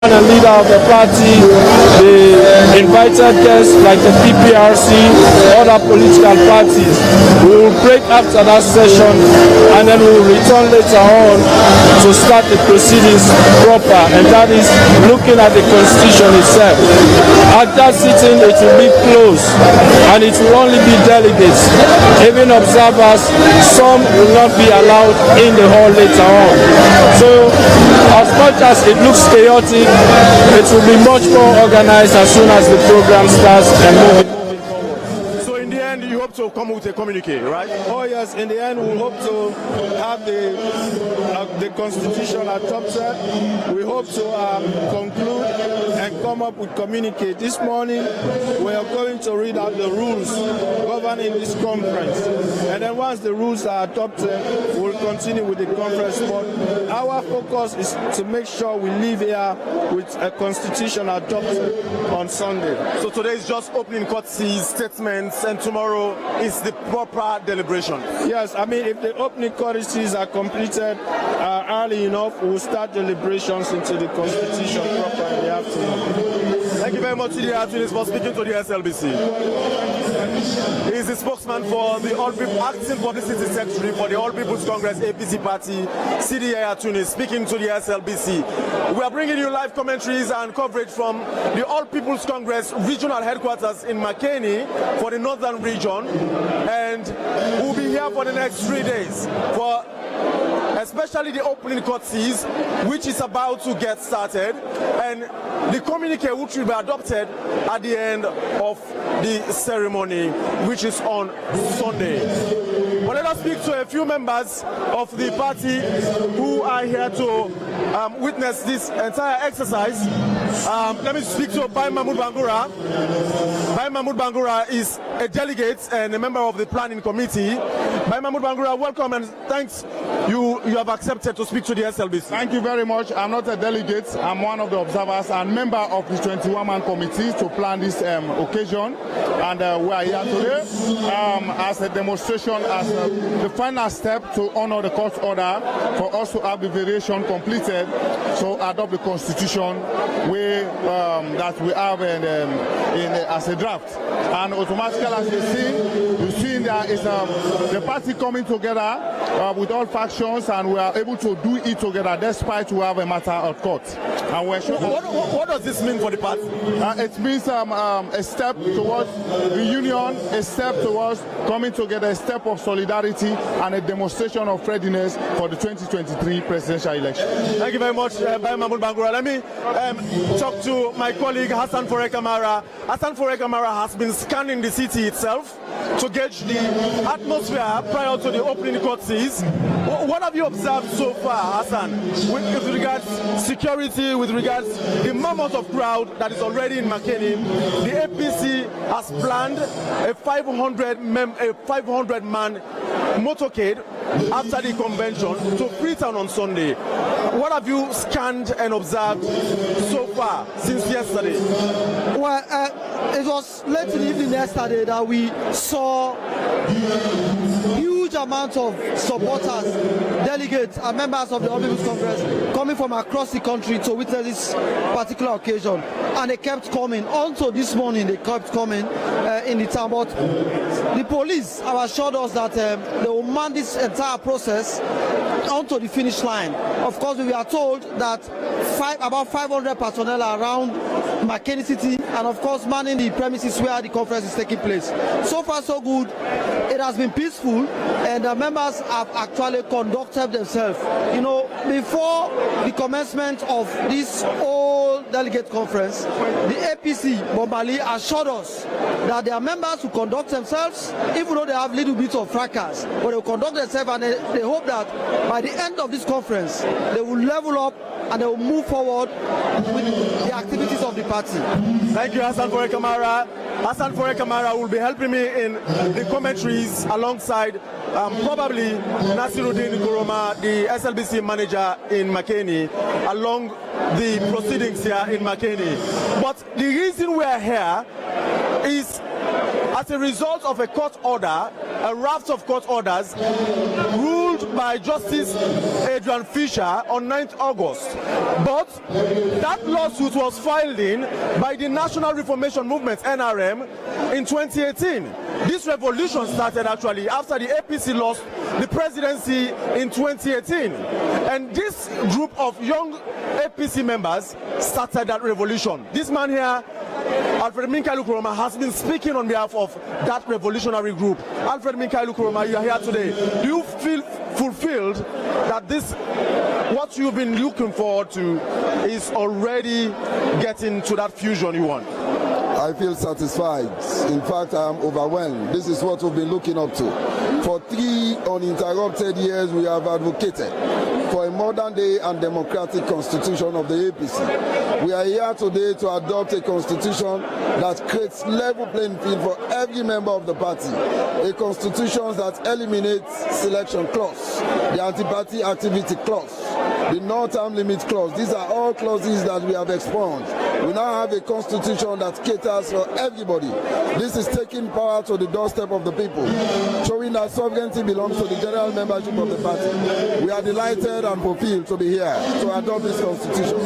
The leader of the party, the invited guests like the PPRC, other political parties. We will break after that session and then we will return later on to start the proceedings proper, and that is looking at the constitution itself. At that sitting it will be closed and it will only be delegates. Even observers, some will not be allowed in the hall later on. So as much as it looks chaotic, it will be much more organized as soon as the program starts and moving forward. So in the end, you hope to come with a communique, right? Oh yes, in the end we hope to have the constitution adopted. We hope to conclude and come up with communique. This morning we are going to read out the rules governing this conference, and then once the rules are adopted, we'll continue with the conference. But our focus is to make sure we leave here with a constitution adopted on Sunday. So today is just opening courtesies, statements, and tomorrow is the proper deliberation. Yes, I mean, if the opening courtesies are completed early enough, we'll start deliberations into the constitution proper in the afternoon. Thank you very much, Chidi, for speaking to the SLBC. He is the spokesman for the All People, acting publicity secretary for the All People's Congress APC party, CDA Tunis, speaking to the SLBC. We are bringing you live commentaries and coverage from the All People's Congress regional headquarters in Makeni for the northern region, and we'll be here for the next 3 days for especially the opening courtesies, which is about to get started, and the communique which will be adopted at the end of the ceremony, which is on Sunday. But let us speak to a few members of the party who are here to witness this entire exercise. Let me speak to Bai Mahmoud Bangura. Bai Mahmoud Bangura is a delegate and a member of the planning committee. Bai Mahmoud Bangura, welcome and thanks. You have accepted to speak to the SLBC. Thank you very much. I'm not a delegate. I'm one of the observers and member of the 21-man committee to plan this occasion. And we are here today as a demonstration, as the final step to honor the court order for us to have the variation completed to adopt the constitution that we have as a draft. And automatically, as you see there is the party coming together with all factions, and we are able to do it together despite we have a matter of court. And we're sure. What does this mean for the party? It means a step towards reunion, a step towards coming together, a step of solidarity, and a demonstration of readiness for the 2023 presidential election. Thank you very much, Bai Mahmoud Bangura. Let me talk to my colleague Hassan Fore Kamara. Hassan Fore Kamara has been scanning the city itself to gauge the atmosphere prior to the opening courtesies. What have you observed so far, Hassan, with regards security, with regards the mammoth of crowd that is already in Makeni? The APC has planned a 500-man motorcade after the convention to Freetown on Sunday. What have you scanned and observed so far since yesterday? Well, it was late in the evening yesterday that we saw huge amounts of supporters, delegates, and members of the All People's Congress coming from across the country to witness this particular occasion, and they kept coming. Also this morning they kept coming in the town, but the police have assured us that they will man this entire process onto the finish line. Of course, we are told that about 500 personnel are around Makeni City, and of course manning the premises where the conference is taking place. So far so good. It has been peaceful, and the members have actually conducted themselves. You know, before the commencement of this whole delegate conference, the APC Bombali assured us that their members will conduct themselves, even though they have little bit of fracas, but they will conduct themselves, and they hope that by the end of this conference they will level up and they will move forward with the activities of the party. Thank you, Hassan Fore Kamara. Hassan Fore Kamara will be helping me in the commentaries alongside probably Nasiruddin Kuroma, the SLBC manager in Makeni, along the proceedings here in Makeni. But the reason we are here is as a result of a court order, a raft of court orders ruled ruled by Justice Adrian Fisher on 9th August. But that lawsuit was filed in by the National Reformation Movement, NRM, in 2018. This revolution started actually after the APC lost the presidency in 2018. And this group of young APC members started that revolution. This man here, Alfred Minkailu Kuroma, has been speaking on behalf of that revolutionary group. Alfred Minkailu Kuroma, you are here today. Do you feel fulfilled that this, what you've been looking forward to, is already getting to that fusion you want? I feel satisfied. In fact, I am overwhelmed. This is what we've been looking up to. For 3 uninterrupted years, we have advocated for a modern day and democratic constitution of the APC. We are here today to adopt a constitution that creates level playing field for every member of the party. A constitution that eliminates selection clause, the anti-party activity clause, the no-term limit clause. These are all clauses that we have expunged. We now have a constitution that caters for everybody. This is taking power to the doorstep of the people, showing that sovereignty belongs to the general membership of the party. We are delighted and fulfilled to be here to adopt this constitution.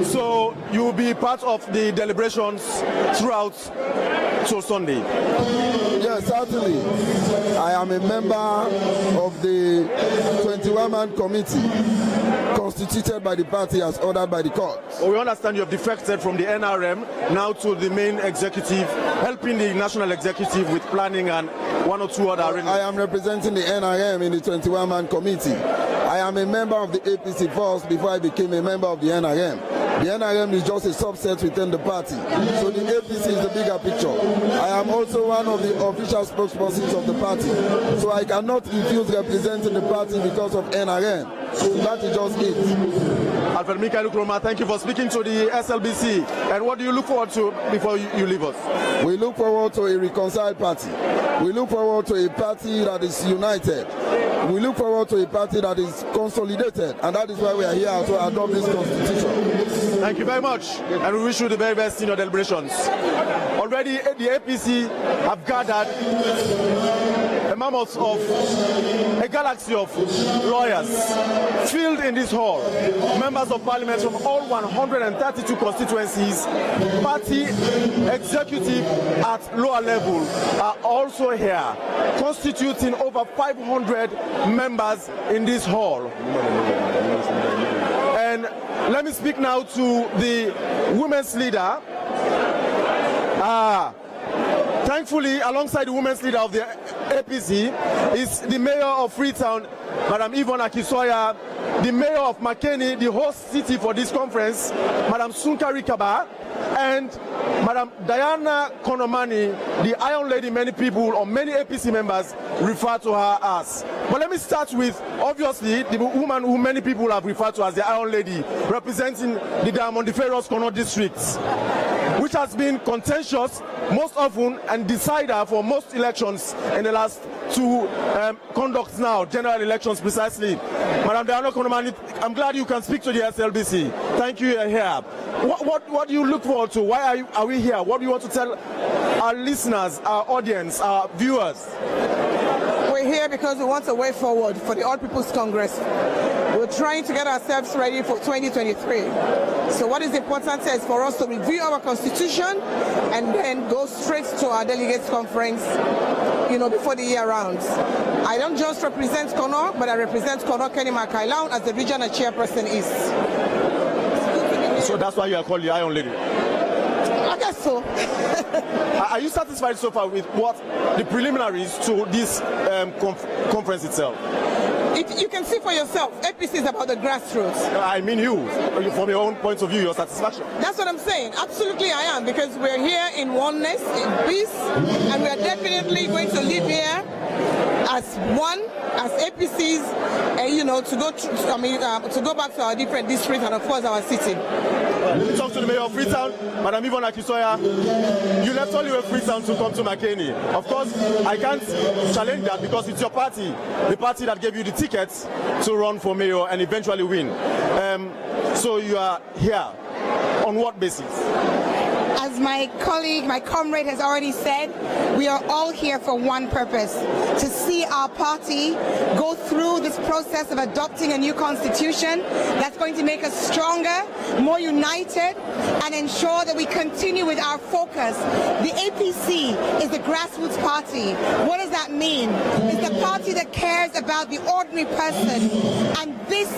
So you will be part of the deliberations throughout till Sunday? Yes, certainly. I am a member of the 21-man committee constituted by the party as ordered by the court. We understand you have defected from the NRM now to the main executive, helping the national executive with planning and 1 or 2 other arrangements. I am representing the NRM in the 21-man committee. I am a member of the APC first before I became a member of the NRM. The NRM is just a subset within the party. So the APC is the bigger picture. I am also one of the official spokespersons of the party. So I cannot refuse representing the party because of NRM. That is just it. Alfred Minkailu Kuroma, thank you for speaking to the SLBC. And what do you look forward to before you leave us? We look forward to a reconciled party. We look forward to a party that is united. We look forward to a party that is consolidated. And that is why we are here to adopt this constitution. Thank you very much. And we wish you the very best in your deliberations. Already the APC have gathered a mammoth of a galaxy of lawyers filled in this hall. Members of parliament from all 132 constituencies, party executive at lower level are also here, constituting over 500 members in this hall. And let me speak now to the women's leader. Thankfully, alongside the women's leader of the APC is the mayor of Freetown, Madam Yvonne Akisoya, the mayor of Makeni, the host city for this conference, Madam Sunkari Kaba, and Madam Diana Konomani, the Iron Lady many people or many APC members refer to her as. But let me start with, obviously, the woman who many people have referred to as the Iron Lady, representing the Diamondiferous Kono districts, which has been contentious most often and decider for most elections in the last 2 conducts now, general elections precisely. Madam Diana Konomani, I'm glad you can speak to the SLBC. Thank you, you're here. What do you look forward to? Why are we here? What do you want to tell our listeners, our audience, our viewers? We're here because we want a way forward for the All People's Congress. We're trying to get ourselves ready for 2023. So what is important is for us to review our constitution and then go straight to our delegates conference, before the year rounds. I don't just represent Kono, but I represent Kono Kenny Makailaun as the regional chairperson East. So that's why you are called the Iron Lady? I guess so. Are you satisfied so far with what the preliminaries to this conference itself? You can see for yourself, APC is about the grassroots. I mean from your own point of view, your satisfaction. That's what I'm saying. Absolutely I am, because we're here in oneness, in peace, and we're definitely going to live here as one, as APCs, and to go back to our different districts and of course our city. We talked to the mayor of Freetown, Madam Yvonne Akisoya. You left all the way Freetown to come to Makeni. Of course, I can't challenge that because it's your party, the party that gave you the ticket to run for mayor and eventually win. So you are here on what basis? As my colleague, my comrade has already said, we are all here for one purpose, to see our party go through this process of adopting a new constitution that's going to make us stronger, more united, and ensure that we continue with our focus. The APC is the grassroots party. What does that mean? It's the party that cares about the ordinary person. And this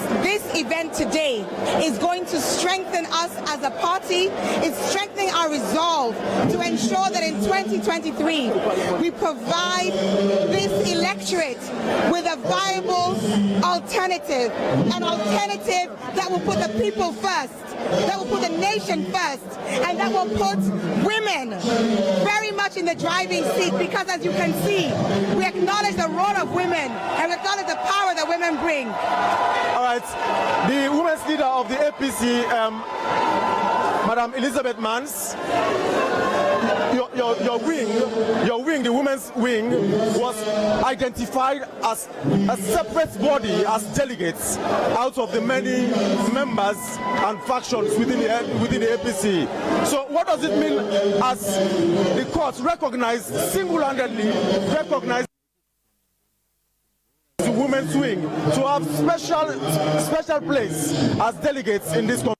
event today is going to strengthen us as a party. It's strengthening our resolve to ensure that in 2023 we provide this electorate with a viable alternative, an alternative that will put the people first, that will put the nation first, and that will put women very much in the driving seat, because as you can see, we acknowledge the role of women and we acknowledge the power that women bring. All right, the women's leader of the APC, Madam Elizabeth Mans, your wing, the women's wing, was identified as a separate body, as delegates out of the many members and factions within the APC. So what does it mean as the court recognized, single-handedly recognized the women's wing to have special place as delegates in this conference?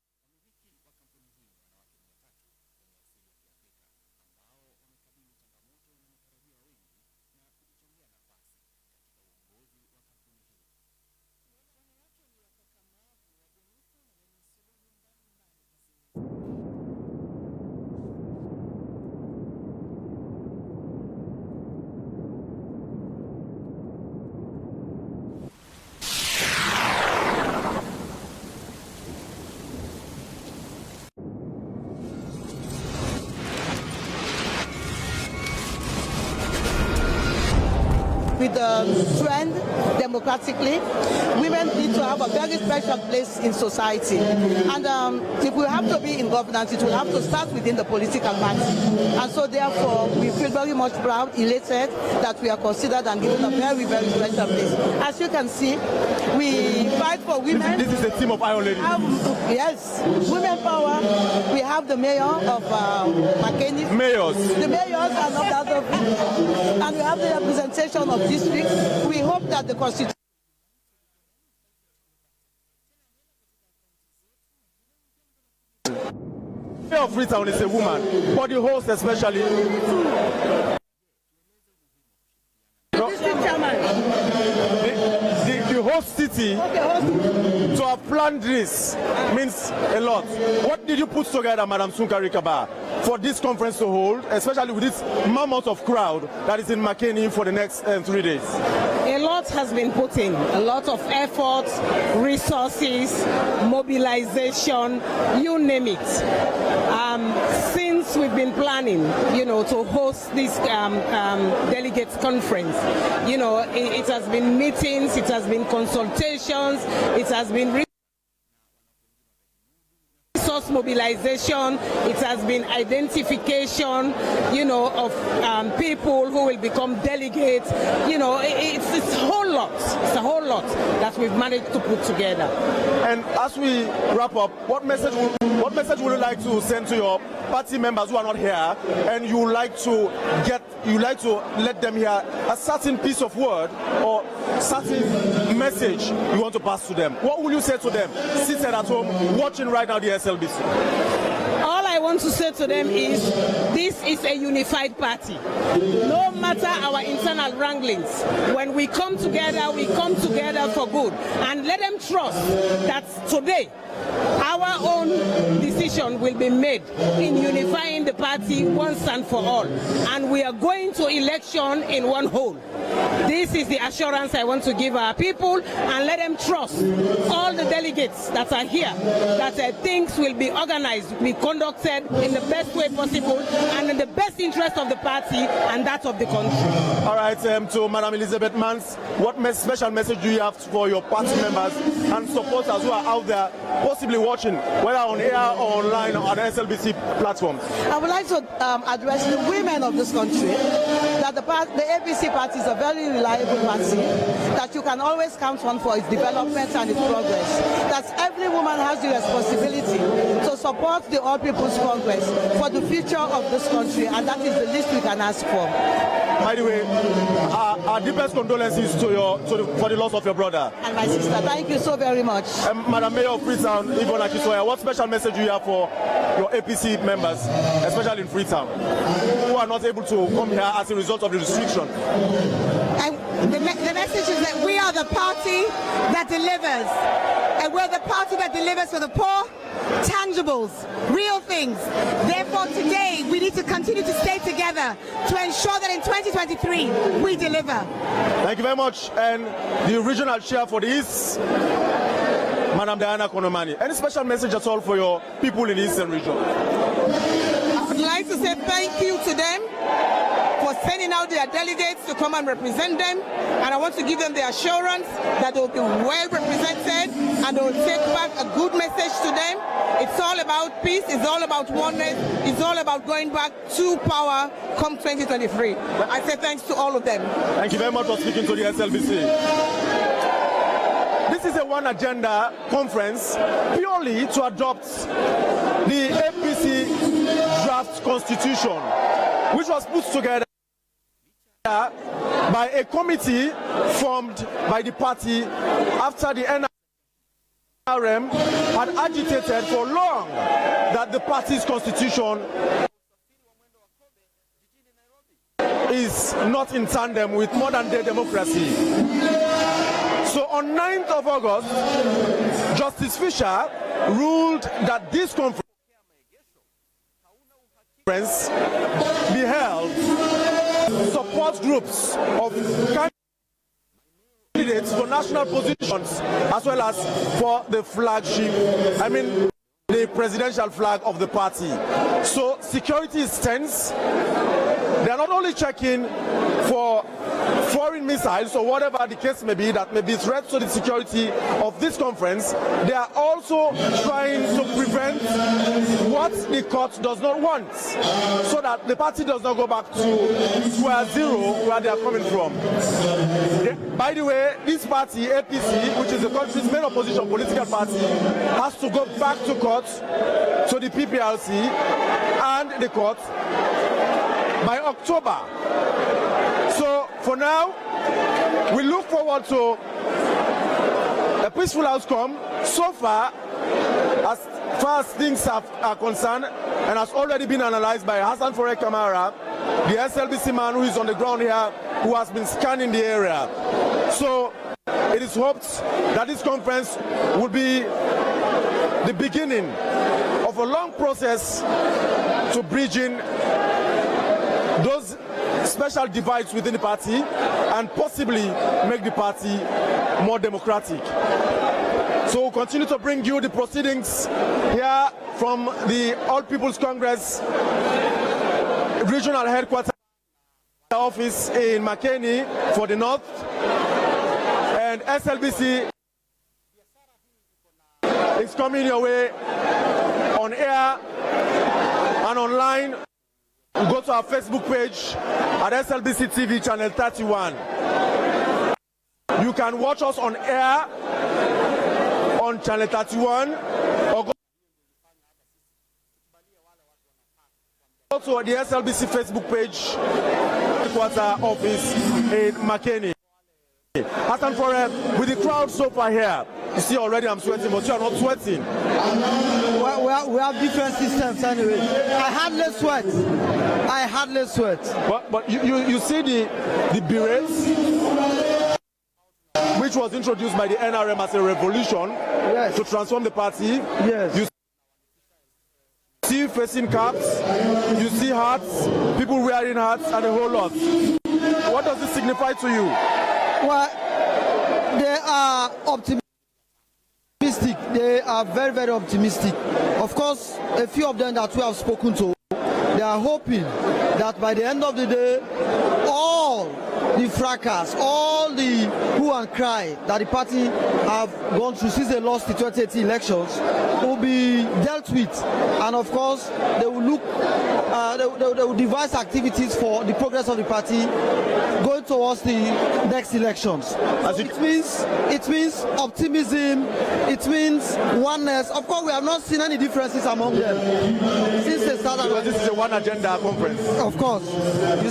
With the trend democratically, women need to have a very special place in society. And if we have to be in governance, it will have to start within the political party. And so therefore, we feel very much proud, elated that we are considered and given a very, very special place. As you can see, we fight for women. This is a team of Iron Ladies. Yes, women power. We have the mayor of Makeni. Mayors. The mayors are not that of it. And we have the representation of districts. We hope that the constitution. Mayor of Freetown is a woman, but the host especially. The host city to have planned this means a lot. What did you put together, Madam Sunkari Kaba, for this conference to hold, especially with this mammoth of crowd that is in Makeni for the next 3 days? A lot has been put in, a lot of effort, resources, mobilization, you name it. Since we've been planning, to host this delegates conference, it has been meetings, it has been consultations, it has been resource mobilization, it has been identification, of people who will become delegates. It's a whole lot. It's a whole lot that we've managed to put together. And as we wrap up, what message would you like to send to your party members who are not here, and you would like to let them hear a certain piece of word or certain message you want to pass to them? What will you say to them seated at home watching right now the SLBC? All I want to say to them is, this is a unified party. No matter our internal wranglings, when we come together for good. And let them trust that today, our own decision will be made in unifying the party once and for all. And we are going to election in one whole. This is the assurance I want to give our people, and let them trust all the delegates that are here, that things will be organized, be conducted in the best way possible and in the best interest of the party and that of the country. All right, to Madam Elizabeth Mans, what special message do you have for your party members and supporters who are out there possibly watching, whether on air or online or on SLBC platforms? I would like to address the women of this country, that the APC party is a very reliable party, that you can always count on for its development and its progress, that every woman has the responsibility to support support the All People's Congress for the future of this country, and that is the least we can ask for. By the way, our deepest condolences for the loss of your brother. And my sister, thank you so very much. Madam Mayor of Freetown, Yvonne Akisoya, what special message do you have for your APC members, especially in Freetown, who are not able to come here as a result of the restriction? The message is that we are the party that delivers. And we're the party that delivers for the poor, tangibles, real things. Therefore, today, we need to continue to stay together to ensure that in 2023, we deliver. Thank you very much. And the regional chair for the East, Madam Diana Konomani. Any special message at all for your people in the Eastern region? I would like to say thank you to them for sending out their delegates to come and represent them, and I want to give them the assurance that they will be well represented and they will take back a good message to them. It's all about peace, it's all about oneness, it's all about going back to power come 2023. I say thanks to all of them. Thank you very much for speaking to the SLBC. This is a one agenda conference purely to adopt the APC draft constitution, which was put together by a committee formed by the party after the NRM had agitated for long that the party's constitution is not in tandem with modern day democracy. So on 9th of August, Justice Fisher ruled that this conference be held. Support groups of candidates for national positions as well as for the flagship, the presidential flag of the party. So security is tense. They are not only checking for foreign missiles or whatever the case may be that may be threats to the security of this conference, they are also trying to prevent what the court does not want, so that the party does not go back to square zero where they are coming from. By the way, this party, APC, which is the country's main opposition political party, has to go back to court, to the PPRC and the court by October. So for now, we look forward to a peaceful outcome. So far as things are concerned, and has already been analyzed by Hassan Foray Kamara, the SLBC man who is on the ground here, who has been scanning the area. So it is hoped that this conference will be the beginning of a long process to bridging those special divides within the party and possibly make the party more democratic. So we'll continue to bring you the proceedings here from the All People's Congress regional headquarters office in Makeni for the North, and SLBC is coming your way on air and online. Go to our Facebook page at SLBC TV channel 31. You can watch us on air on channel 31 or go to the SLBC Facebook page, headquarters office in Makeni. Hassan Foray, with the crowd so far here, you see already I'm sweating, but you are not sweating. We have different systems anyway. I hardly sweat. But you see the berets, which was introduced by the NRM as a revolution, yes, to transform the party. Yes. You see facing caps, you see hats, people wearing hats, and a whole lot. What does this signify to you? Well, they are optimistic. They are very, very optimistic. Of course, a few of them that we have spoken to, they are hoping that by the end of the day, all the fracas, all the hue and cry that the party have gone through since they lost the 2018 elections will be dealt with, and of course they will look, they will devise activities for the progress of the party going towards the next elections. So it means optimism, it means oneness. Of course, we have not seen any differences among them since they started. Because this is a one agenda conference. Of course.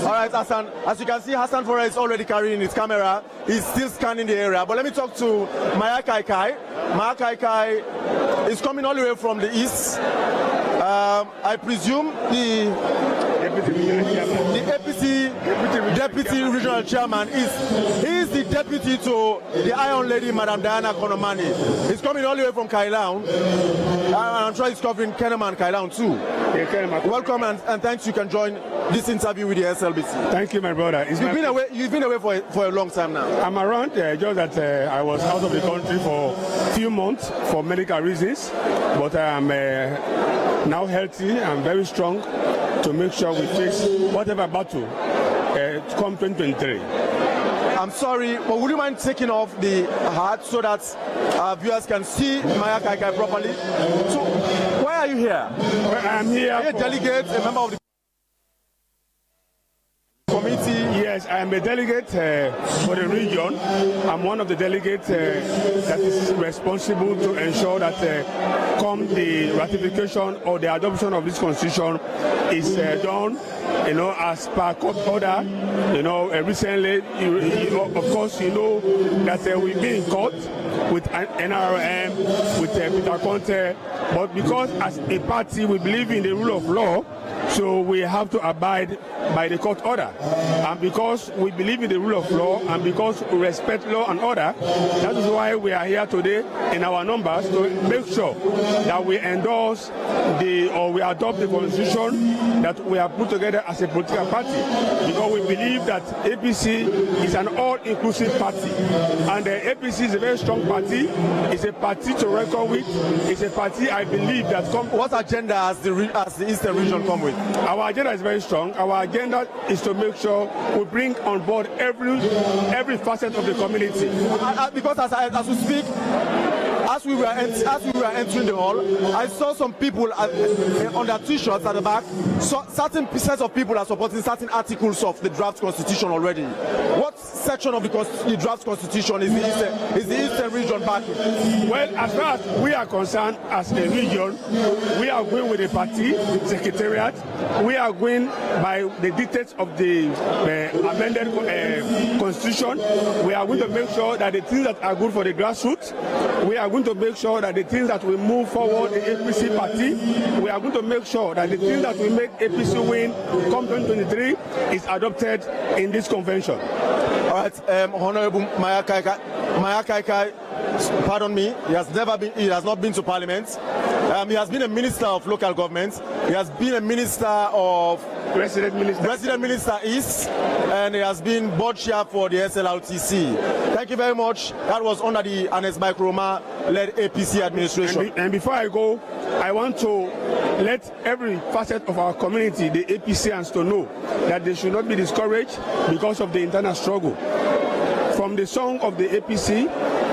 All right, Hassan. As you can see, Hassan Fora is already carrying his camera. He's still scanning the area. But let me talk to Maya Kaikai. Maya Kaikai is coming all the way from the east. I presume the APC deputy regional chairman is the deputy to the Iron Lady, Madam Diana Konomani. He's coming all the way from Kailaun. I'm sure he's covering Kenema and Kailaun too. Yeah, welcome and thanks you can join this interview with the SLBC. Thank you, my brother. You've been away for a long time now. I'm around, just that I was out of the country for a few months for medical reasons, but I am now healthy and very strong to make sure we face whatever battle come 2023. I'm sorry, but would you mind taking off the hat so that our viewers can see Maya Kaikai properly? So, why are you here? Well, I'm here. Are you a delegate, a member of the committee? Yes, I am a delegate for the region. I'm one of the delegates that is responsible to ensure that come the ratification or the adoption of this constitution is done, as per court order. Recently, of course, that we've been in court with NRM, with Peter Conte, but because as a party we believe in the rule of law, so we have to abide by the court order. And because we believe in the rule of law and because we respect law and order, that is why we are here today in our numbers to make sure that we endorse we adopt the constitution that we have put together as a political party. Because we believe that APC is an all-inclusive party. And the APC is a very strong party. It's a party to reckon with. It's a party I believe that What agenda has the Eastern region come with? Our agenda is very strong. Our agenda is to make sure we bring on board every facet of the community. Because as we speak, as we were entering the hall, I saw some people on their t-shirts at the back. So certain percent of people are supporting certain articles of the draft constitution already. What section of the draft constitution is the Eastern region backing? Well, as far as we are concerned, as a region, we are going with the party secretariat. We are going by the dictates of the amended constitution. We are going to make sure that the things that are good for the grassroots, we are going to make sure that the things that will move forward the APC party, we are going to make sure that the things that will make APC win come 2023 is adopted in this convention. All right, Honorable Maya Kaikai, pardon me, he has not been to Parliament. He has been a minister of local government. He has been a minister of Resident Minister East, and he has been board chair for the SLRTC. Thank you very much. That was under the Anes Microma-led APC administration. And before I go, I want to let every facet of our community, the APCians, to know that they should not be discouraged because of the internal struggle. From the song of the APC,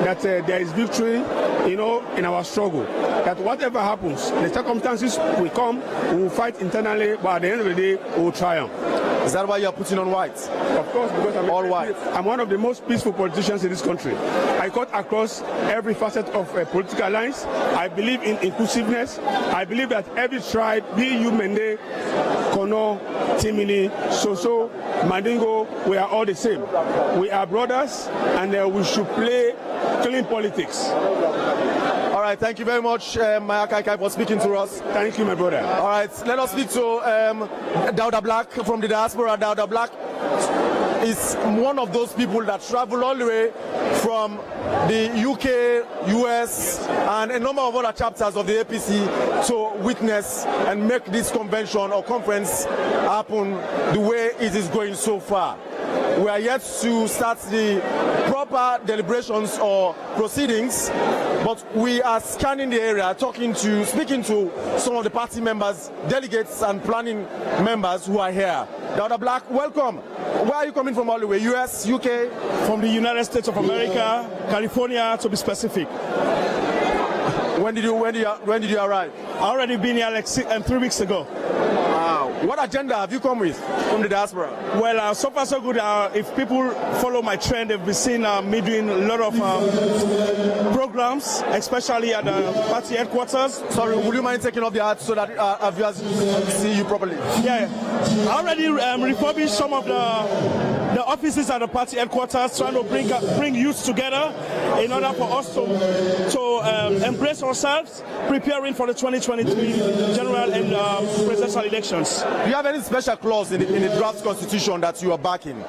that there is victory, in our struggle. That whatever happens, the circumstances will come, we will fight internally, but at the end of the day, we will triumph. Is that why you are putting on white? Of course, because I'm all white. I'm one of the most peaceful politicians in this country. I cut across every facet of political lines. I believe in inclusiveness. I believe that every tribe, be you Mende, Kono, Timini, Soso, Mandingo, we are all the same. We are brothers, and we should play clean politics. All right, thank you very much, Maya Kaikai, for speaking to us. Thank you, my brother. All right, let us speak to Dauda Black from the Diaspora. Dauda Black is one of those people that travel all the way from the UK, US, and a number of other chapters of the APC to witness and make this convention or conference happen the way it is going so far. We are yet to start the proper deliberations or proceedings, but we are scanning the area, speaking to some of the party members, delegates and planning members who are here. Dr. Black, welcome. Where are you coming from all the way? US, UK? From the United States of America, California to be specific. When did you arrive? I already been here like 3 weeks ago. Wow. What agenda have you come with from the diaspora? Well, so far so good. If people follow my trend, they've been seeing me doing a lot of programs, especially at the party headquarters. Sorry, would you mind taking off the hat so that our viewers see you properly? Yeah. I already refurbished some of the offices at the party headquarters, trying to bring youth together in order for us to embrace ourselves, preparing for the 2023 general and presidential elections. Do you have any special clause in the draft constitution that you are backing?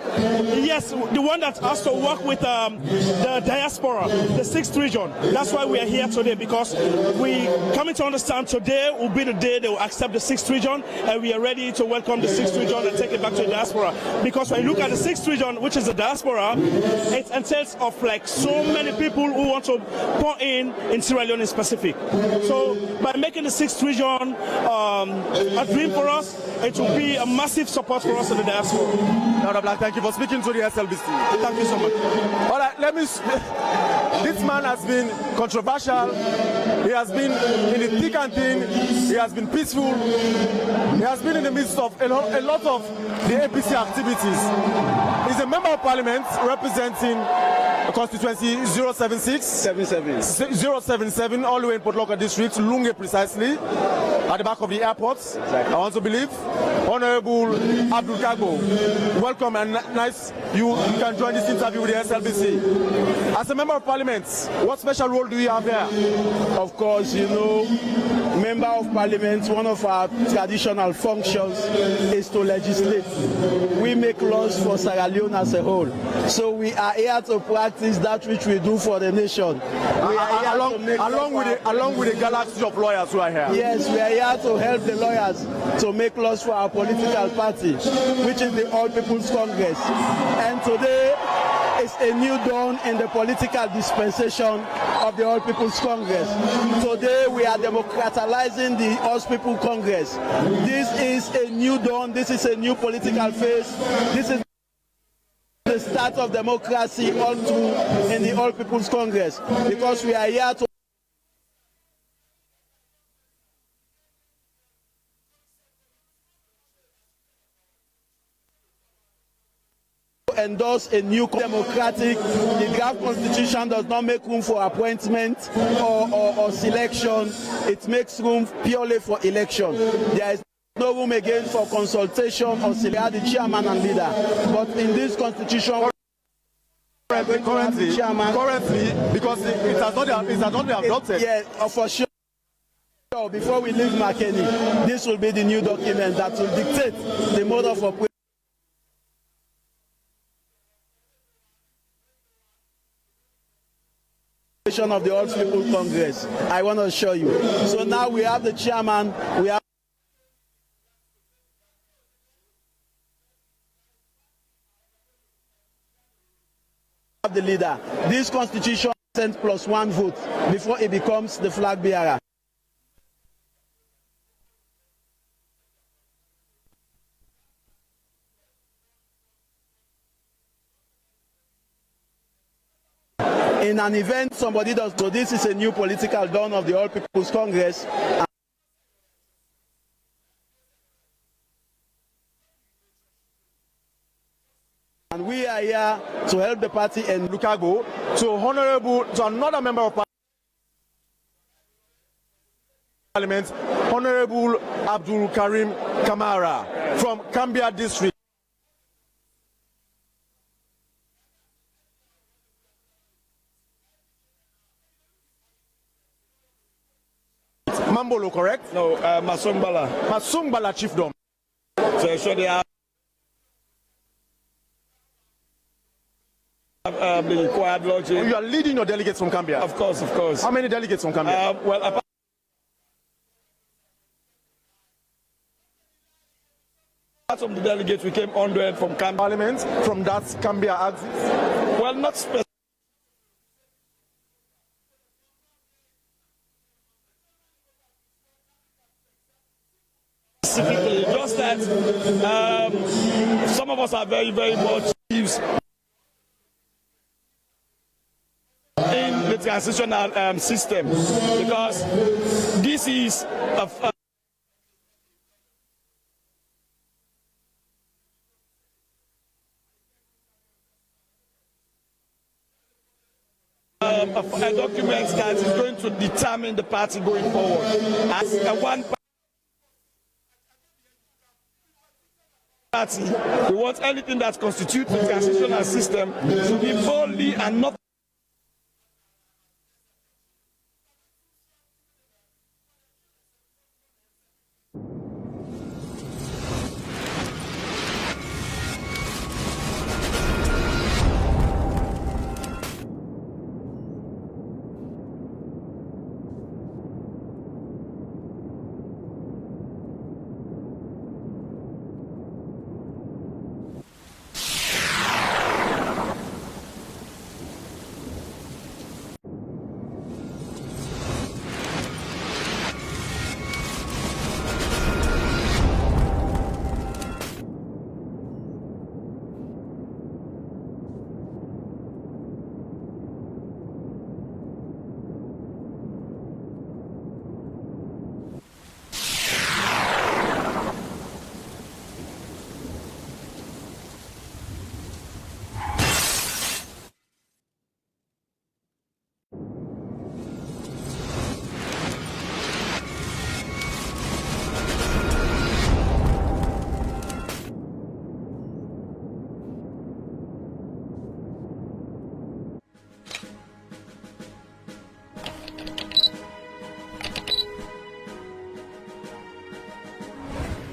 Yes, the one that has to work with the diaspora, the 6th region. That's why we are here today, because we coming to understand today will be the day they will accept the 6th region, and we are ready to welcome the 6th region and take it back to the diaspora. Because when you look at the 6th region, which is the diaspora, it entails of like so many people who want to pour in Sierra Leone in specific. So by making the 6th region a dream for us, it will be a massive support for us in the diaspora. Dr. Black, thank you for speaking to the SLBC. Thank you so much. All right, this man has been controversial. He has been in the thick and thin. He has been peaceful. He has been in the midst of a lot of the APC activities. He's a member of parliament representing constituency 077 all the way in Port Locker district, Lunge precisely, at the back of the airport. Exactly. I want to believe. Honorable Abdul Kago, welcome and nice you can join this interview with the SLBC. As a member of parliament, what special role do you have here? Of course, you know, member of parliament, one of our traditional functions is to legislate. We make laws for Sierra Leone as a whole. So we are here to practice that which we do for the nation. We are here along with the galaxy of lawyers who are here. Yes, we are here to help the lawyers to make laws for our political party, which is the All People's Congress. And today is a new dawn in the political dispensation of the All People's Congress. Today we are democratizing the All People's Congress. This is a new dawn. This is a new political phase. This is the start of democracy all through in the All People's Congress, because we are here to endorse a new democratic. The draft constitution does not make room for appointment or selection. It makes room purely for election. There is no room again for consultation or select the chairman and leader. But in this constitution, currently, because it has not been adopted. Yeah, for sure. Before we leave Makeni, this will be the new document that will dictate the mode of operation of the All People's Congress. I want to assure you. So now we have the chairman, we have the leader. This constitution is +1 vote before it becomes the flag bearer. In an event somebody does, so this is a new political dawn of the All People's Congress. And we are here to help the party and Lukago to another member of parliament, Honorable Abdul Karim Kamara from Kambia district. Mambolo, correct? No, Masumbala. Masumbala chiefdom. So they have the required lodging. You are leading your delegates from Kambia? Of course, of course. How many delegates from Kambia? Well, apart Part of the delegates, we came 100 from Parliament, from that Cambia axis? Well, not specifically. Specifically, just that some of us are very, very much in the transitional system, because this is a document that is going to determine the party going forward. As a one party, we want anything that constitutes the transitional system to be boldly and not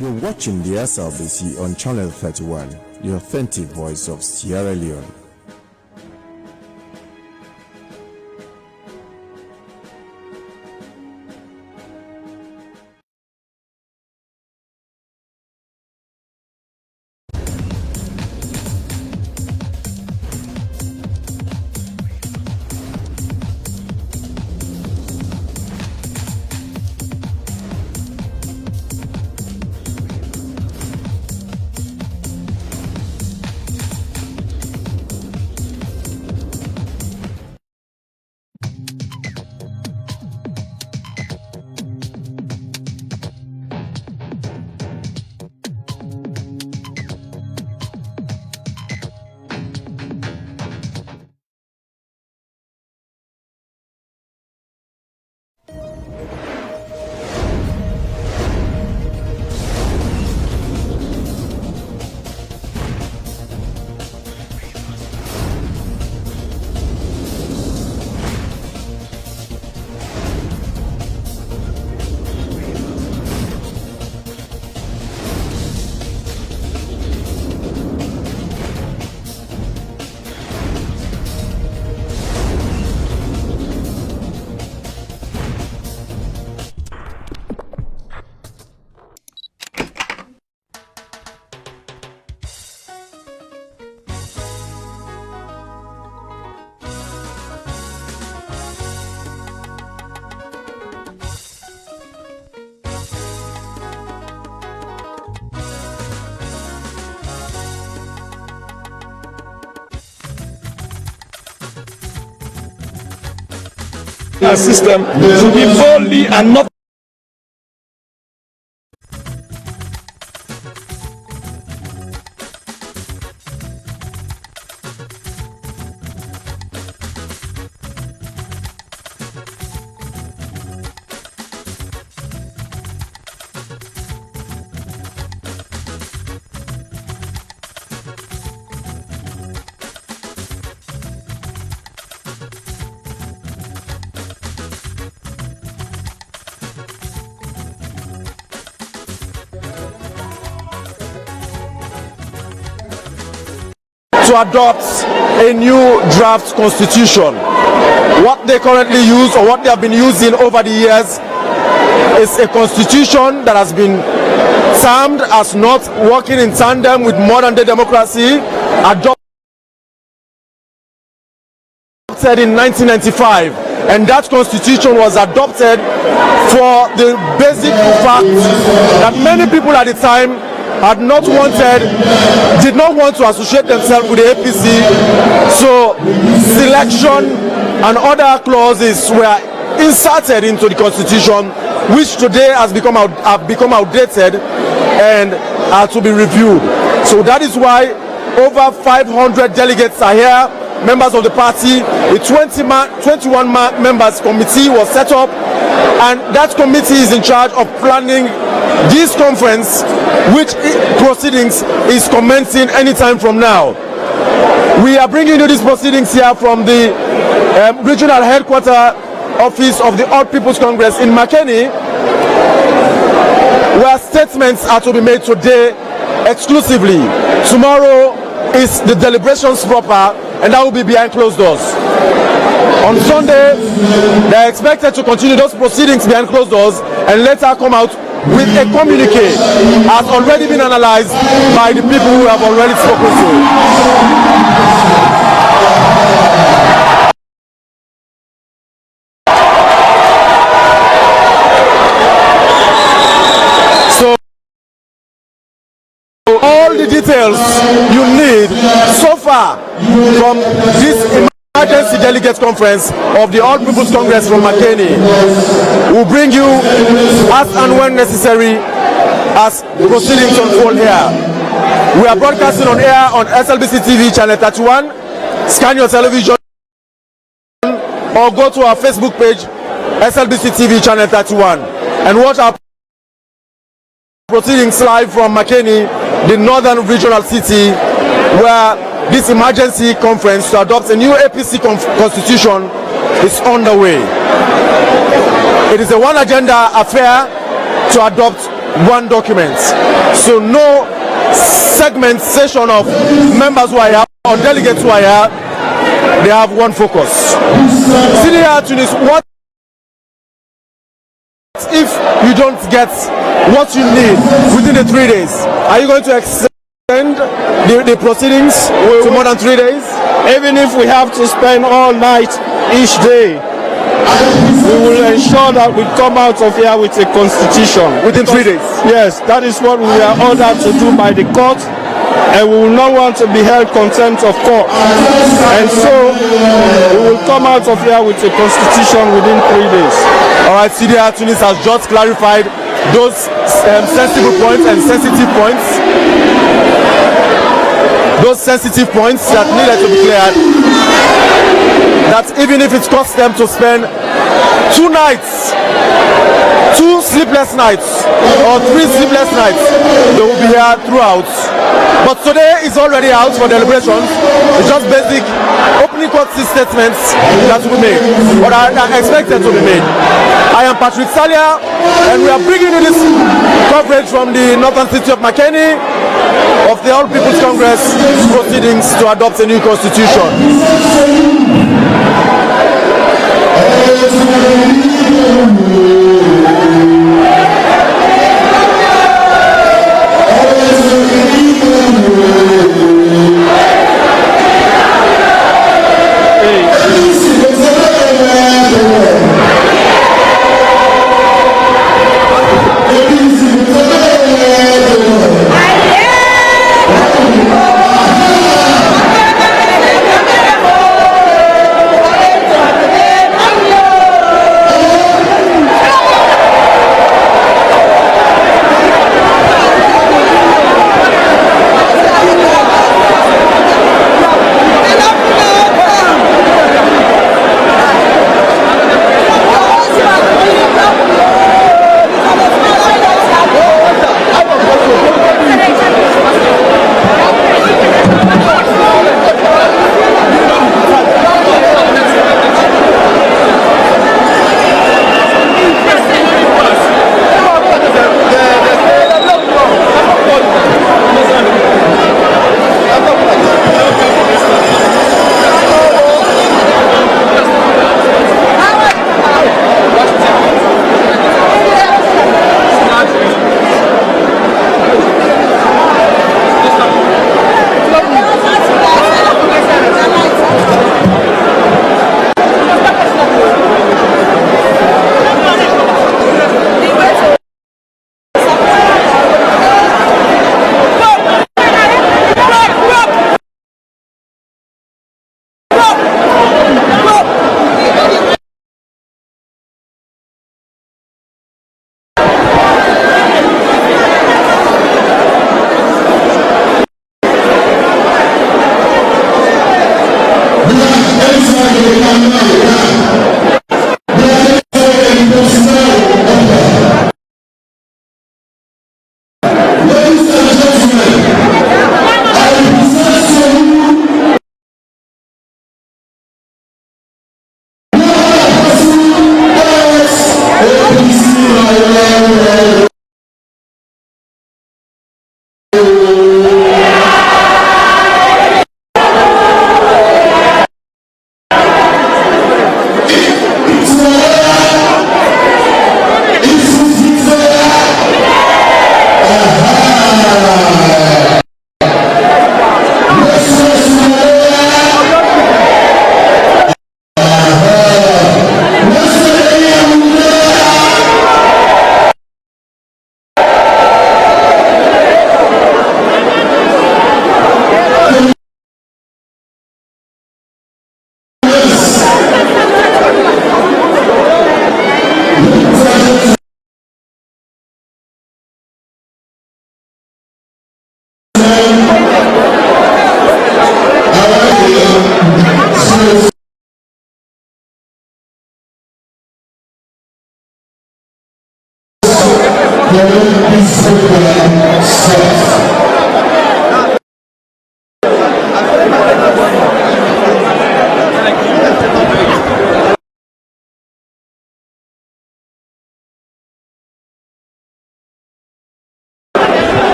You're watching the SLBC on Channel 31, the authentic voice of Sierra Leone. system to be boldly and not to adopt a new draft constitution. What they currently use, or what they have been using over the years, is a constitution that has been termed as not working in tandem with modern day democracy, adopted in 1995, and that constitution was adopted for the basic fact that many people at the time did not want to associate themselves with the APC, so selection and other clauses were inserted into the constitution, which today have become outdated and are to be reviewed. So that is why over 500 delegates are here, members of the party. A 21 members committee was set up, and that committee is in charge of planning this conference, which proceedings is commencing anytime from now. We are bringing you these proceedings here from the regional headquarters office of the All People's Congress in Makeni, where statements are to be made today exclusively. Tomorrow is the deliberations proper, and that will be behind closed doors. On Sunday, they are expected to continue those proceedings behind closed doors and later come out with a communique has already been analyzed by the people who have already spoken to. So all the details you need so far from this emergency delegates conference of the All People's Congress from Makeni will bring you as and when necessary as proceedings unfold here. We are broadcasting on air on SLBC TV channel 31. Scan your television or go to our Facebook page SLBC TV channel 31 and watch our proceedings live from Makeni, the northern regional city, where this emergency conference to adopt a new APC constitution is underway. It is a one agenda affair to adopt one document. So no segmentation of members who are here or delegates who are here. They have one focus. Senior Tunis, what if you don't get what you need within the 3 days? Are you going to extend the proceedings to more than 3 days? Even if we have to spend all night each day, we will ensure that we come out of here with a constitution. Within 3 days? Yes, that is what we are ordered to do by the court, and we will not want to be held contempt of court. And so we will come out of here with a constitution within 3 days. All right, CDR Tunis has just clarified those sensible points and sensitive points. Those sensitive points that needed to be cleared. That even if it costs them to spend 2 nights, 2 sleepless nights, or 3 sleepless nights, they will be here throughout. But today is already out for deliberations. It's just basic opening court statements that will be made, or are expected to be made. I am Patrick Salia, and we are bringing you this coverage from the northern city of Makeni of the All People's Congress proceedings to adopt a new constitution.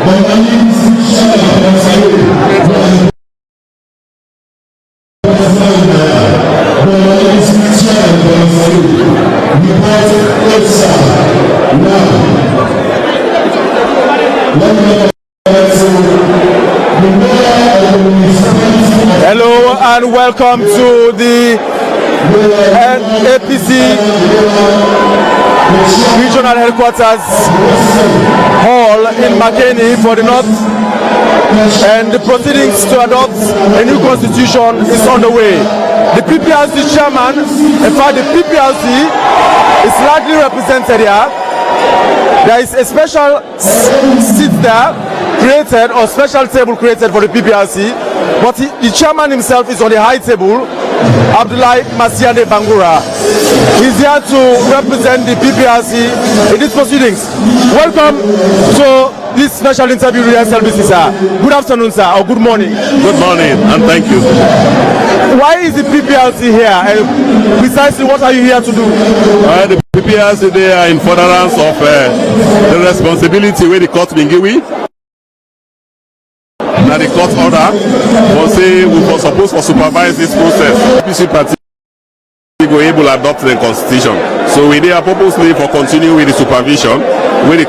Hello and welcome to the APC regional headquarters hall in Makeni for the North, and the proceedings to adopt a new constitution is on the way. The PPRC chairman, in fact the PPRC is largely represented here. There is a special seat there created, or special table created for the PPRC, but the chairman himself is on the high table, Abdullahi Masiade Bangura. He's here to represent the PPRC in these proceedings. Welcome to this special interview with SLBC, sir. Good afternoon, sir, or good morning. Good morning, and thank you. Why is the PPRC here, and precisely what are you here to do? The PPRC, they are in furtherance of the responsibility where the court been given. Now the court order was say we were supposed to supervise this process. APC party go able to adopt the constitution. So we are purposely for continue with the supervision where the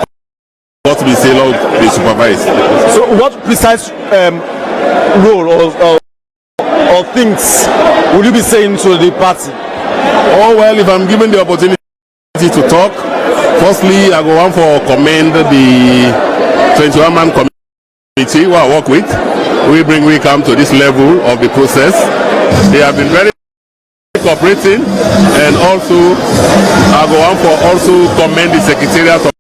court be say law they supervise. So what precise role or things will you be saying to the party? Oh well, if I'm given the opportunity to talk, firstly I go on for commend the 21-man committee who I work with. We come to this level of the process. They have been very cooperating, and also I go on for also commend the secretariat of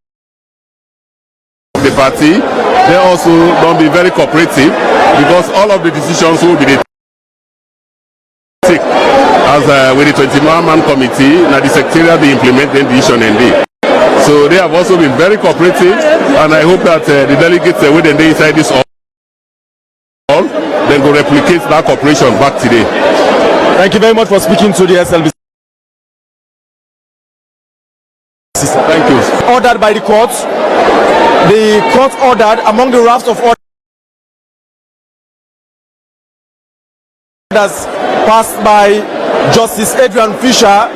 the party. They also don't be very cooperative, because all of the decisions will be take as with the 21-man committee. Now the secretariat they implement the decision and they. So they have also been very cooperative, and I hope that the delegates when they inside this hall, then go replicate that cooperation back today. Thank you very much for speaking to the SLBC. Thank you. Ordered by the court. The court ordered, among the raft of orders passed by Justice Adrian Fisher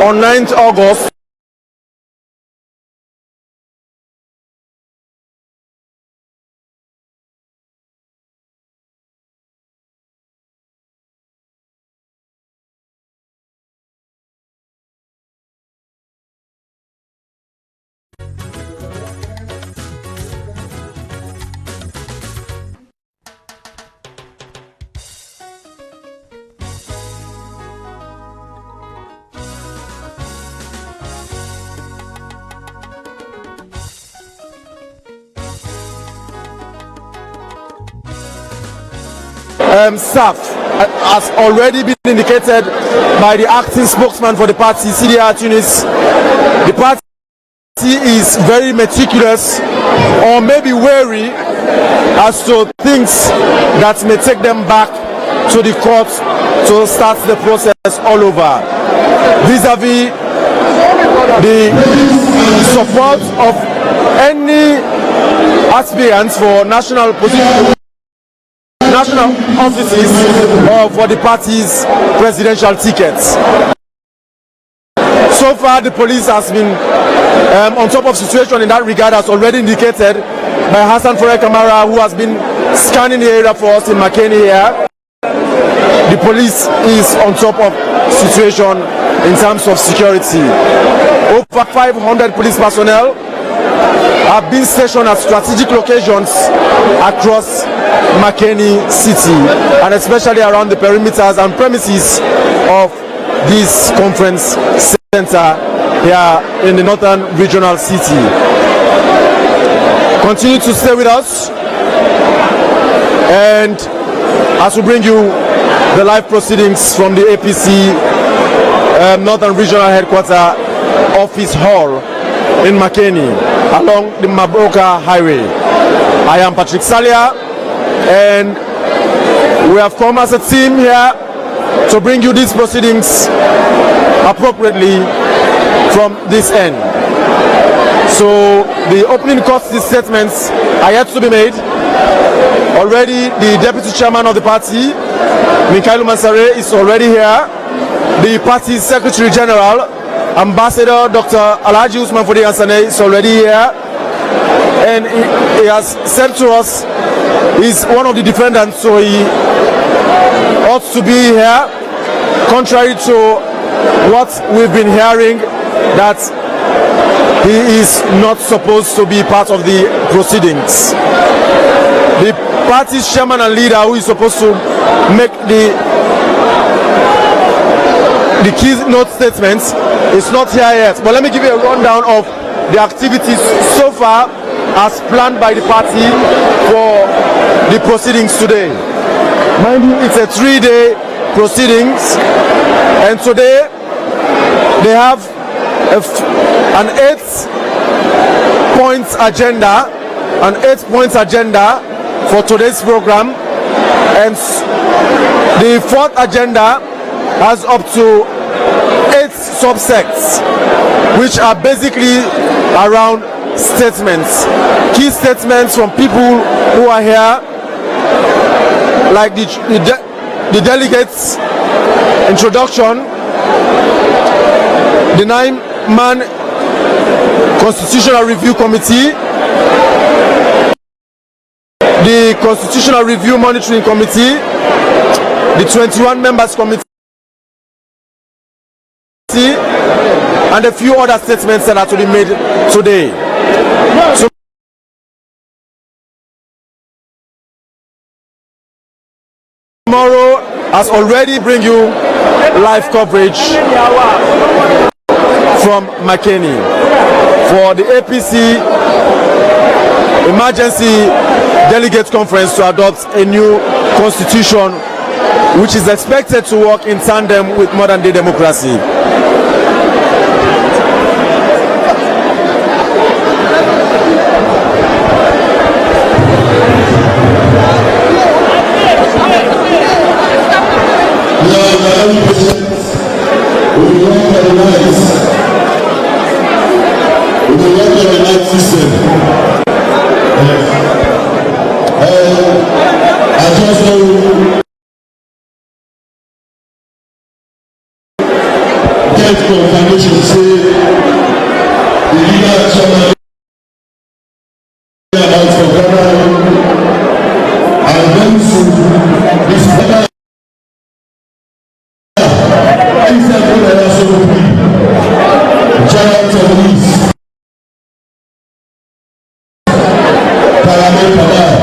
on 9th August. Staff has already been indicated by the acting spokesman for the party, CDR Tunis. The party is very meticulous, or maybe wary as to things that may take them back to the court to start the process all over, vis-a-vis the support of any aspirants for national offices or for the party's presidential tickets. So far, the police has been on top of situation in that regard, as already indicated by Hassan Foray Kamara, who has been scanning the area for us in Makeni here. The police is on top of situation in terms of security. Over 500 police personnel have been stationed at strategic locations across Makeni city, and especially around the perimeters and premises of this conference center here in the northern regional city. Continue to stay with us, and as we bring you the live proceedings from the APC Northern Regional Headquarter Office Hall in Makeni along the Mabroka Highway. I am Patrick Salia, and we have come as a team here to bring you these proceedings appropriately from this end. So the opening custody statements are yet to be made. Already the deputy chairman of the party, Mikhail Mansare, is already here. The party secretary general, Ambassador Dr. Alhaji Usman Fodi Hansane, is already here. And he has said to us he's one of the defendants, so he ought to be here, contrary to what we've been hearing, that he is not supposed to be part of the proceedings. The party's chairman and leader, who is supposed to make the keynote statements, is not here yet. But let me give you a rundown of the activities so far as planned by the party for the proceedings today. Mind you, it's a 3-day proceedings, and today they have an 8-point agenda for today's program, and the 4th agenda has up to 8 subsects, which are basically around statements, key statements from people who are here, like the delegates introduction, the 9-man Constitutional Review Committee, the Constitutional Review Monitoring Committee, the 21 members committee, and a few other statements that are to be made today. Tomorrow has already bring you live coverage from Makeni for the APC emergency delegate conference to adopt a new constitution, which is expected to work in tandem with modern day democracy. Confirmation say the leader chairman about for Ghana, and very soon this Ghana is a good also giant police Parliament Modern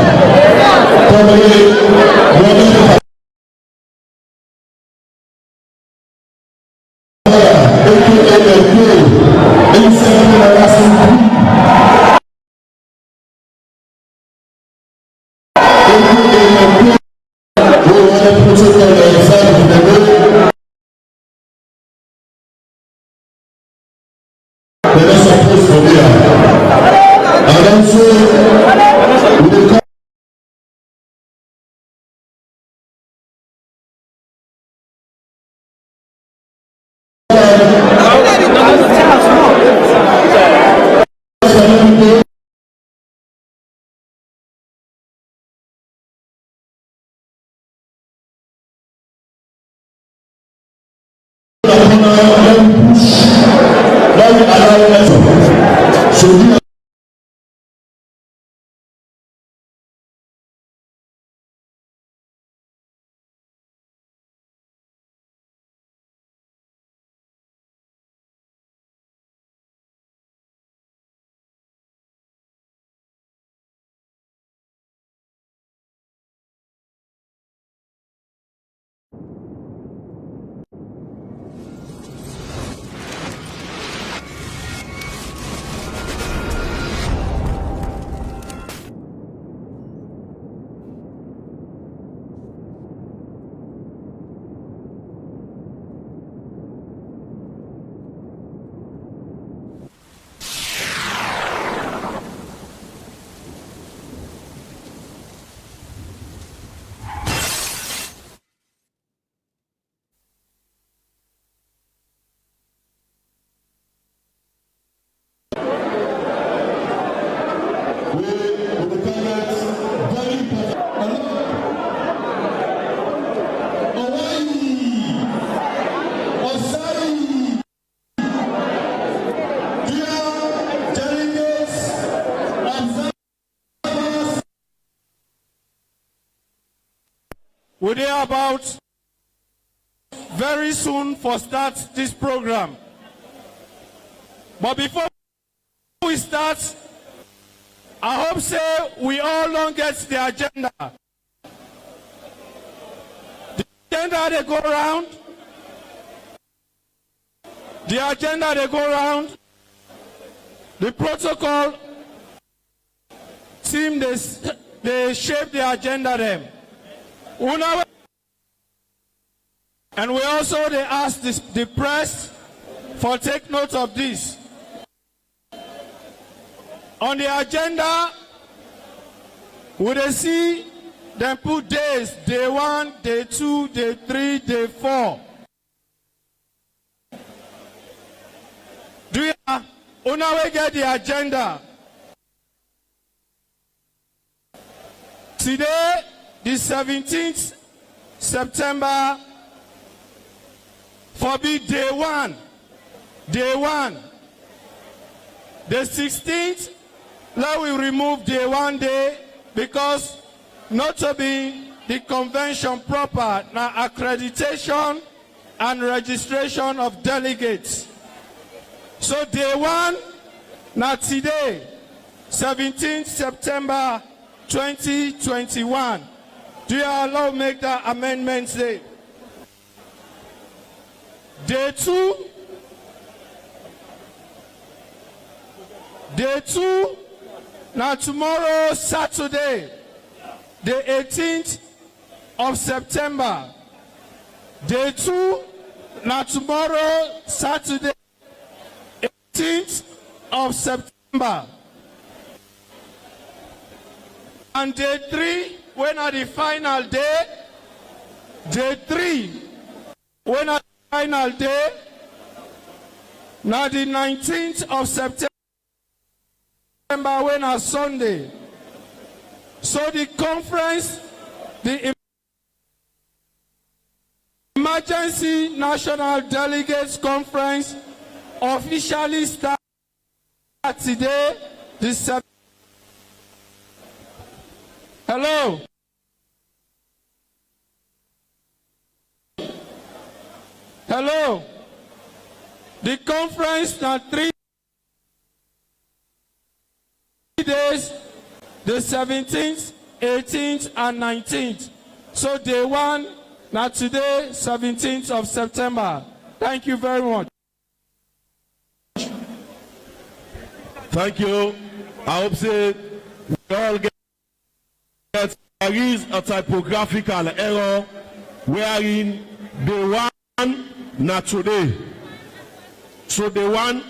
very soon for start this program. But before we start, I hope say we all don't get the agenda. The agenda they go around. The agenda they go around. The protocol team they shape the agenda them. And we also they ask the press for take note of this. On the agenda, we they see them put days, day 1, day 2, day 3, day 4. Do you we get the agenda? Today, the 17th September, for be day 1. Day 1. The 16th, let we remove day 1 day because not to be the convention proper, now accreditation and registration of delegates. So day 1, now today, 17th September 2021. Do you allow make that amendment today? Day 2. Day 2. Now tomorrow, Saturday, the 18th of September. Day 2. Now tomorrow, Saturday, 18th of September. And day 3, when are the final day? Day 3, when are the final day? Now the 19th of September, when are Sunday. So the conference, the Emergency National Delegates Conference officially starts today, the 7th. Hello. Hello. The conference now 3 days, the 17th, 18th, and 19th. So day 1, now today, 17th of September. Thank you very much. Thank you. I hope say we all get there is a typographical error wherein the 1 not today. So the 1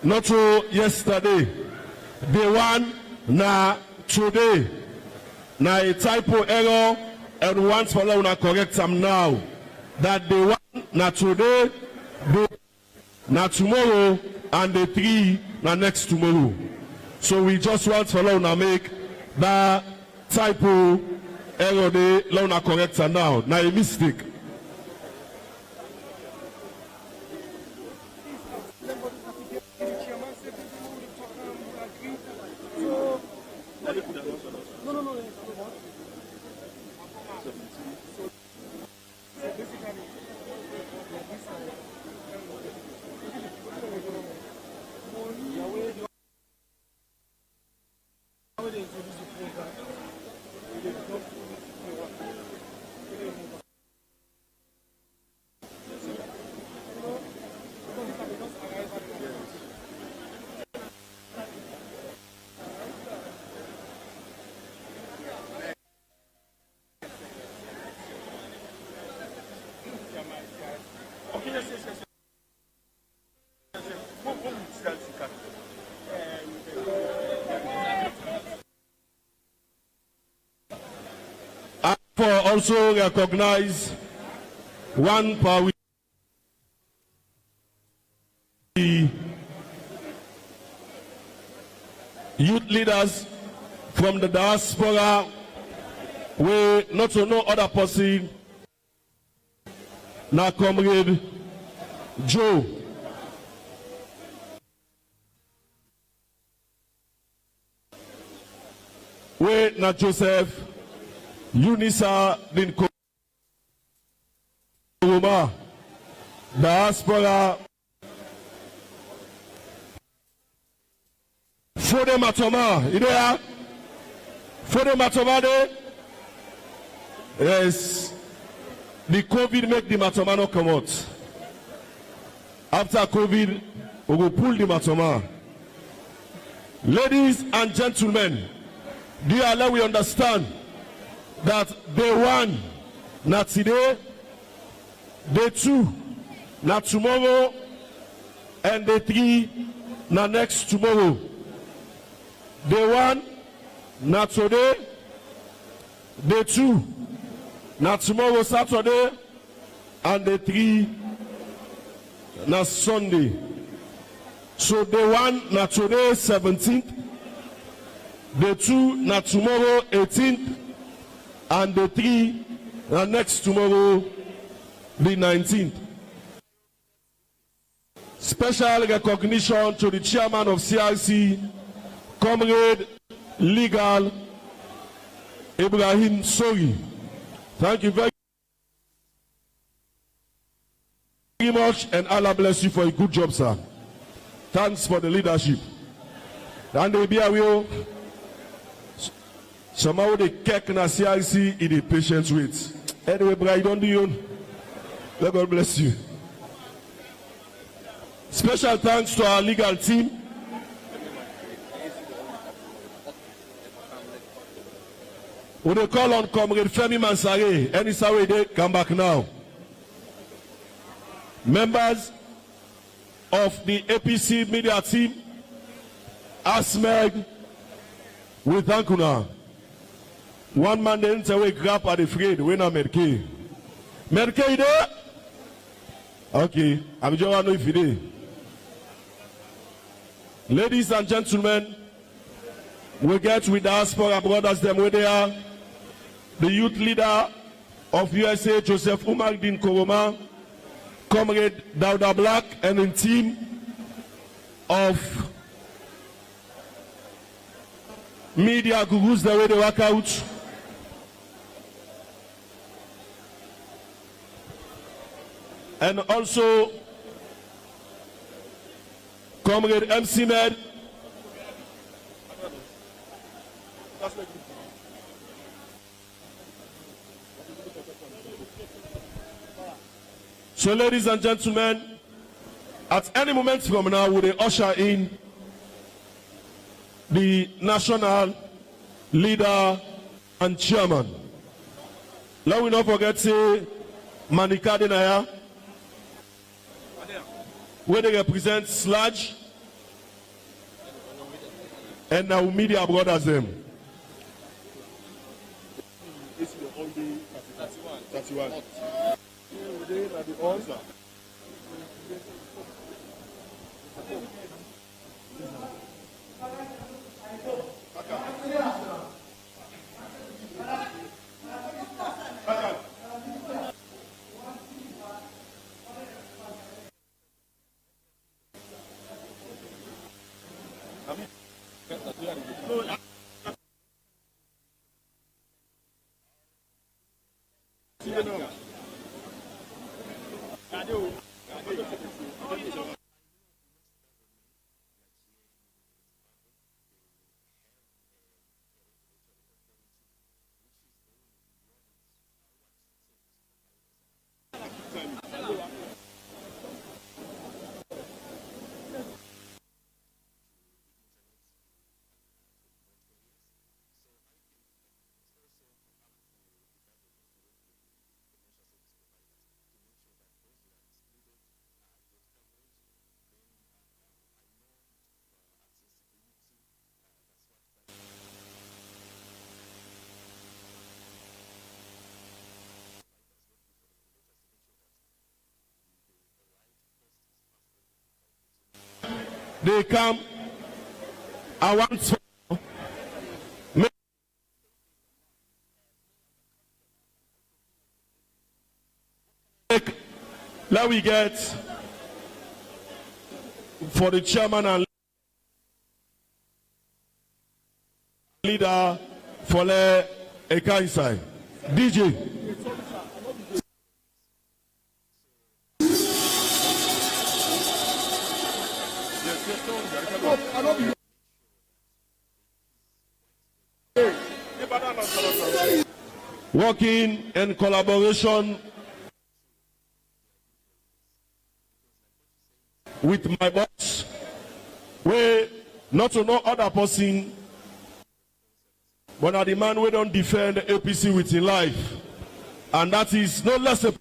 not to yesterday. The 1 na today. Now a typo error and once for all correct them now. That the 1 na today, the na tomorrow, and the 3 na next tomorrow. So we just want for all make that typo error de launa correct now. Now a mistake. For also recognize one per the youth leaders from the diaspora, we not to know other person, now comrade Joe. We not Joseph. Unisa Dinko Diaspora. Fode Matoma, you there? Fode Matoma there? Yes. The COVID make the Matoma not come out. After COVID, we will pull the Matoma. Ladies and gentlemen, do you allow we understand that day one, not today, day two, not tomorrow, and day three, not next tomorrow. Day one, not today, day two, not tomorrow, Saturday, and day three, not Sunday. So day one, not today, 17th, day two, not tomorrow, 18th, and day three, not next tomorrow, the 19th. Special recognition to the chairman of CRC, Comrade Legal Ibrahim Sori. Thank you very much, and Allah bless you for a good job, sir. Thanks for the leadership. And they be aware. Somehow the cake na CIC in the patience with. Anyway, brother, don't do you. Let God bless you. Special thanks to our legal team. We will call on Comrade Femi Mansare. Any sorry they come back now. Members of the APC media team, ASMEG, we thank you now. One man didn't say we grab at the free. We know Makeni. Makeni there? Okay, I'm just wondering if you did. Ladies and gentlemen, we get with Diaspora brothers them where they are. The youth leader of USA, Joseph Umardin Koroma, Comrade Dauda Black, and the team of media gurus the way they work out. And also Comrade MC Med. So ladies and gentlemen, at any moment from now, we will usher in the national leader and chairman. Let me not forget to Manika Denaya, where they represent Sludge and now media brothers them. 31. They come, I want to make, let we get for the chairman and leader for the DJ. Working in collaboration with my boss, we not to know other person, but are the man we don't defend APC within life, and that is no less a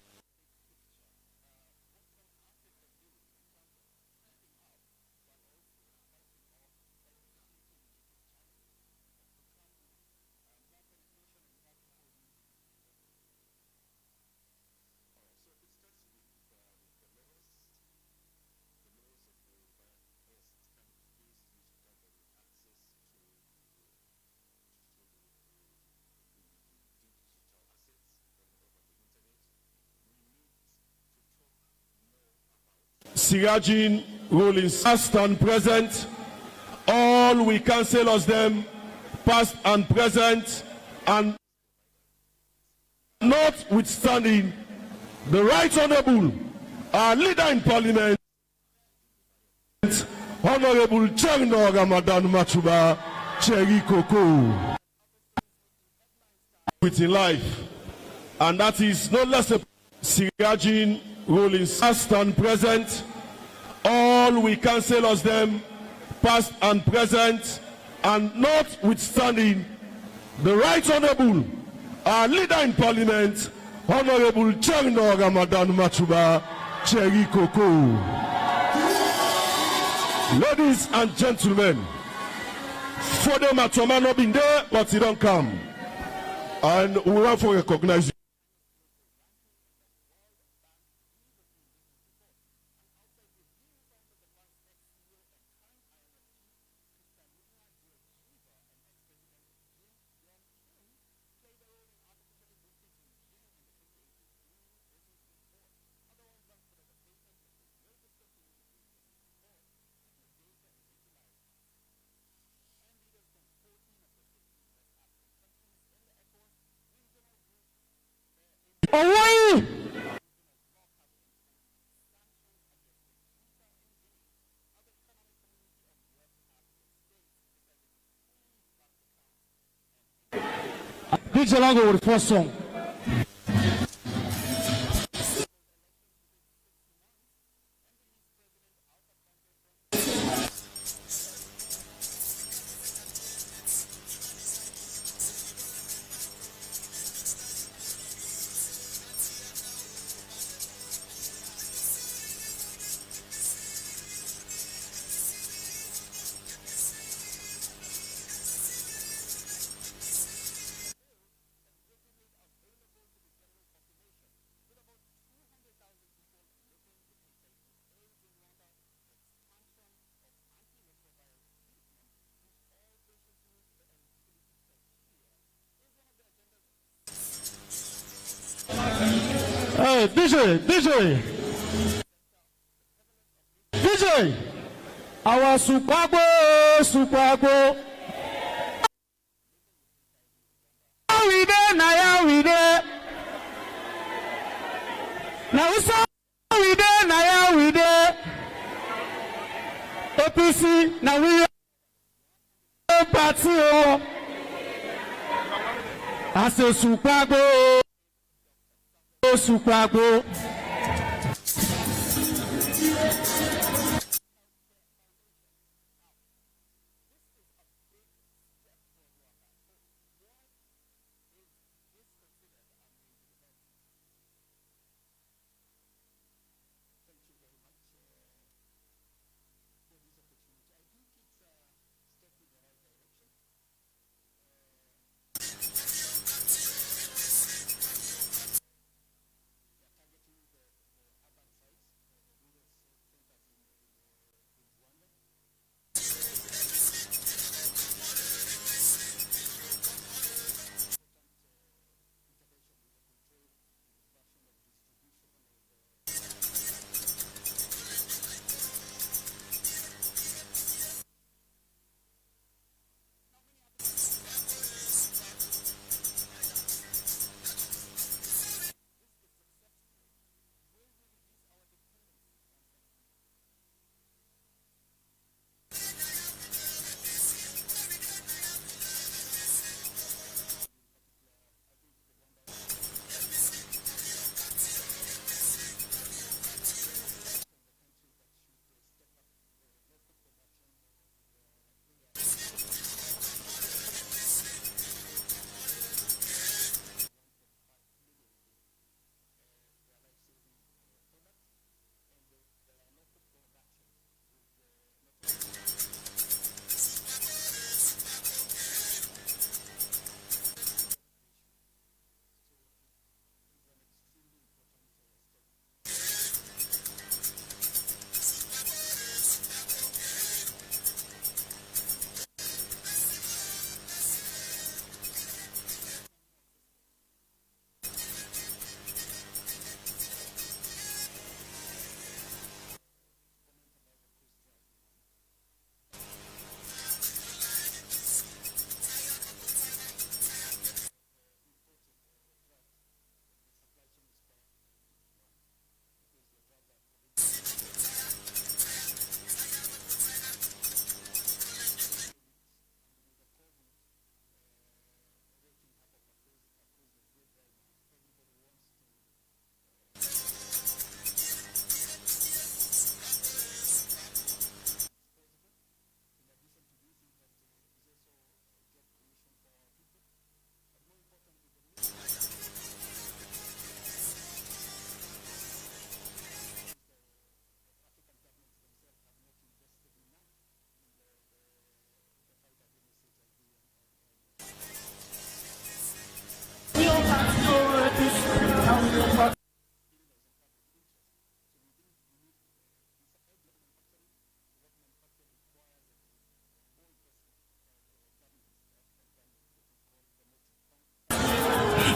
Sirajin ruling past and present. All we cancel us them past and present, and notwithstanding the right honorable our leader in parliament, Honorable Cherno Ramadan Machuba Cherry Coco, within life, and that is no less a Sirajin ruling past and present. All we cancel us them past and present, and notwithstanding the right honorable our leader in parliament, Honorable Cherno Ramadan Machuba Cherry Coco. Ladies and gentlemen, for them at not been there, but he don't come, and we want to recognize you. DJ Lango with the first song. Hey, DJ, our Superbo. We there, now we there. Now we there, now we there. APC, now we are party. I say Superbo. Superbo.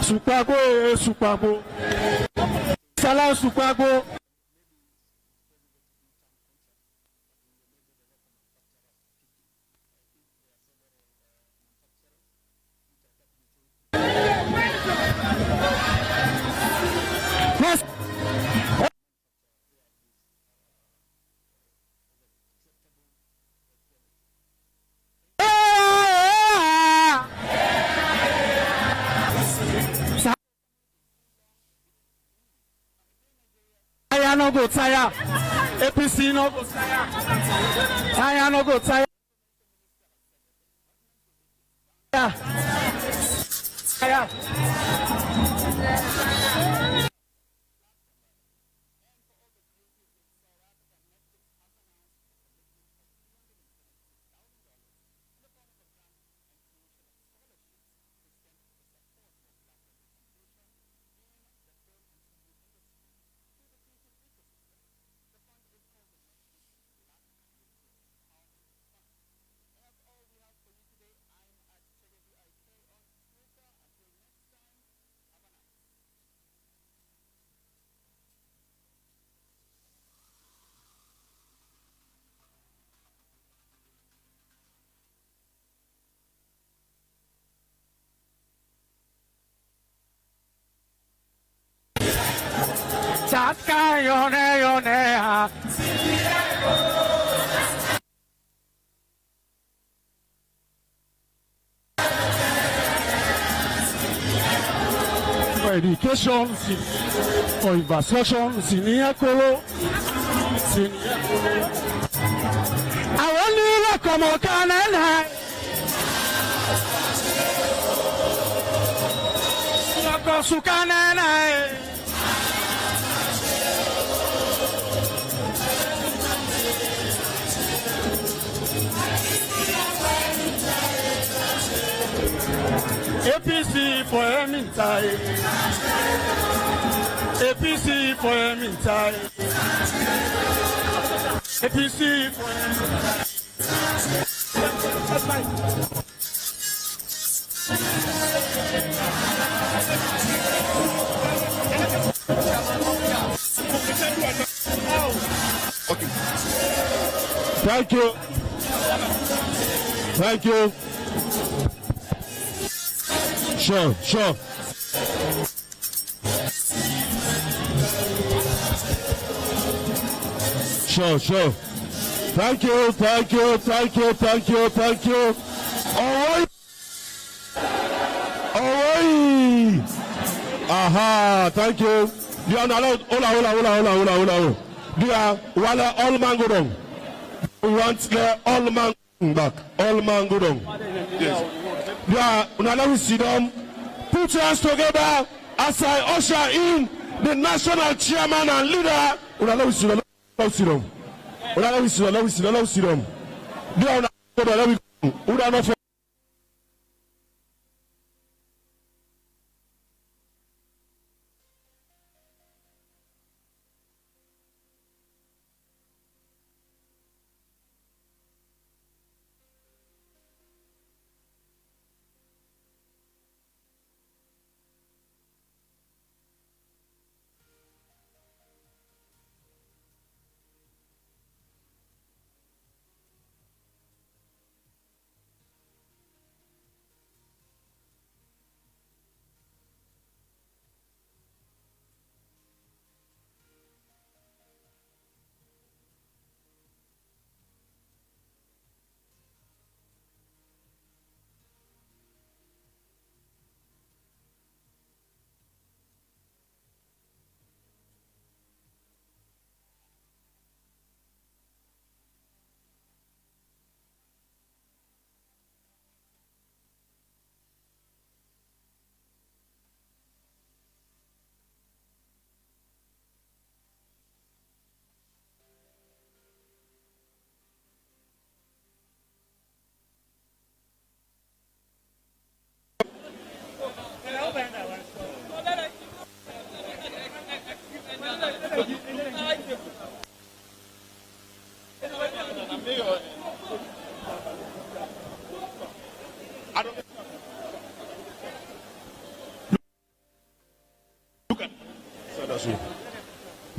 Sukwago, Sukwago. Salam Sukwago. No go tire. APC no go tire. Tire no go tire. Tire. Chatka yone ha. For education, for infrastructure, senior kolo, I want to come on, can I? Sukana. APC for Emintay. APC for Emintay. APC for Okay. Thank you. Thank you. Sure. Thank you. All right. Aha, thank you. You are not allowed. Hola. You are wala all man go down. We want the all man back. All man go down. Yes. You are allowed to sit down. Put your hands together as I usher in the national chairman and leader. Allow sit down. You are not for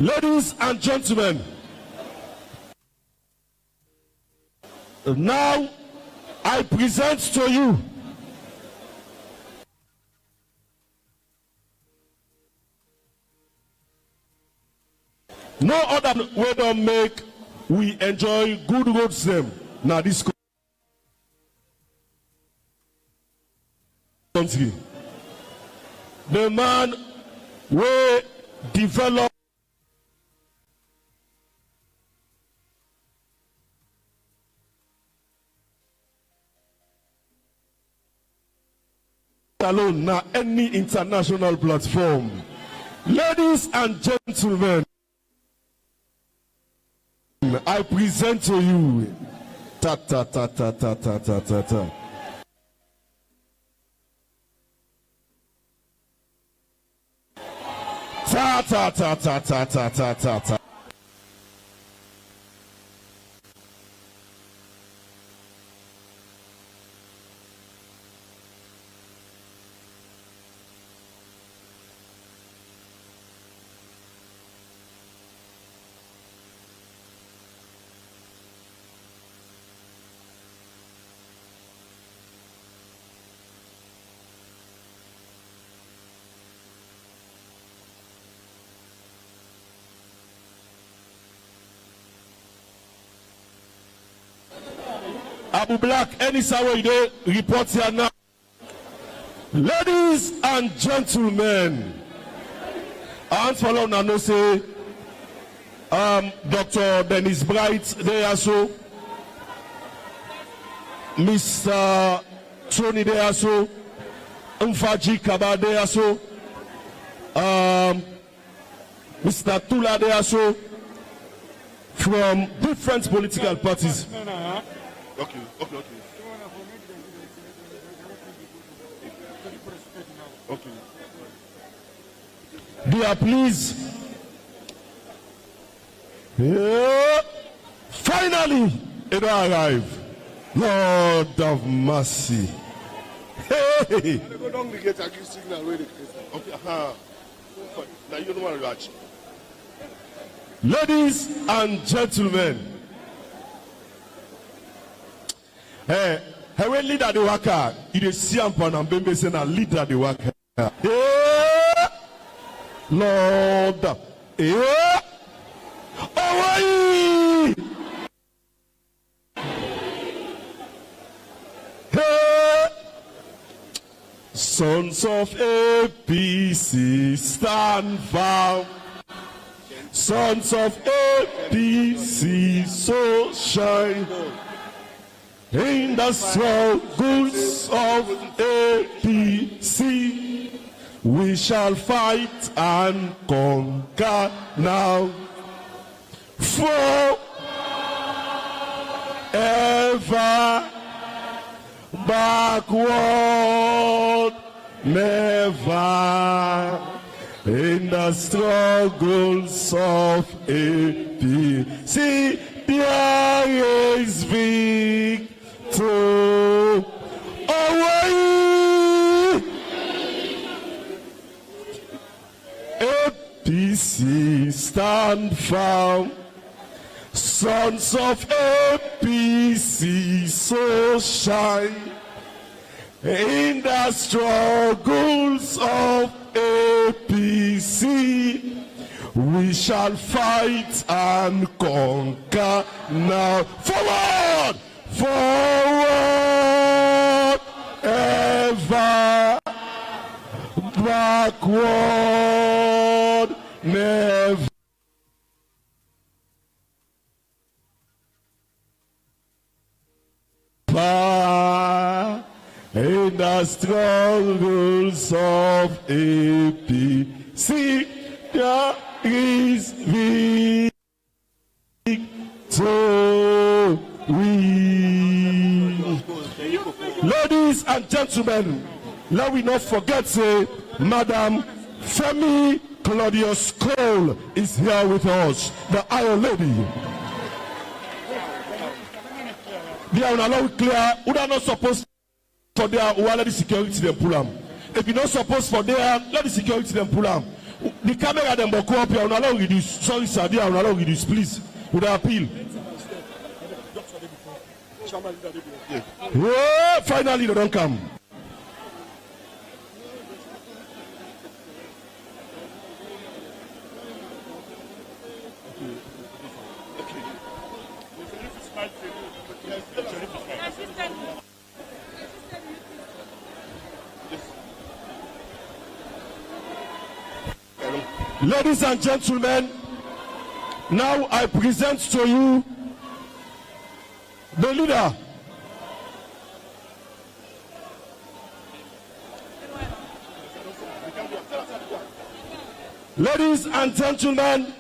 Ladies and gentlemen, now I present to you no other way to make we enjoy good roads them. Now this country, the man will develop alone now any international platform. Ladies and gentlemen, I present to you ta ta ta ta ta ta ta ta ta. Ta ta ta ta ta ta ta ta ta. Abu Black, any sour you do, report here now. Ladies and gentlemen, I follow now no say Dr. Dennis Bright there also, Mr. Tony there also, Mfaji Kaba there also, Mr. Tula there also, from different political parties. Okay. Dear, please. Yeah. Finally, it arrived. Lord of mercy. Hey. Go down the gate and give signal where it is. Okay. Now you don't want to watch. Ladies and gentlemen. Hey, when leader the worker, it is Siampan and Bembe saying a leader the worker. Hey, Lord, hey, away. Hey, sons of APC stand firm. Sons of APC so shine. In the struggles of APC, we shall fight and conquer now. Forever, backward, never. In the struggles of APC, there is victory. Away! APC stand firm. Sons of APC so shine. In the struggles of APC, we shall fight and conquer now. Forward! Forward, ever, backward, never. In the struggles of APC, there is victory. Ladies and gentlemen, let we not forget, say, Madam Femi Claudius Cole is here with us, the Iron Lady. They are not clear, we are not supposed for there, who let the security them pull them. If you're not supposed for there, let the security them pull them. The camera them go up here. Allow reduce. Sorry, sir. They allow reduce, please. With the appeal. Yeah, finally they don't come. Ladies and gentlemen, now I present to you the leader. Ladies and gentlemen,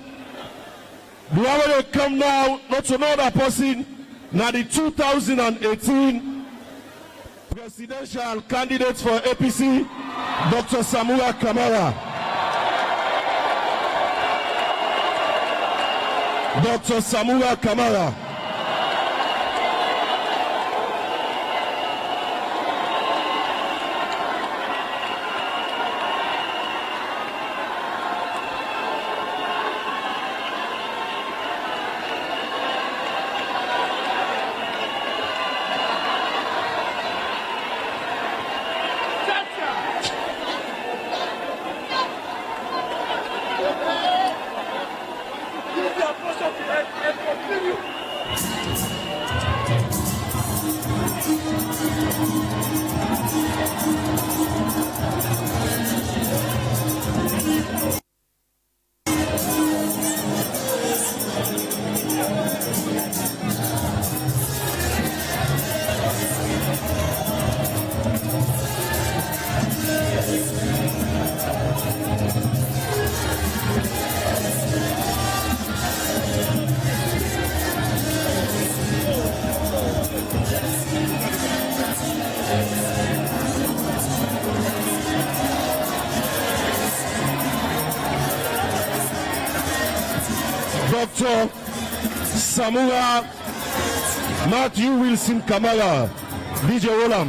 we are come now not to another person, now the 2018 presidential candidate for APC, Dr. Samura Kamara. Dr. Samura Kamara. Dr. Samura Matthew Wilson Kamara. DJ Olam.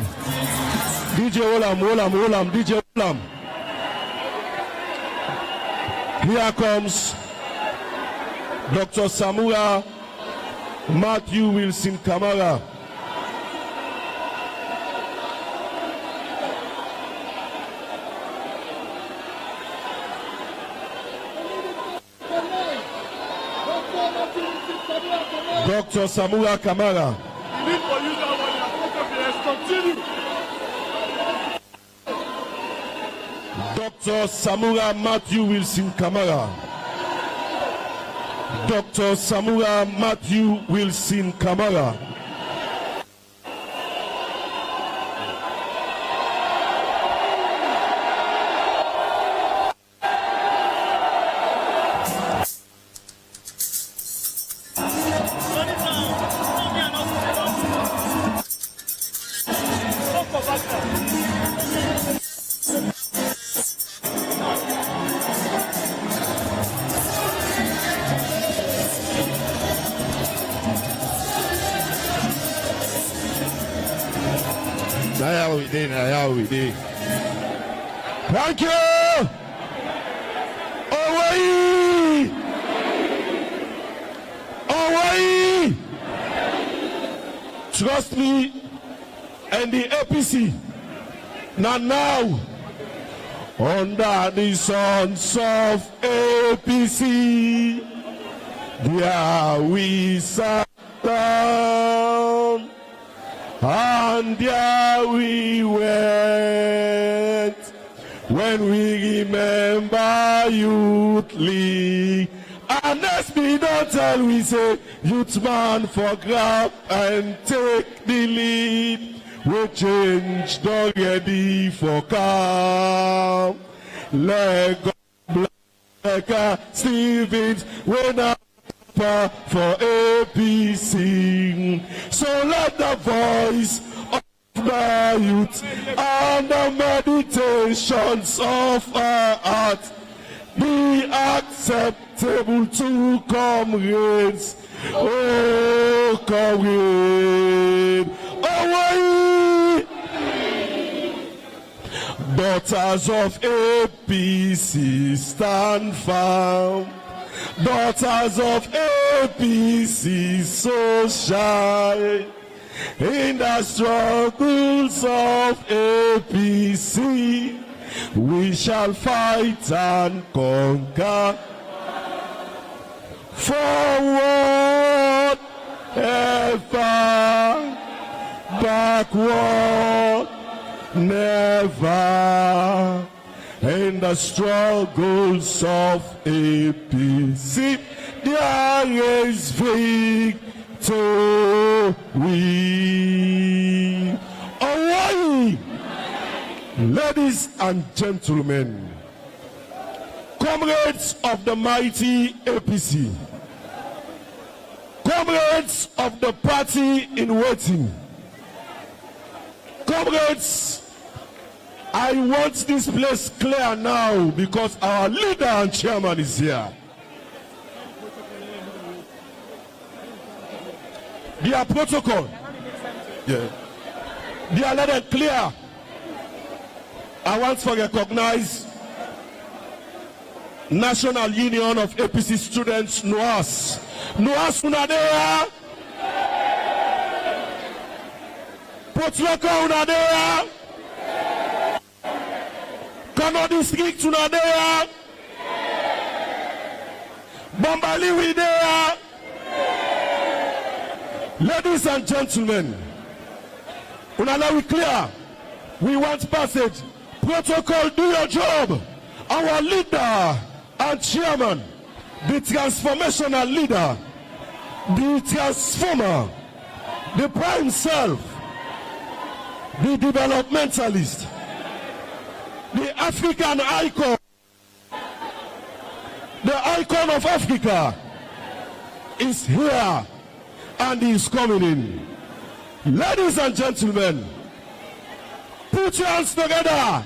DJ Olam. DJ Olam. Here comes Dr. Samura Matthew Wilson Kamara. Dr. Samura Kamara. Dr. Samura Matthew Wilson Kamara. Dr. Samura Matthew Wilson Kamara. Thank you. Away. Trust me and the APC. Now, under the sons of APC, there we sat down. And there we went when we remember Youth League. And let's be don't tell we say youth man for grab and take the lead. We changed already for calm. Let go black Stevens when I for APC. So let the voice of the youth and the meditations of our heart be acceptable to comrades. Oh, comrade, away! Daughters of APC, stand firm. Daughters of APC, so shine. In the struggles of APC, we shall fight and conquer. Forward, ever, backward, never. In the struggles of APC, there is victory. Away! Ladies and gentlemen, comrades of the mighty APC, comrades of the party in waiting, comrades, I want this place clear now because our leader and chairman is here. Their protocol, they are let it clear. I want to recognize National Union of APC Students, NUAS. NUAS unadea. Potloko unadea. Kano District unadea. Bombali widea. Ladies and gentlemen, unallow it clear. We want passage. Protocol, do your job. Our leader and chairman, the transformational leader, the transformer, the prime self, the developmentalist, the African icon, the icon of Africa is here and he is coming in. Ladies and gentlemen, put your hands together.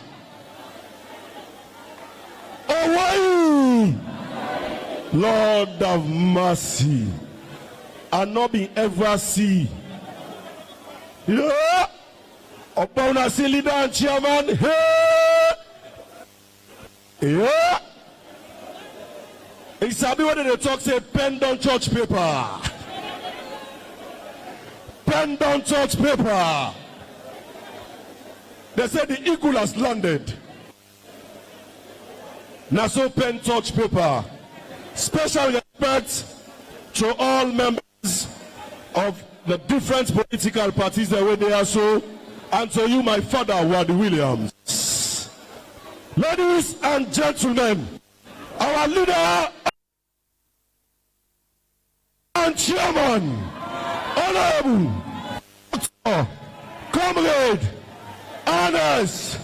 Away! Lord of mercy, and not be ever see. Yeah. Upon us, leader and chairman. Hey. Yeah. It's a bit when they talk, say pen down church paper. Pen down church paper. They said the eagle has landed. Now so pen touch paper. Special respect to all members of the different political parties the way they are so, and to you, my father, Wadi Williams. Ladies and gentlemen, our leader and chairman, honorable comrade, honest,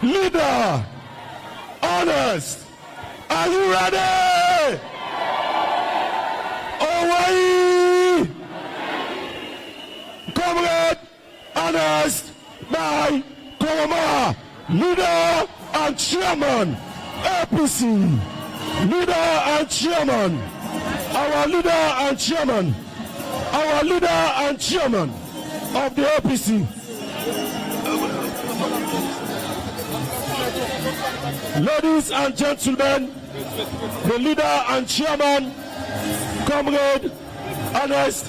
leader, honest. Are you ready? Away! Comrade, honest, by Koroma, leader and chairman, APC, leader and chairman, our leader and chairman, our leader and chairman of the APC. Ladies and gentlemen, the leader and chairman, comrade, honest,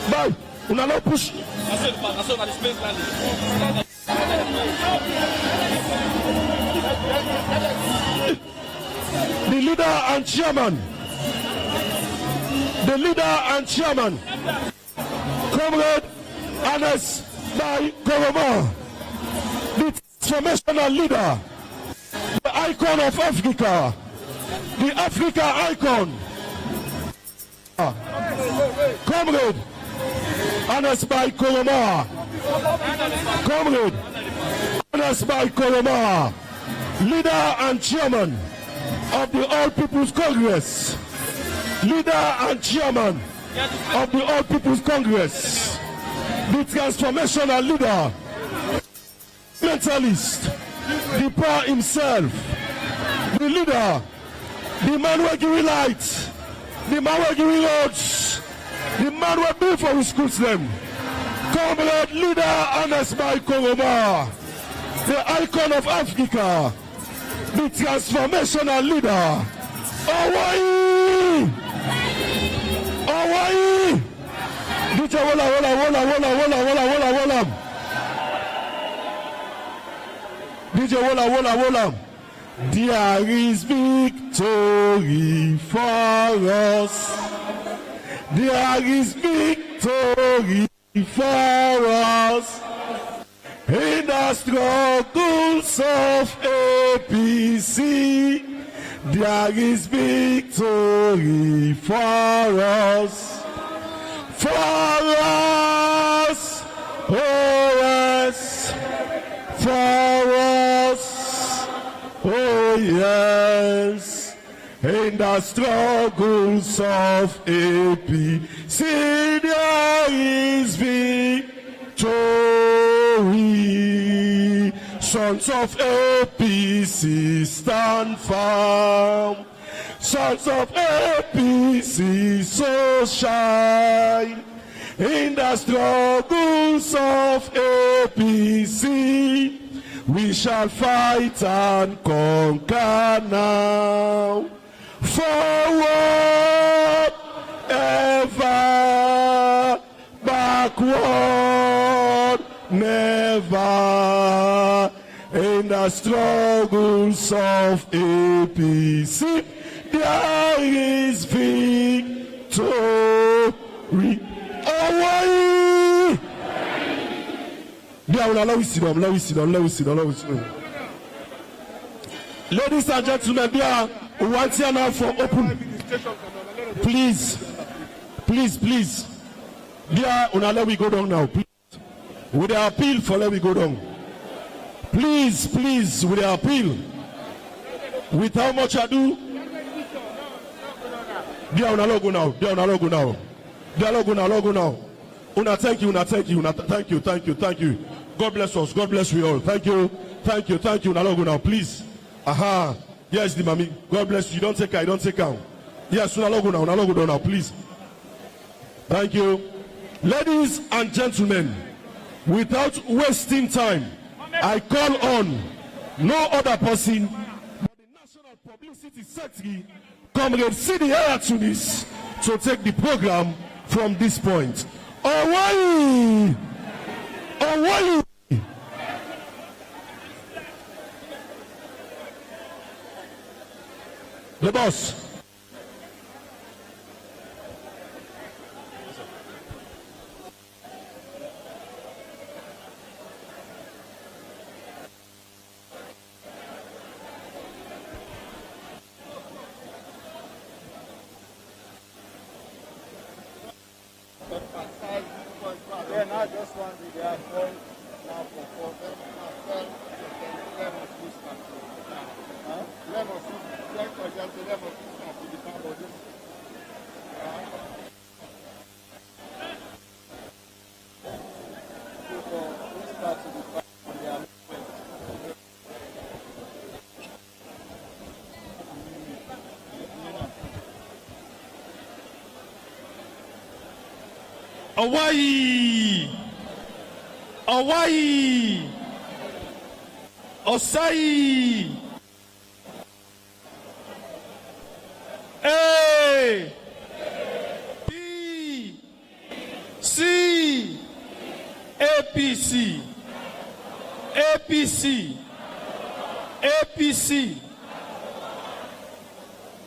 by Unalo push. The leader and chairman, comrade, honest, by Koroma, the transformational leader, the icon of Africa, the Africa icon, comrade, honest by Koroma, comrade, honest by Koroma, leader and chairman of the All People's Congress, leader and chairman of the All People's Congress, the transformational leader, mentalist, the power himself, the leader, the man who give light, the man who give roads, the man who build for his schools them, Comrade leader Anas Koroma, the icon of Africa, the transformational leader. Hawaii! Hawaii! DJ Wola. DJ Wola. There is victory for us. There is victory for us. In the struggles of APC, there is victory for us. For us, oh yes, for us, oh yes. In the struggles of APC, there is victory. Sons of APC stand firm. Sons of APC so shine. In the struggles of APC, we shall fight and conquer now. Forward, ever, backward, never. In the struggles of APC, there is victory. Hawaii! Let me sit down. Ladies and gentlemen, there we want here now for open. Please. There, let me go down now. Please. With the appeal for let me go down. Please, with the appeal. With how much I do? There, go now. Thank you. God bless us. God bless you all. Thank you. Now, please. Aha. Yes, the mommy. God bless you. Don't take out. Yes, now, please. Thank you. Ladies and gentlemen, without wasting time, I call on no other person but the National Publicity Secretary, Comrade Sidi Tunis, to take the program from this point. Hawaii! The boss. I just want to now for Hawaii, Osai, A, P, C, APC,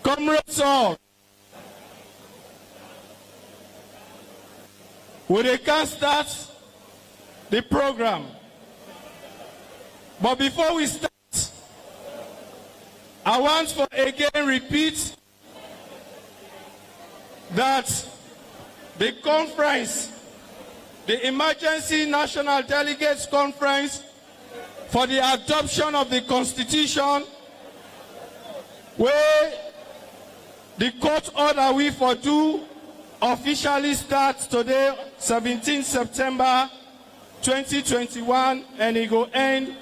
comrades all. We can start the program. But before we start, I want to again repeat that the conference, the Emergency National Delegates Conference for the adoption of the Constitution, where the court order we for do officially starts today, 17 September 2021, and it will end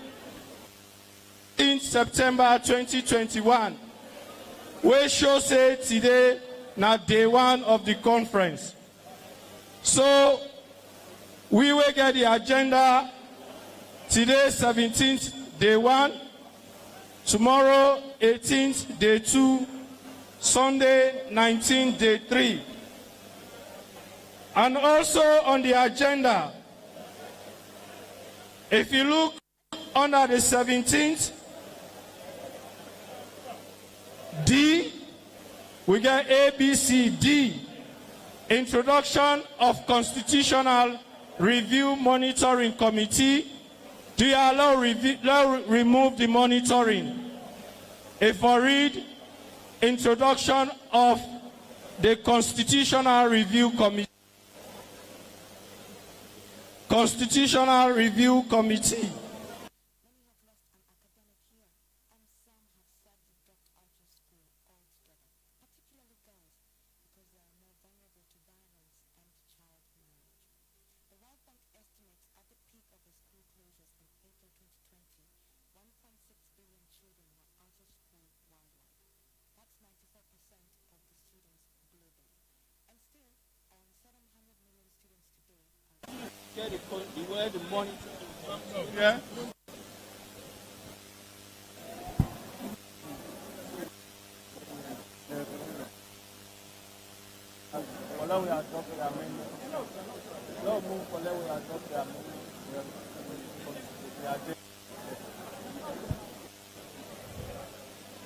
in September 2021. We shall say today, now day one of the conference. So, We will get the agenda today, 17th, day 1, tomorrow, 18th, day 2, Sunday, 19th, day 3. And also on the agenda, if you look under the 17th, D, we get A, B, C, D, Introduction of Constitutional Review Monitoring Committee. Do you allow remove the monitoring? If I read Introduction of the Constitutional Review Committee. Constitutional Review Committee. The money. Yeah.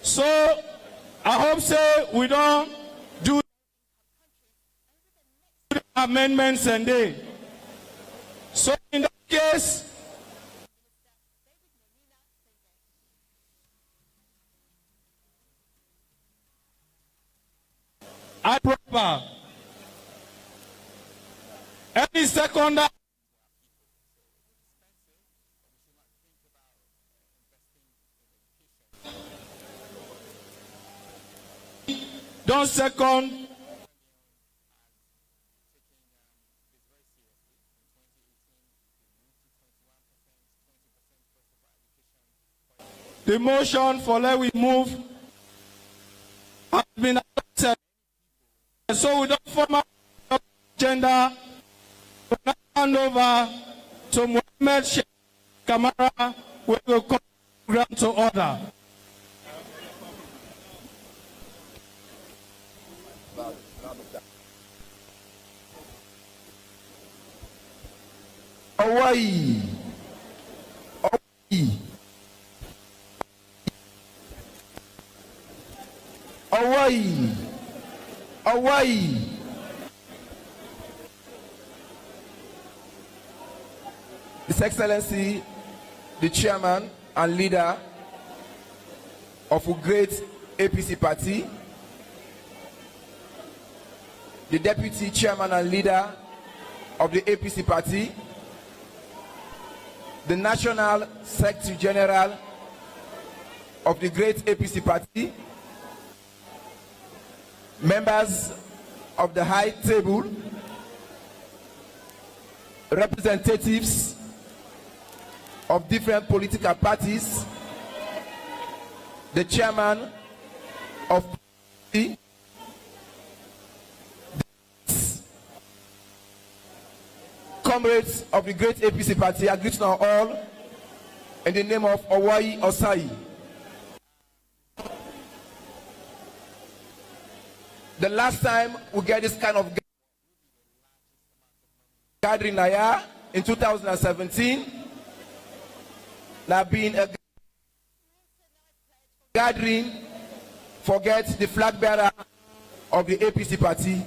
So I hope we don't do amendments and they. So in that case, I proper any second don't second the motion for let we move has been accepted. So we don't form an agenda. We now hand over to Mohammed Sheikh Kamara. We will call the program to order. Hawaii. Hawaii. Hawaii. His Excellency, the chairman and leader of a great APC party, the deputy chairman and leader of the APC party, the national secretary general of the great APC party, members of the high table, representatives of different political parties, the chairman of the comrades of the great APC party, I greet you all in the name of Hawaii Osai. The last time we get this kind of gathering here in 2017, now being a gathering, forget the flag bearer of the APC party.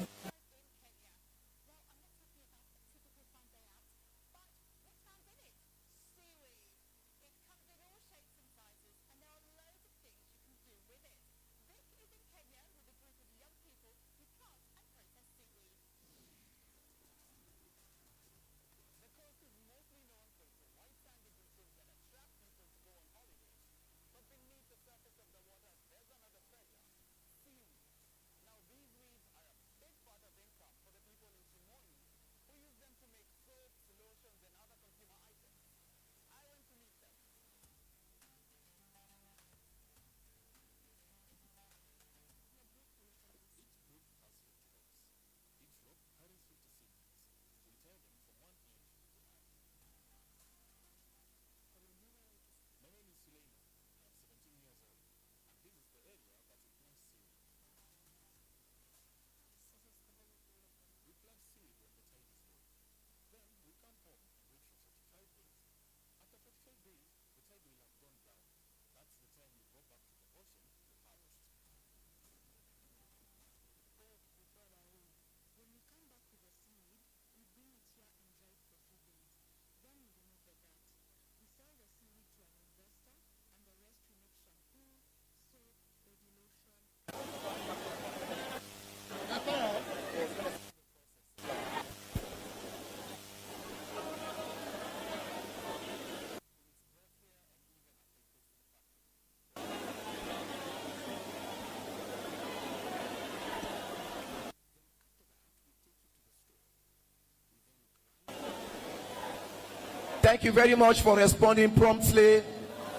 Thank you very much for responding promptly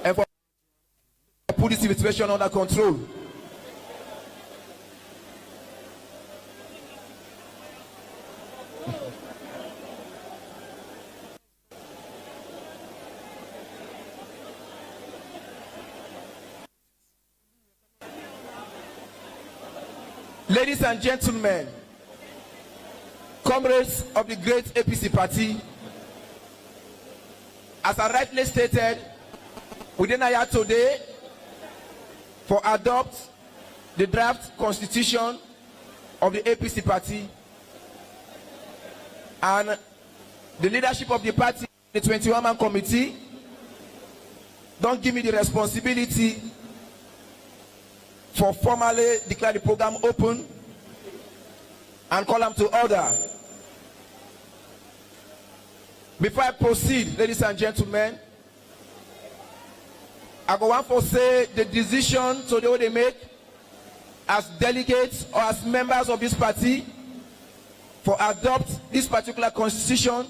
and for putting the situation under control. Ladies and gentlemen, comrades of the great APC party, as I rightly stated, we didn't here today for adopt the draft constitution of the APC party, and the leadership of the party, the 21-man committee, don't give me the responsibility for formally declare the program open and call them to order. Before I proceed, ladies and gentlemen, I go want to say the decision today they make as delegates or as members of this party for adopt this particular constitution,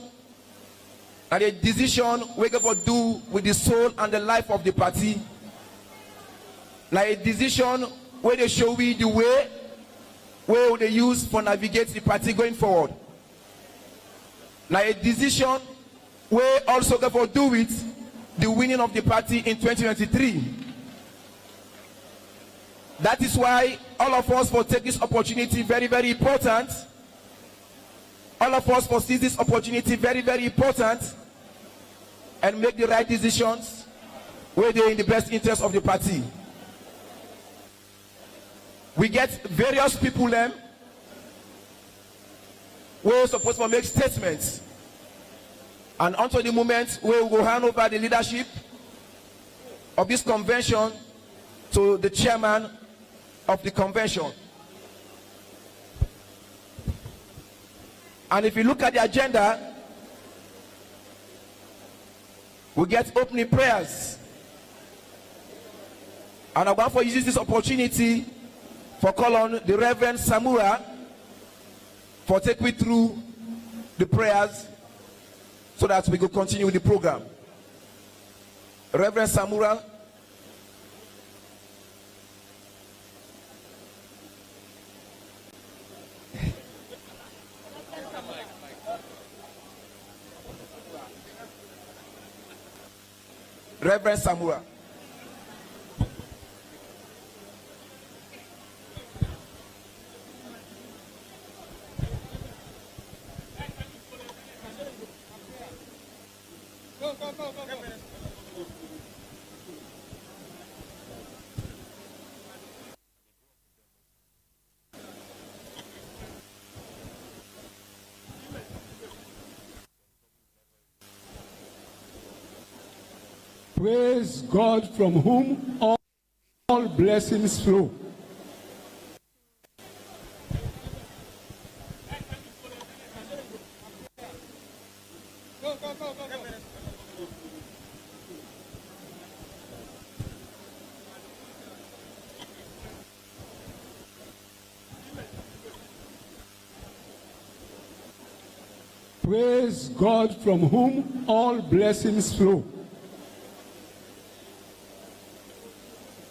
and a decision we go for do with the soul and the life of the party. Like a decision where they show we the way where they use for navigate the party going forward. Like a decision where also go for do with the winning of the party in 2023. That is why all of us will take this opportunity very, very important. All of us will seize this opportunity very, very important and make the right decisions where they're in the best interest of the party. We get various people who are supposed to make statements, and until the moment we will hand over the leadership of this convention to the chairman of the convention. And if you look at the agenda, we get opening prayers, and I want to use this opportunity for call on the Reverend Samura for take me through the prayers so that we could continue with the program. Reverend Samura. Reverend Samura. Praise God from whom all blessings flow. Praise God from whom all blessings flow.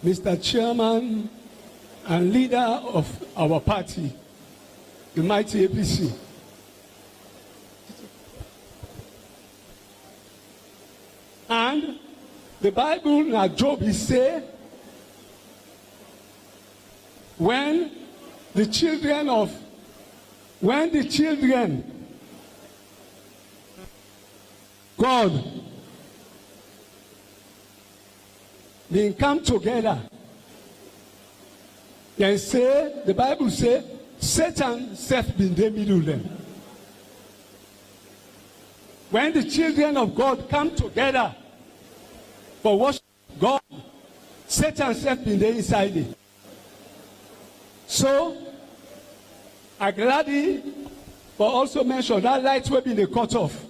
Mr. Chairman and leader of our party, the mighty APC. And the Bible na Job is say, when the children God they come together. They say, the Bible say, Satan Sept in the middle of them. When the children of God come together for worship God, Satan Sept in the inside it. So, I gladly for also mention that lights will be in the cut off.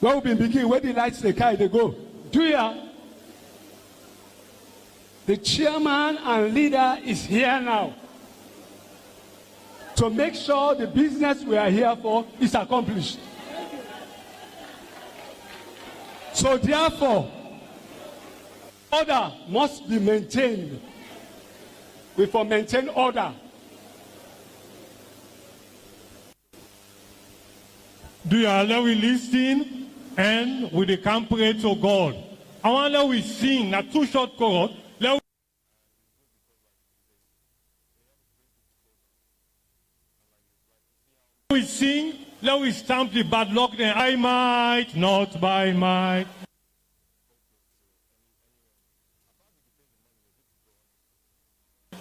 When we begin, where the lights they carry, they go. Do you? The chairman and leader is here now to make sure the business we are here for is accomplished. So therefore, order must be maintained. We for maintain order. Do you allow we listen and with the camp pray to God? I want to we sing a 2 short chorus. Let we sing, let we stamp the bad luck, then I might, not by might.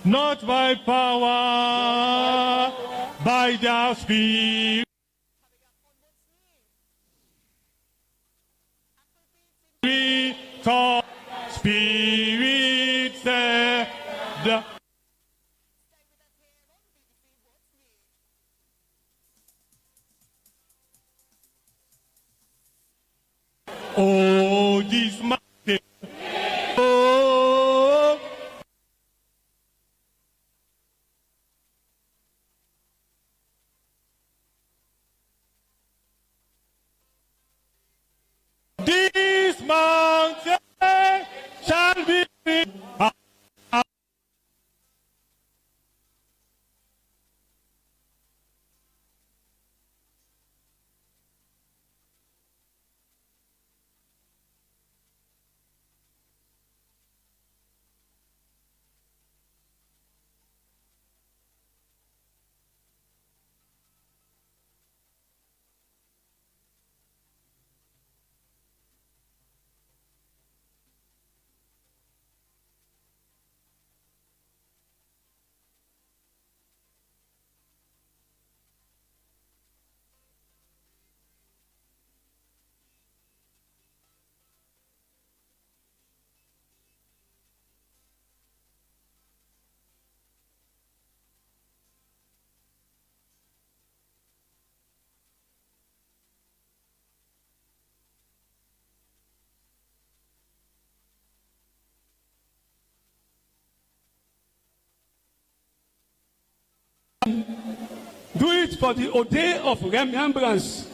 Not by power, by the Spirit. Spirit said, oh, this mountain, oh, this mountain shall be free. Do it for the day of remembrance.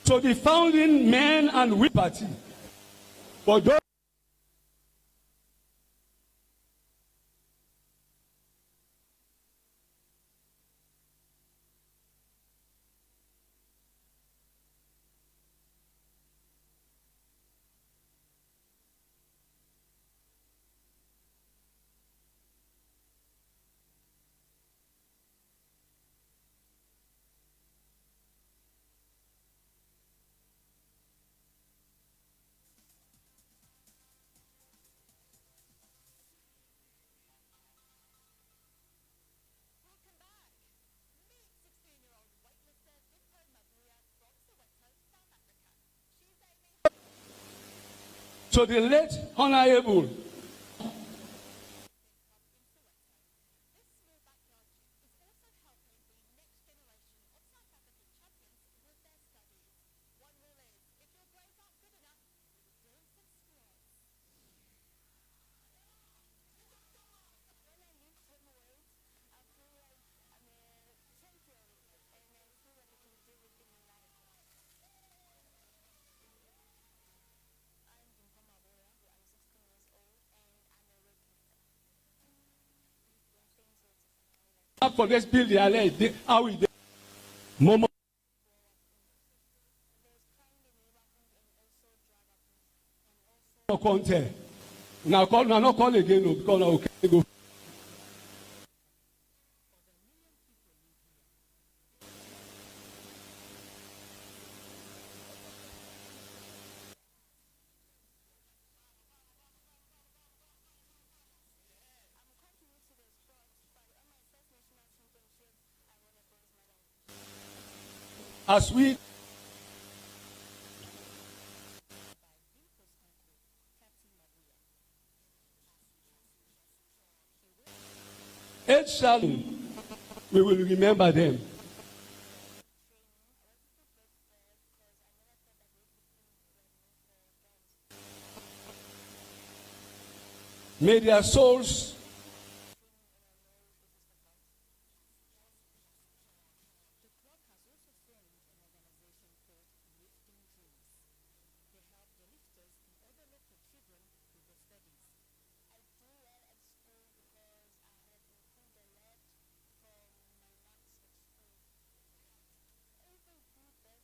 To the founding men and women party. For those to the late Honorable for this build the alleged how we Momo content. Now call now not call again because now okay go. As we we will remember them. May their souls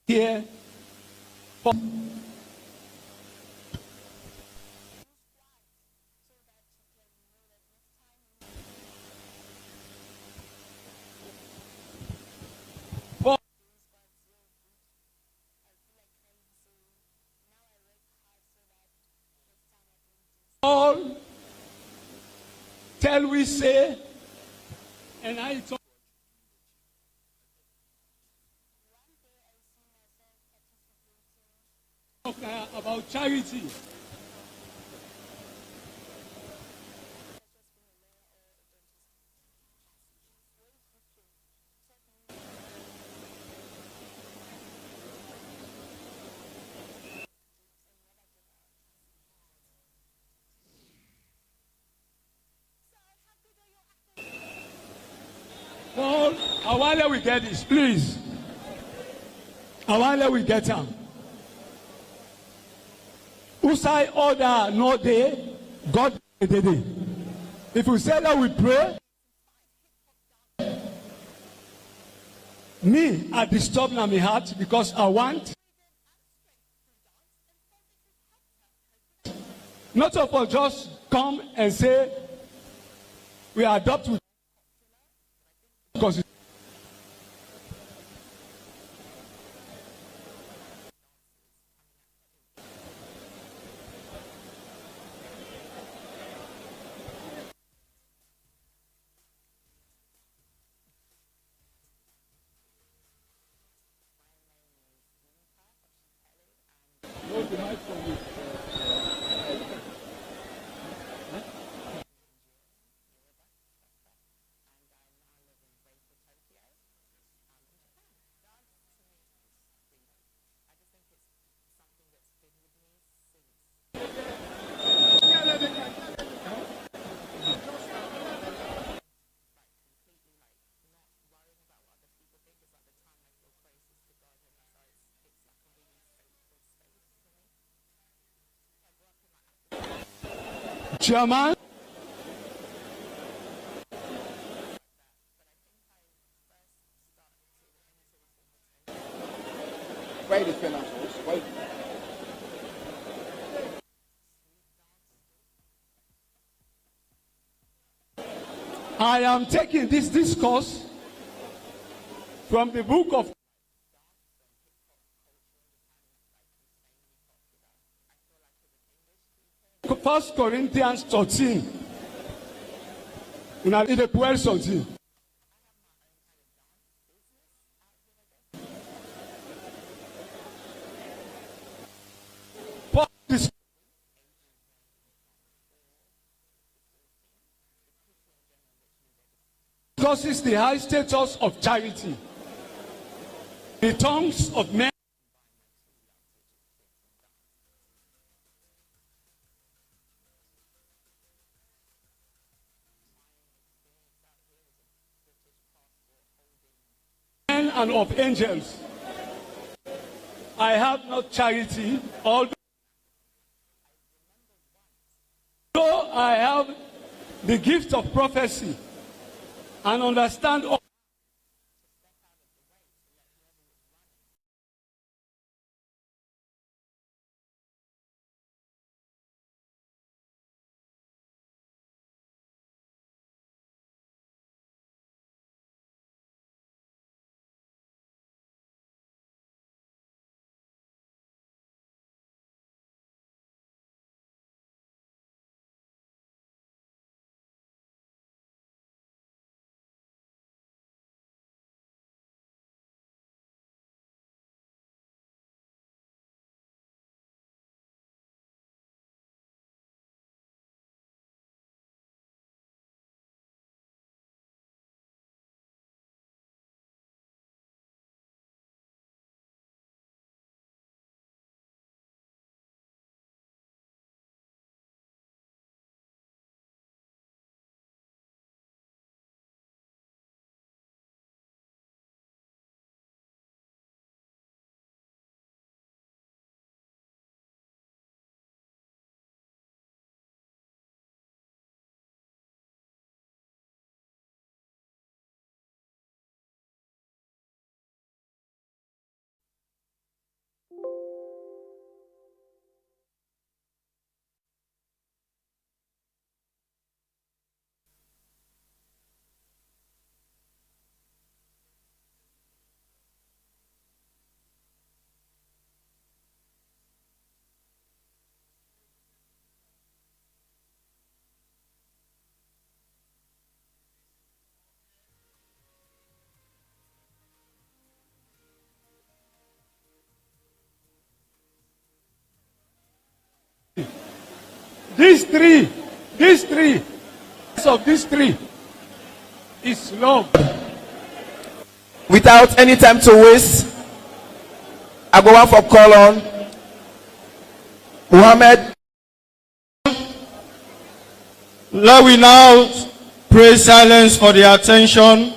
here. All tell we say, and I talk about charity. Paul, while we get this, please. While we get them. Usai order no day, God the day. If we say that we pray, me, I disturb na my heart because I want not of us just come and say we adopt because Chairman, Wait the financials. Wait. I am taking this discourse from the book of 1 Corinthians 13. Una read the something. Paul discusses the high status of charity. The tongues of men and of angels. I have not charity, although I have the gift of prophecy and understand all These three of these three is love. Without any time to waste, I go on for call on Muhammad. Let we now pray silence for the attention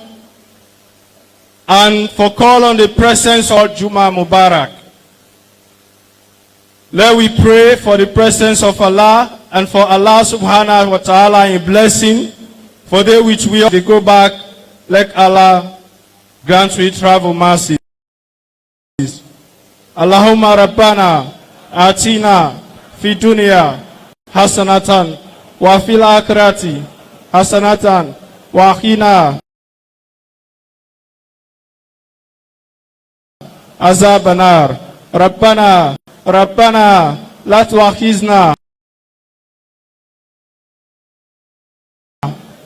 and for call on the presence of Juma Mubarak. Let we pray for the presence of Allah and for Allah subhanahu wa ta'ala in blessing for they which we go back. Let Allah grant we travel mercy. Allahumma Rabbana atina fi dunya hasanatan wa fil akhirati hasanatan wa qina azabannar. Rabbana la tu'akhizna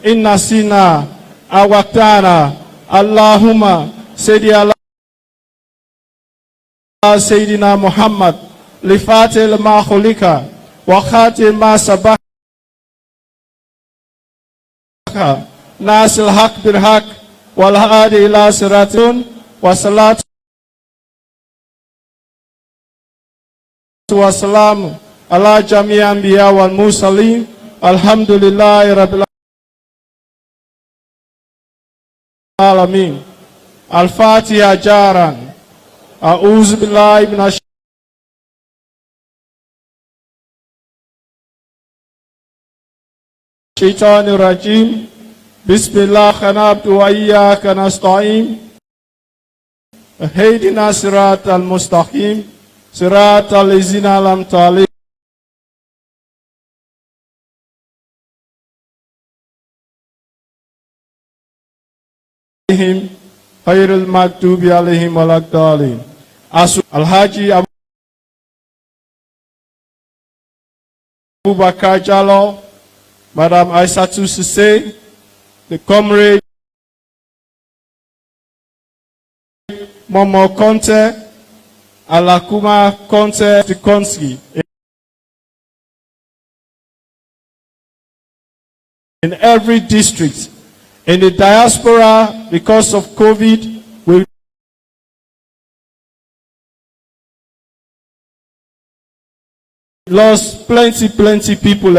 in nasina aw akhtana. Allahumma salli ala Sayyidina Muhammad li fatil ma khulika wa khatim ma sabaka nasil haq bil haq wal hadi ila siratun wa salatu wa salam ala jami' anbiya wal mursalin. Alhamdulillahi rabbil alamin. Al-Fatiha jaran. A'udzu billahi minasy syaitanir rajim. Bismillahirrahmanirrahim wa iyyaka nasta'in. Ihdina siratal mustaqim. Siratal ladzina an'amta 'alaihim ghairil maghdubi 'alaihim waladdallin. Al-Haji Abu Bakar Jallo, Madam Aissatou Sise, the comrade Momo Conte, Alakuma Conte Tikonski. In every district, in the diaspora, because of COVID, we lost plenty people.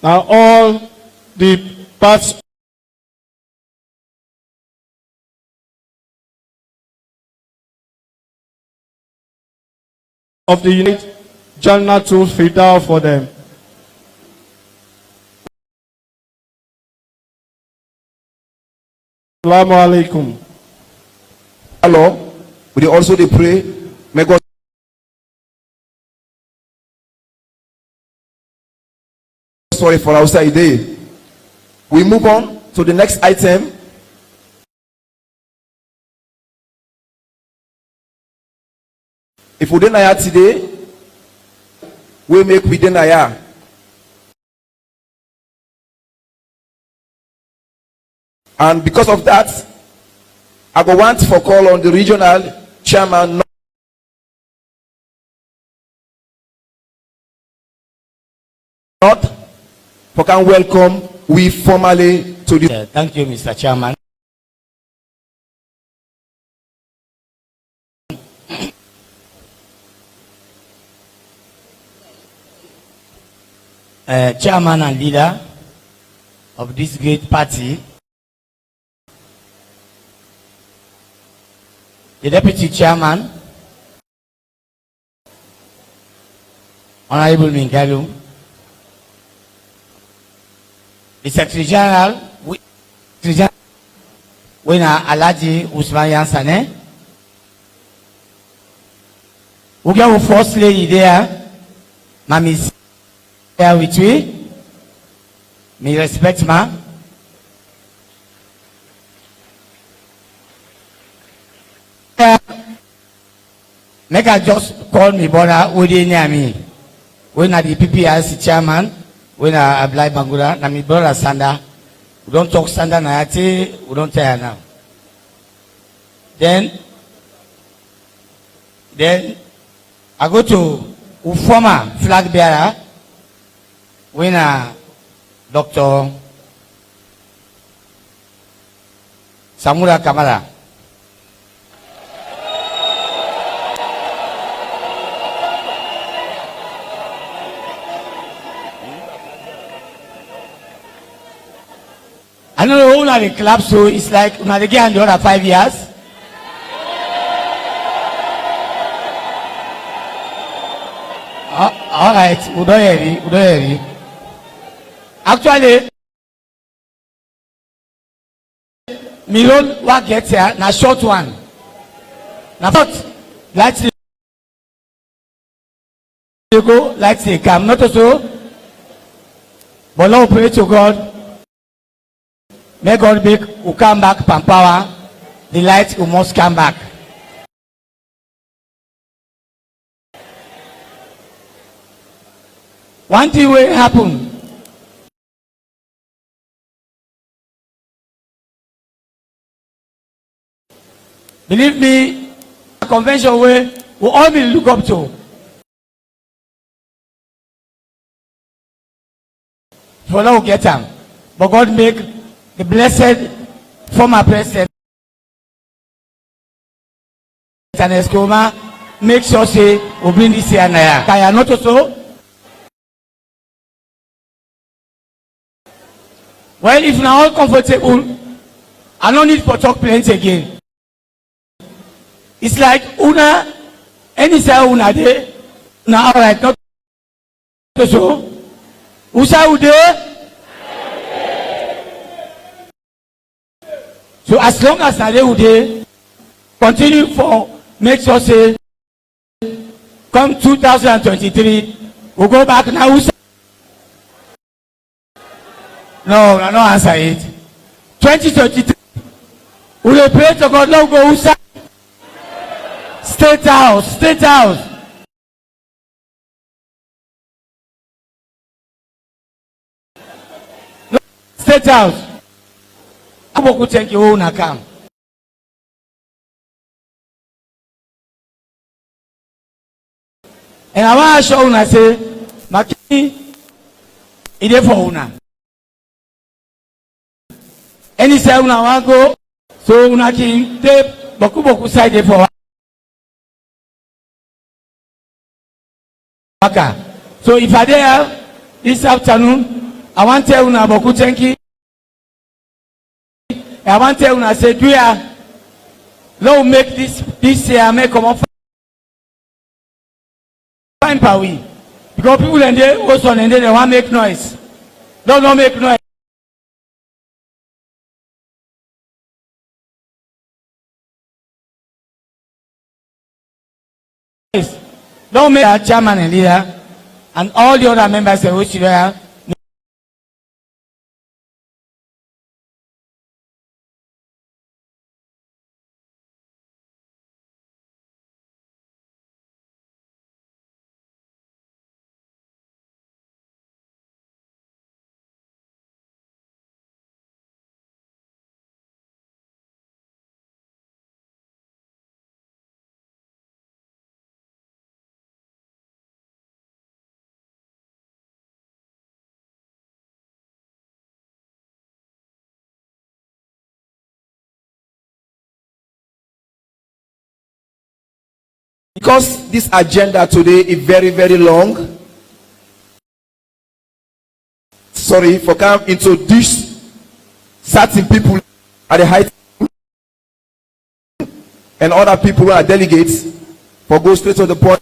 Now all the parts of the unit, Jannatul Firdaus for them. Assalamu alaikum. Hello. We also they pray. May God sorry for outside day. We move on to the next item. If we didn't hire today, we make we didn't hire. And because of that, I go want for call on the regional chairman not for can welcome we formally to the thank you, Mr. Chairman. Chairman and leader of this great party, the deputy chairman, Honorable Mingalu, the secretary general, Alhaji Usman Yansane, we got the first lady there, Mami here with me. Me respect ma. Make I just call me brother Odi near me. When I the PPRC chairman, when I apply Bangura, na me brother Sanda. We don't talk Sanda na yati, we don't tell now. Then I go to former flag bearer, Winner Dr. Samura Kamara. I don't know who are the club, so it's like when they get the other 5 years. All right, Udoyeri. Actually, Miron what gets here, na short one. Na short, let's go, let's say come, not so. But Lord, pray to God. May God make who come back from power, the light who must come back. One thing will happen. Believe me, a convention way we all will look up to. For now, get them. But God make the blessed former president and Escoma make sure say we bring this here now. Kaya not so. Well, if now all comfortable, I don't need for talk plenty again. It's like una any say una day now all right not so. Usa ude. So as long as they would continue for make sure say come 2023 we'll go back now. No, I don't answer it. 2023 we will pray to God. Now go USA. State house. State house. Aboku thank you who na come. And I want to show una say Makeni it dey for una. Any say una want go so una can take boku side dey for waka. So if I there this afternoon I want tell una boku thank you. I want to tell you, I said, we are now make this year make come up fine per week. Because people and they also and they want to make noise. Don't make noise. Don't make a chairman and leader and all the other members say which you are. Because this agenda today is very, very long. Sorry for come introduce certain people at the height and other people who are delegates for go straight to the point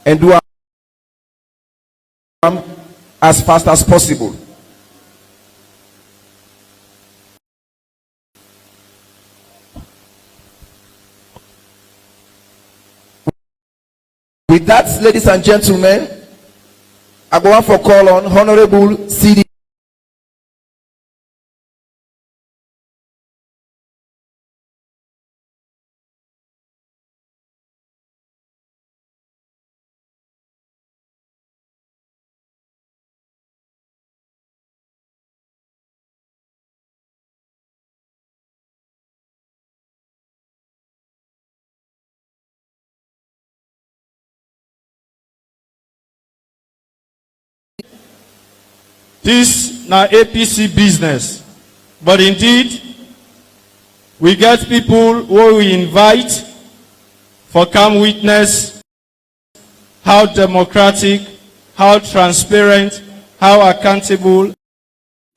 and do as fast as possible. With that, ladies and gentlemen, I go on for call on Honorable CD. this na APC business, but indeed, we get people who we invite for come witness how democratic, how transparent, how accountable,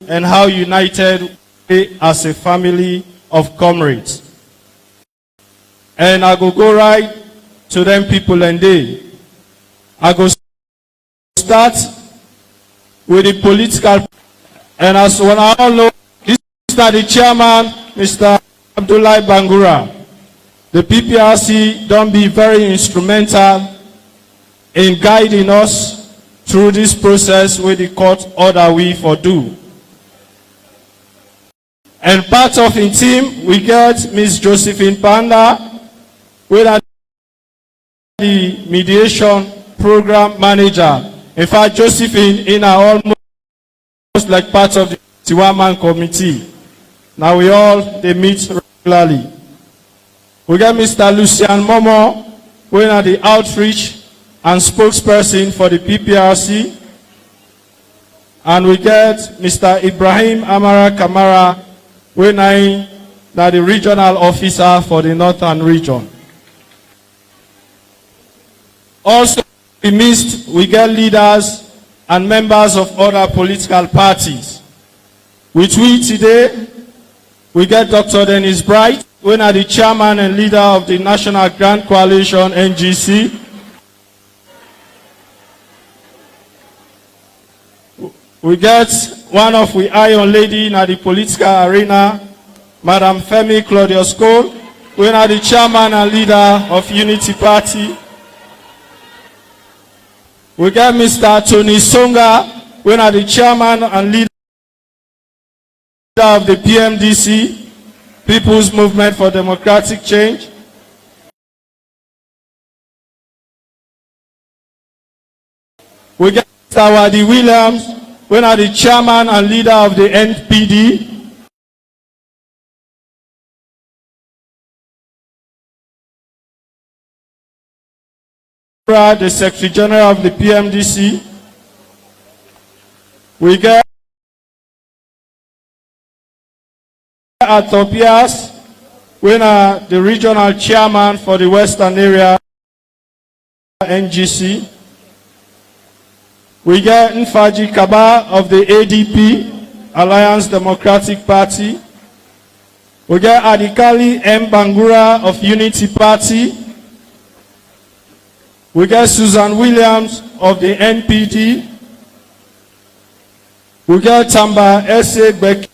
and how united we as a family of comrades. And I go right to them people and they. I go start with the political, and as one all know, this is the chairman, Mr. Abdullahi Bangura. The PPRC don't be very instrumental in guiding us through this process with the court order we for do. And part of the team, we get Ms. Josephine Panda, with the mediation program manager. In fact, Josephine in our almost like part of the 21-man committee. Now we all, they meet regularly. We get Mr. Lucian Momo, who are the outreach and spokesperson for the PPRC. And we get Mr. Ibrahim Amara Kamara, who are the regional officer for the Northern region. Also, we get leaders and members of other political parties. With we today, we get Dr. Dennis Bright, who is the chairman and leader of the National Grand Coalition, NGC. We get one of the iron lady in the political arena, Madam Femi Claudius Cole, who is the chairman and leader of Unity Party. We got Mr. Tony Songa, who is the chairman and leader of the PMDC, People's Movement for Democratic Change. We got Mr. Wadi Williams, who is the chairman and leader of the NPD. The Secretary General of the PMDC. We get Atopias, who are the regional chairman for the Western area, NGC. We get Nfaji Kaba of the ADP, Alliance Democratic Party. We get Adikali M. Bangura of Unity Party. We get Susan Williams of the NPD. We get Tamba S.A. Beck,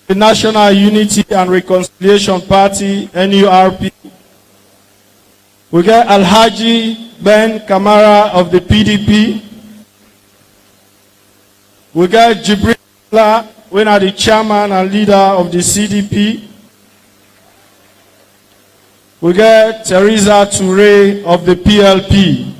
the National Unity and Reconciliation Party, NURP. We get Alhaji Ben Kamara of the PDP. We get Jibril, who is the chairman and leader of the CDP. We get Teresa Toure of the PLP.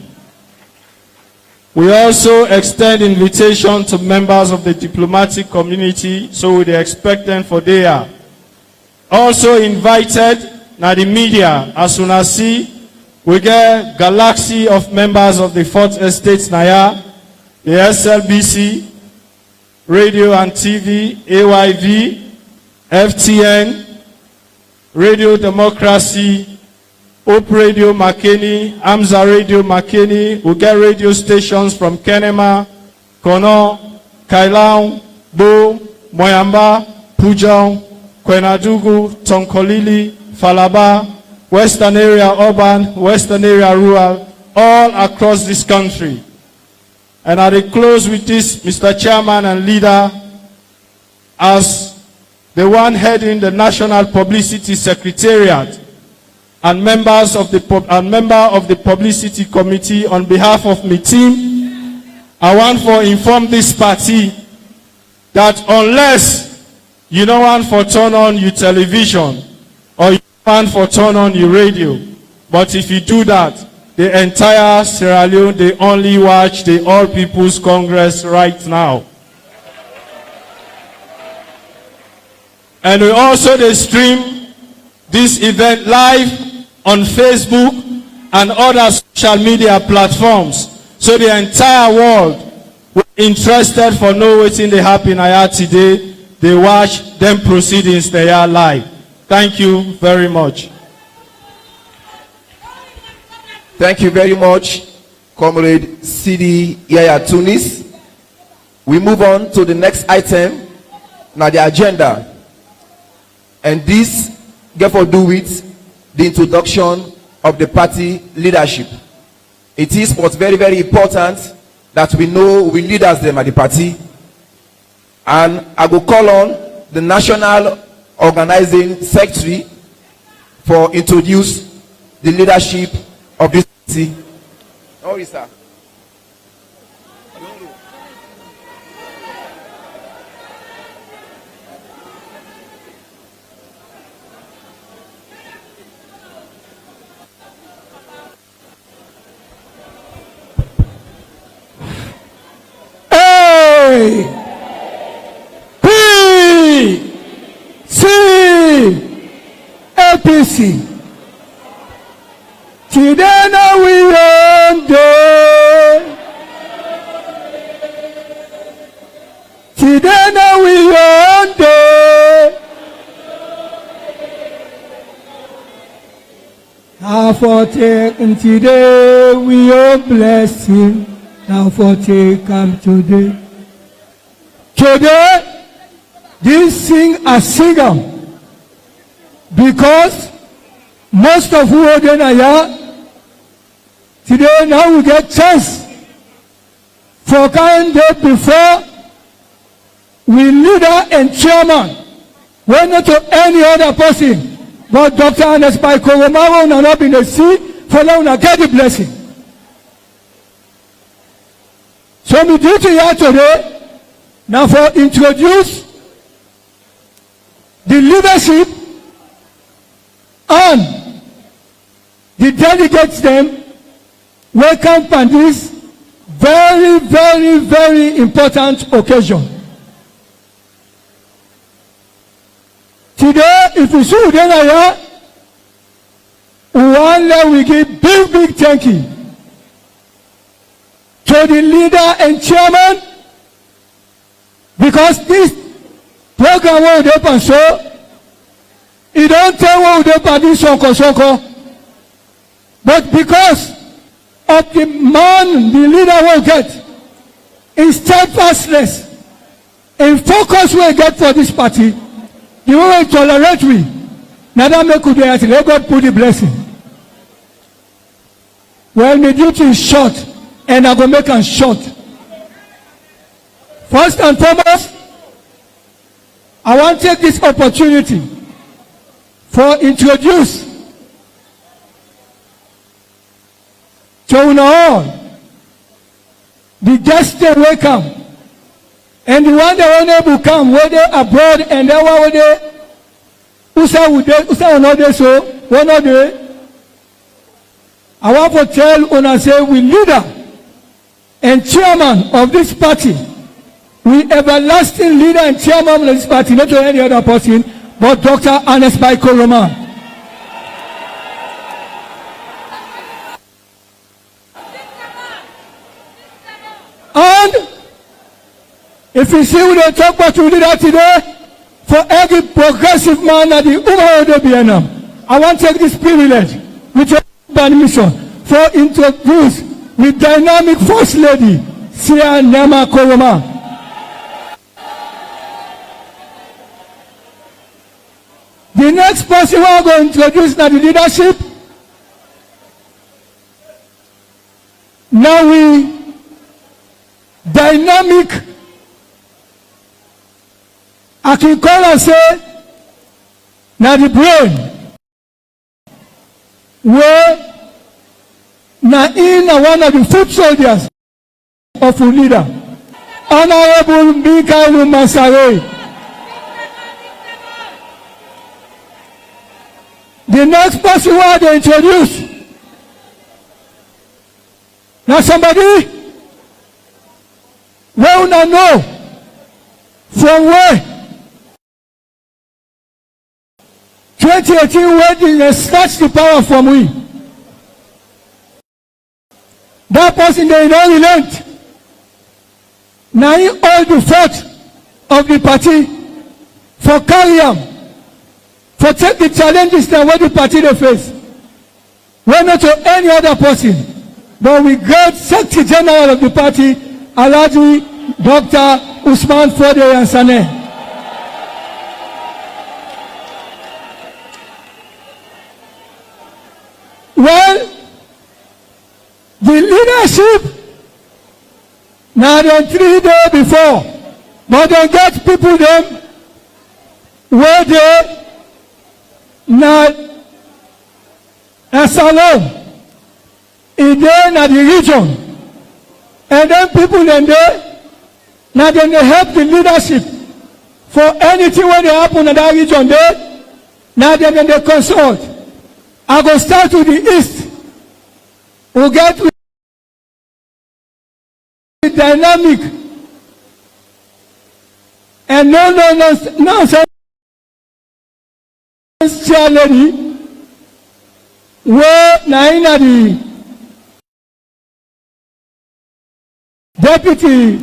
We also extend invitation to members of the diplomatic community, so we expect them for there. Also invited now the media, as soon as see, we get galaxy of members of the Fourth Estate Naya, the SLBC, Radio and TV, AYV, FTN, Radio Democracy, Hope Radio Makeni, Amza Radio Makeni. We get radio stations from Kenema, Kono, Kailaung, Bo, Moyamba, Pujao, Kwenadugu, Tonkolili, Falaba, Western area urban, Western area rural, all across this country. And I will close with this, Mr. Chairman and leader, as the one heading the National Publicity Secretariat and member of the Publicity Committee on behalf of my team, I want to inform this party that unless you don't want to turn on your television or you want to turn on your radio, but if you do that, the entire Sierra Leone, they only watch the All People's Congress right now. And we also stream this event live on Facebook and other social media platforms. So the entire world will interested for know wetin dey happen here today, dey watch dem proceedings they are live. Thank you very much. Thank you very much, Comrade Sidi Yaya Tunis. We move on to the next item, now the agenda. And this get for do with the introduction of the party leadership. It is what's very, very important that we know we leaders them at the party. And I will call on the National Organizing Secretary for introduce the leadership of this party. Oh, yes, sir. APC. Today now we own day. Today now we own day. Now for take and today we own blessing. Now for take come today. Today this sing a singer. Because most of who are there here today now we get chance for kind day before we leader and chairman, we're not to any other person but Dr. Ernest by Koromaro will not be in the sea for now to get the blessing. So my duty here today now for introduce the leadership and the delegates them welcome on this very, very, very important occasion. Today, if we see them here, we give big, big thank you to the leader and chairman, because this program will open so he don't tell what they party soko. But because of the man the leader will get, in steadfastness, in focus will get for this party, the way tolerate we. Now that make good at let God put the blessing. Well, my duty is short, and I go make it short. First and foremost, I want to take this opportunity for introduce to all the guests that will come and the one that will come whether abroad and that one whether usa not there so one not there. I want to tell una say we leader and chairman of this party, we everlasting leader and chairman of this party, not to any other person but Dr. Ernest by Koroma. And if you see what they talk about to leader today, for every progressive man at the UMA, I want to take this privilege with your permission for introduce the dynamic first lady, Sia Nema Koroma. The next person we are going to introduce now the leadership. Now we dynamic. I can call and say now the brain. Where now in one of the foot soldiers of a leader, Honorable Mikael Masare. The next person we are going to introduce. Now somebody we will not know from where 2018 wedding and snatch the power from we. That person they don't relent. Now all the fort of the party for carry am, for take the challenges that what the party they face. We're not to any other person, but we great Secretary General of the party, Alhaji Dr. Usman Fode Yansane. Well, the leadership now then 3 days before, but they get people them where they now salon in there na the region, and then people then there now then they help the leadership for anything when they happen in that region there. Now then they consult. I go start with the east. We get with dynamic and no nonsense chair lady where na the deputy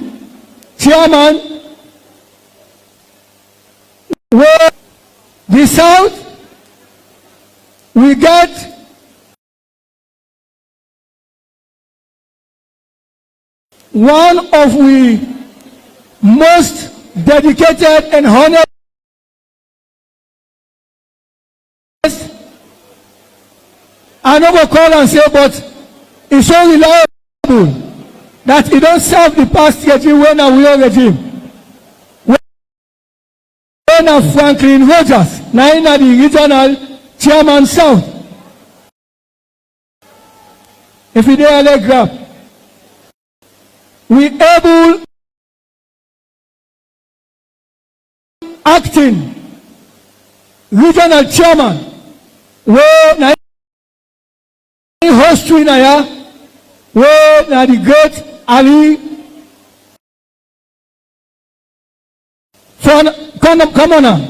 chairman where the south we get one of the most dedicated and honest I never call and say, but it's so reliable that it don't serve the past regime when a real regime. When a Franklin Rogers, now in the regional chairman south. If you dare let grab. We able acting regional chairman where na history na ya where na the great Ali come on now.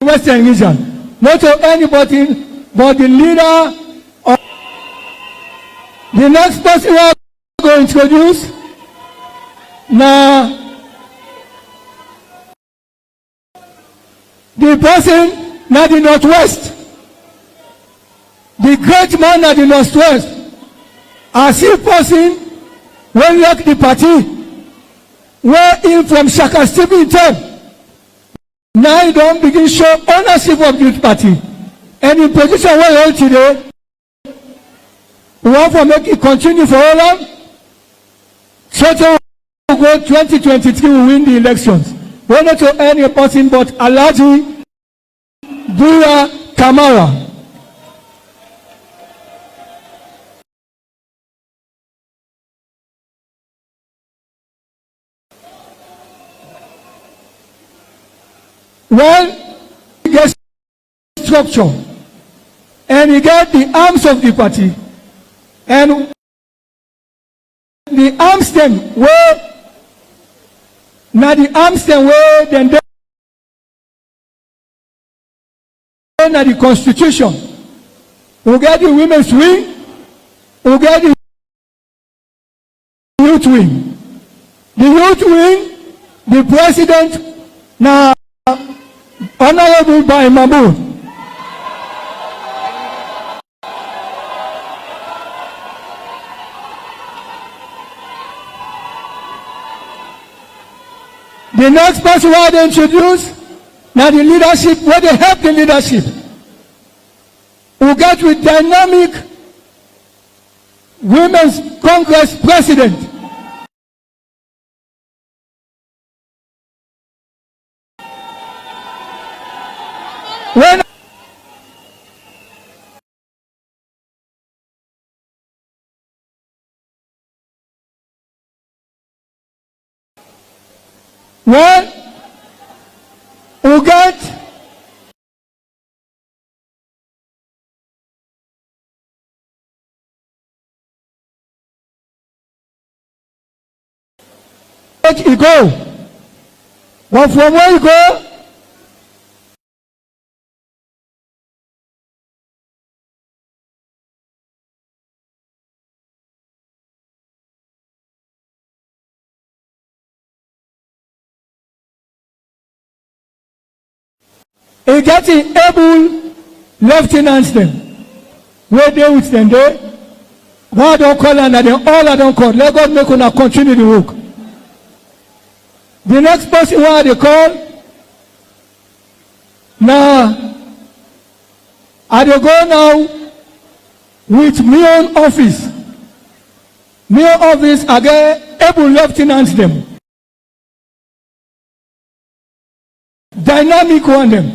Western region, not to anybody but the leader of the next person we are going to introduce now the person now the northwest, the great man at the northwest, as if person when like the party where in from Shaka Stephen time. Now you don't begin show ownership of this party. And in position where you are today, we want to make it continue for all of them. So to go 2023, we win the elections. We're not to any person but Alhaji Dura Kamara. Well, he gets structure and he get the arms of the party and the arms them where now the arms them where then now the constitution we get the women's wing, we get the youth wing. The youth wing, the president now Honorable by Mahmoud. The next person who they introduce, now the leadership, where they help the leadership. We get with dynamic Women's Congress President. When Well, we get you go. But from where you go, he getting able lieutenants them. Where they with them there. Why don't call and then all I don't call. Let God make una continue the work. The next person why they call. Now I dey go now with me own office. Me own office I get able lieutenants them. Dynamic one them.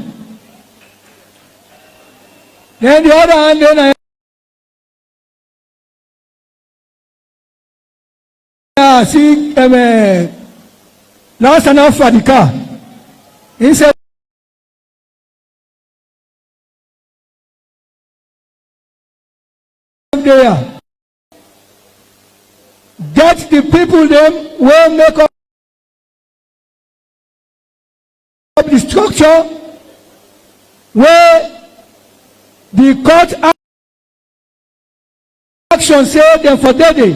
Then the other hand then I see last enough for the car. He said there. Get the people them will make up the structure where the court action say them for that day.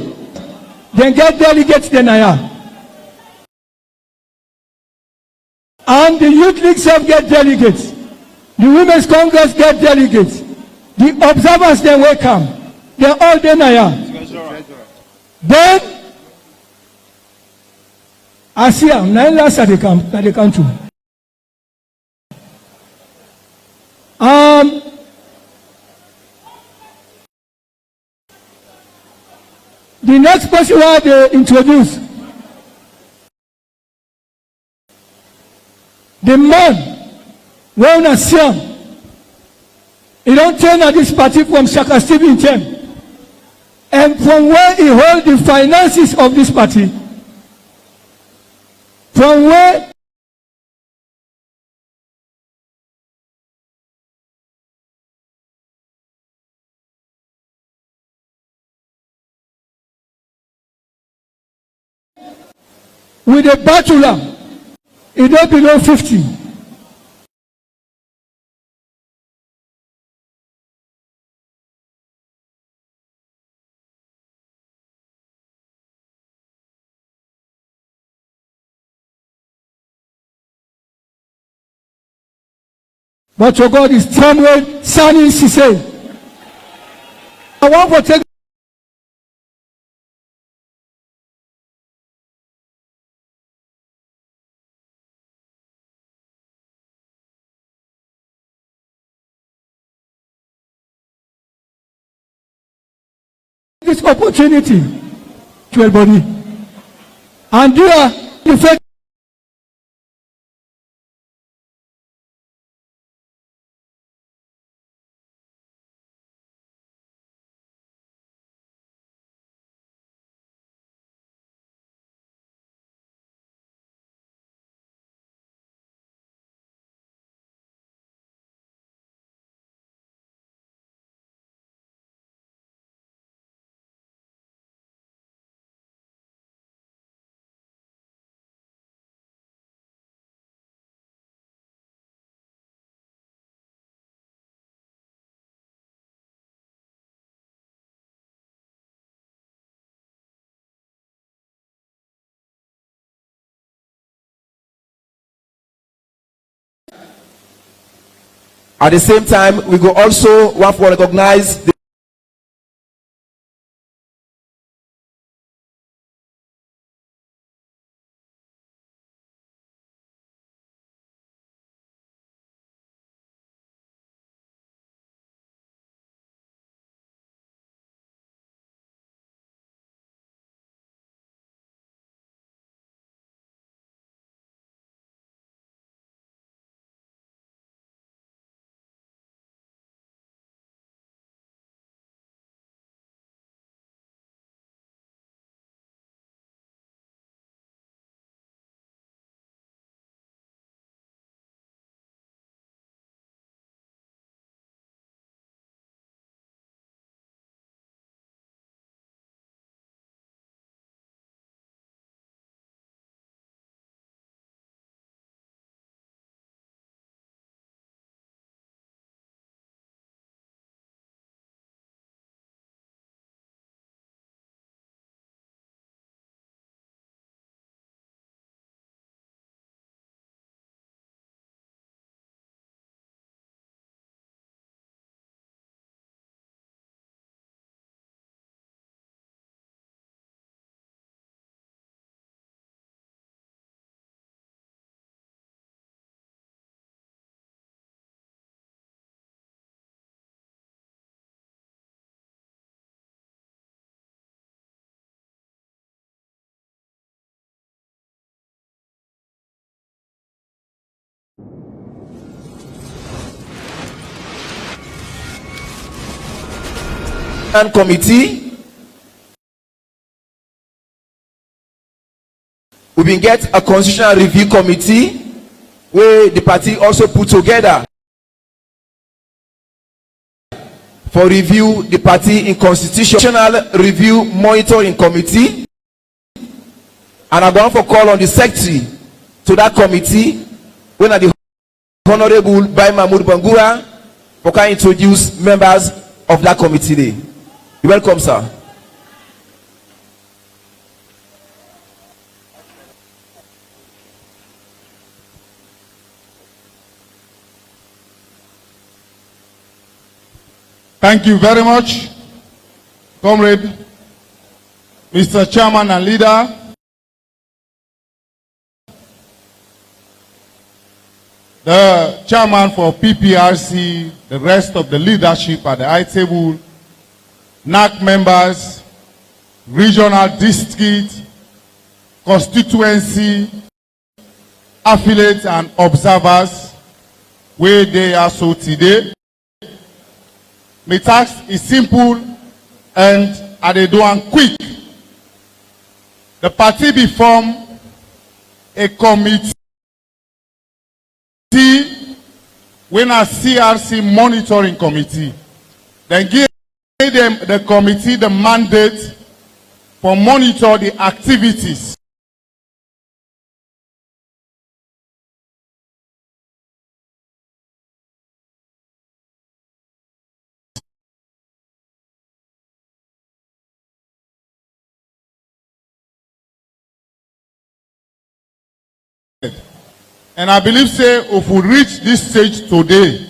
Then get delegates then I am. And the youth league self get delegates. The women's congress get delegates. The observers then will come. They all then I am. Then I see them. Now last at the country. The next person who they introduce, the man, when I see him, he don't turn at this party from Shaka Stephen Chen. And from where he hold the finances of this party, from where with a bachelor, it don't below 50. But your God is Samuel Sani Sise. I want to take this opportunity to everybody. And you are the fact at the same time, we go also want to recognize the And committee, we been get a constitutional review committee where the party also put together for review the party in constitutional review monitoring committee, and I want for call on the secretary to that committee when the Honorable Bai Mahmoud Bangura for can introduce members of that committee today. You're welcome, sir. Thank you very much, Comrade, Mr. Chairman and Leader. The Chairman for PPRC, the rest of the leadership at the high table, NAC members, regional district, constituency, affiliates and observers, where they are so today. My task is simple and I do and quick. The party be formed a committee when a CRC monitoring committee. Then give them the committee the mandate for monitor the activities and I believe say if we reach this stage today,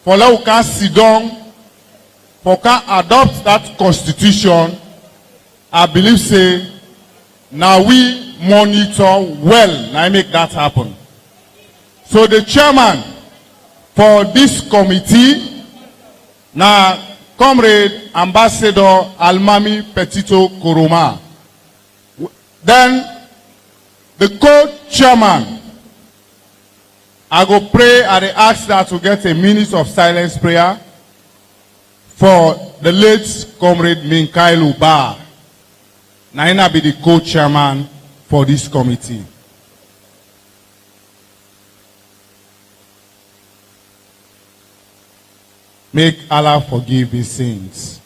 for now we can sit down, for can adopt that constitution, I believe say now we monitor well, now make that happen. So the chairman for this committee, now Comrade Ambassador Almami Petito Koroma. Then the co-chairman, I go pray and I ask that to get a minute of silence prayer for the late Comrade Minkailu Ba. Naina be the co-chairman for this committee. Make Allah forgive his sins.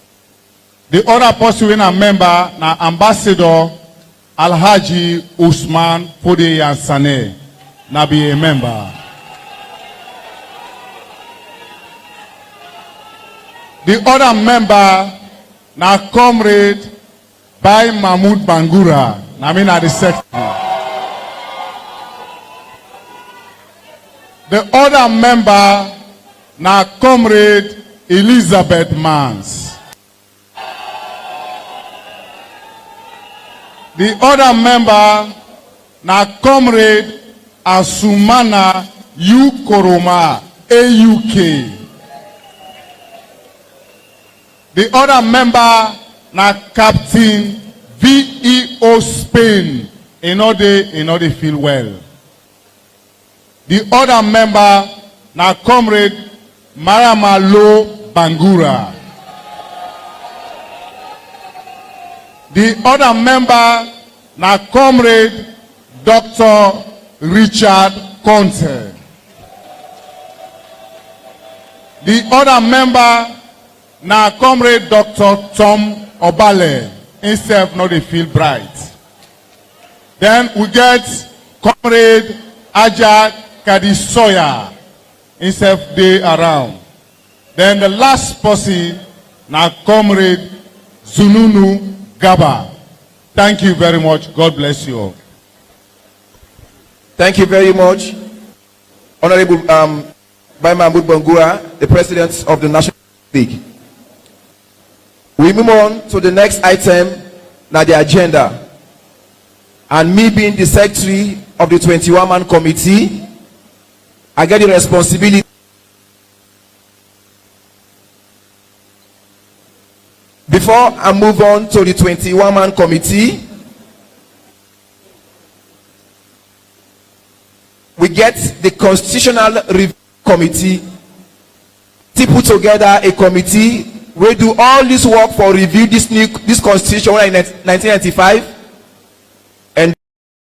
The other person in a member, na Ambassador Alhaji Usman Fodeyan Sane, na be a member. The other member, na Comrade Bai Mahmoud Bangura, na me na the secretary. The other member, na Comrade Elizabeth Mans. The other member, na Comrade Asumana U Koroma, AUK. The other member, na Captain VEO Spain, in order feel well. The other member, na Comrade Maramalo Bangura. The other member, na Comrade Dr. Richard Conte. The other member, na Comrade Dr. Tom Obale. Himself not they feel bright. Then we get Comrade Aja Kadisoya. Himself day around. Then the last person, na Comrade Zununu Gaba. Thank you very much. God bless you all. Thank you very much, Honorable Bai Mahmoud Bangura, the President of the National League. We move on to the next item, now the agenda. And me being the secretary of the 21-man committee, I get the responsibility before I move on to the 21-man committee. we get the Constitutional Review Committee to put together a committee. We do all this work for review this constitution in 1995 and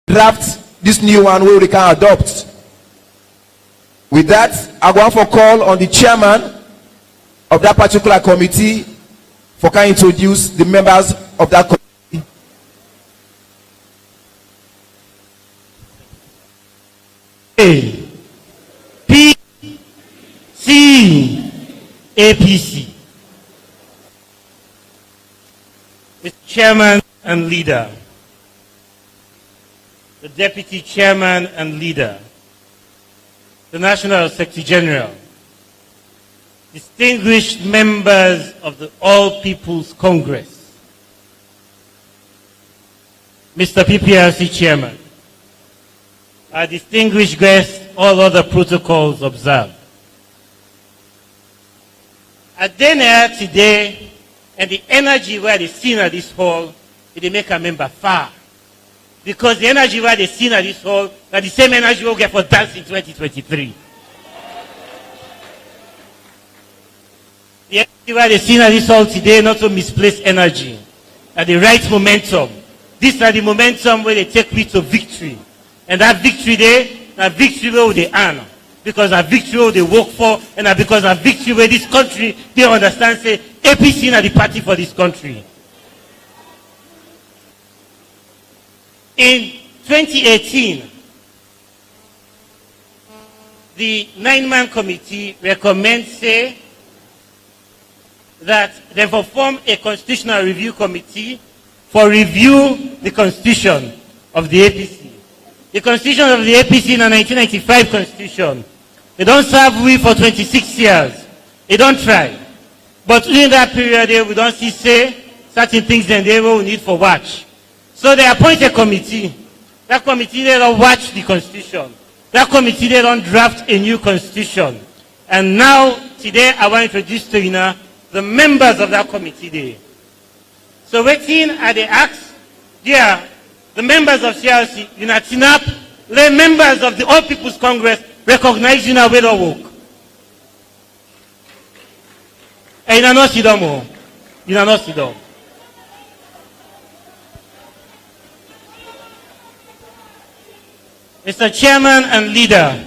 draft this new one where we can adopt. With that, I go for call on the chairman of that particular committee for can introduce the members of that committee. A, P, C, APC. Mr. Chairman and Leader, the Deputy Chairman and Leader, the National Secretary General, distinguished members of the All People's Congress, Mr. PPRC Chairman, our distinguished guests, all other protocols observed. At dinner today, and the energy where they seen at this hall, it make a member far. Because the energy where they seen at this hall, are the same energy we'll get for dance in 2023. The energy where they seen at this hall today, not to misplaced energy, at the right momentum. These are the momentum where they take me to victory. And that victory there, that victory where they earn. Because a victory where they work for, and because a victory where this country, they understand, say, APC is the party for this country. In 2018, the 9-man committee recommends, say, that they will form a constitutional review committee for review the constitution of the APC. The constitution of the APC in the 1995 constitution, they don't serve we for 26 years. They don't try. But during that period, we don't see, say, certain things and they will need for watch. So they appoint a committee. That committee, they don't watch the constitution. That committee, they don't draft a new constitution. And now, today, I want to introduce to you now the members of that committee there. So waiting at the acts, yeah, the members of CRC, UNATINAP, the members of the All People's Congress recognize you now where they work. And you not sit down. You not sit down. Mr. Chairman and Leader,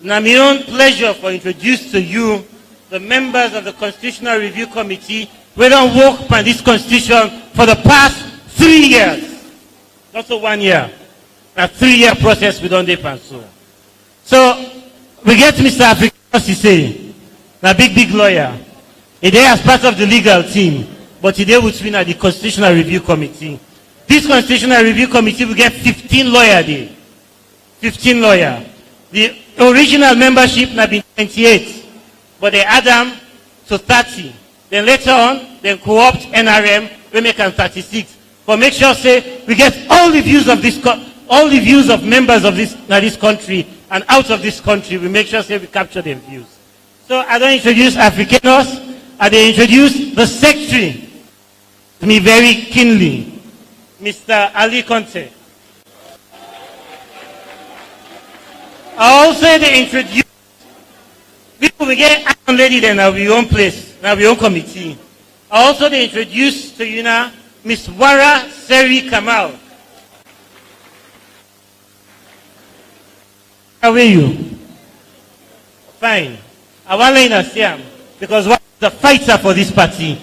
now my own pleasure for introduce to you the members of the Constitutional Review Committee. We don't work on this constitution for the past 3 years. Not so 1 year. A 3-year process we don't depend so. So we get Mr. African say, a big lawyer. He there as part of the legal team, but he there with me at the Constitutional Review Committee. This Constitutional Review Committee will get 15 lawyers there. 15 lawyers. The original membership now been 28, but they add them to 30. Then later on, they co-opt NRM, we make them 36. But make sure say we get all the views of this, all the views of members of this country and out of this country. We make sure say we capture their views. So I don't introduce Africanos. I they introduce the secretary to me very keenly, Mr. Ali Conte. I also they introduce people we get a lady then at our own place, at our own committee. I also they introduce to you now Miss Wara Seri Kamal. How are you? Fine. I want to learn Siam because what the fighter for this party.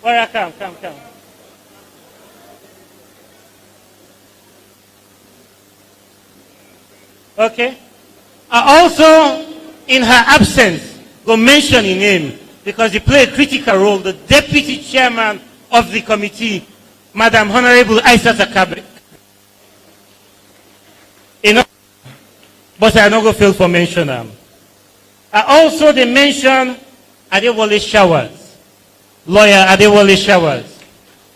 Wara, come. Okay. I also, in her absence, go mention in name because he played a critical role. The deputy chairman of the committee, Madam Honorable Aisha Zakabe. But I don't go feel for mention them. I also they mention Adewale Showers, lawyer Adewale Showers,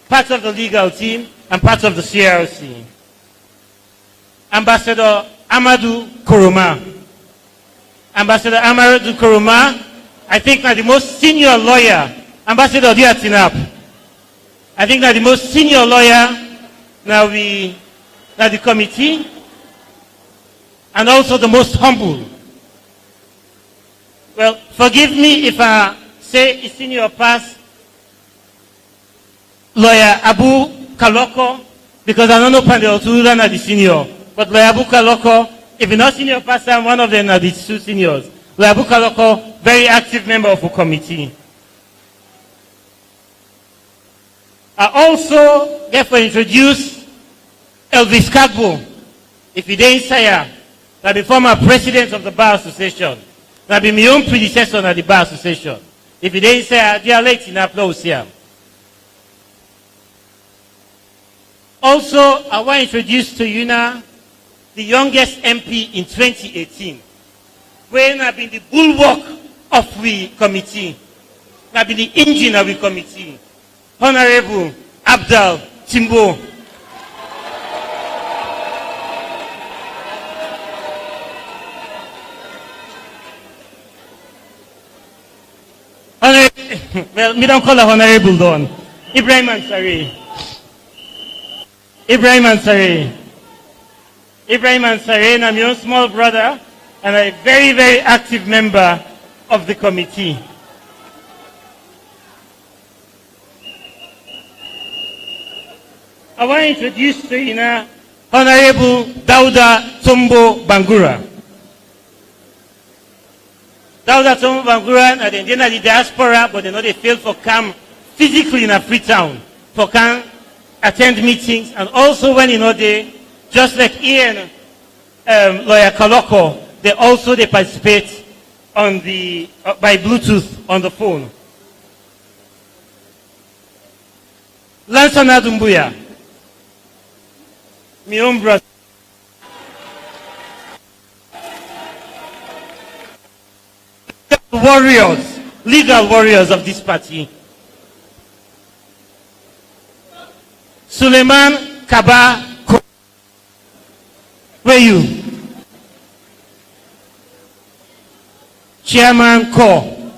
part of the legal team and part of the CRC. Ambassador Amadou Koroma. Ambassador Amadou Koroma, I think, now the most senior lawyer, Ambassador Diatinap. I think that the most senior lawyer now the committee, and also the most humble. Well, forgive me if I say a senior past lawyer Abu Kaloko, because I don't know Pandel Turan are the senior. But lawyer Abu Kaloko, if you're not senior past, I'm one of them are the two seniors. Lawyer Abu Kaloko, very active member of the committee. I also get to introduce Elvis Kagbo, if you didn't say that the former president of the Bar Association, that be my own predecessor at the Bar Association. If you didn't say they are late in applause here. Also, I want to introduce to you now the youngest MP in 2018, when I've been the bulwark of the committee, I've been the engine of the committee, Honorable Abdal Timbo. Well, me don't call her Honorable Don. Ibrahim Ansari. Ibrahim Ansari. Ibrahim Ansari, I'm your small brother and a very, very active member of the committee. I want to introduce to you now Honorable Dauda Tombo Bangura. Dauda Tombo Bangura, and then the diaspora, but they know they fail for come physically in a Freetown, for come attend meetings, and also when they, just like Ian, lawyer Kaloko, they participate on the by Bluetooth on the phone. Lansana Dumbuya, my own brother. Warriors, legal warriors of this party. Suleiman Kaba, where you? Chairman Ko.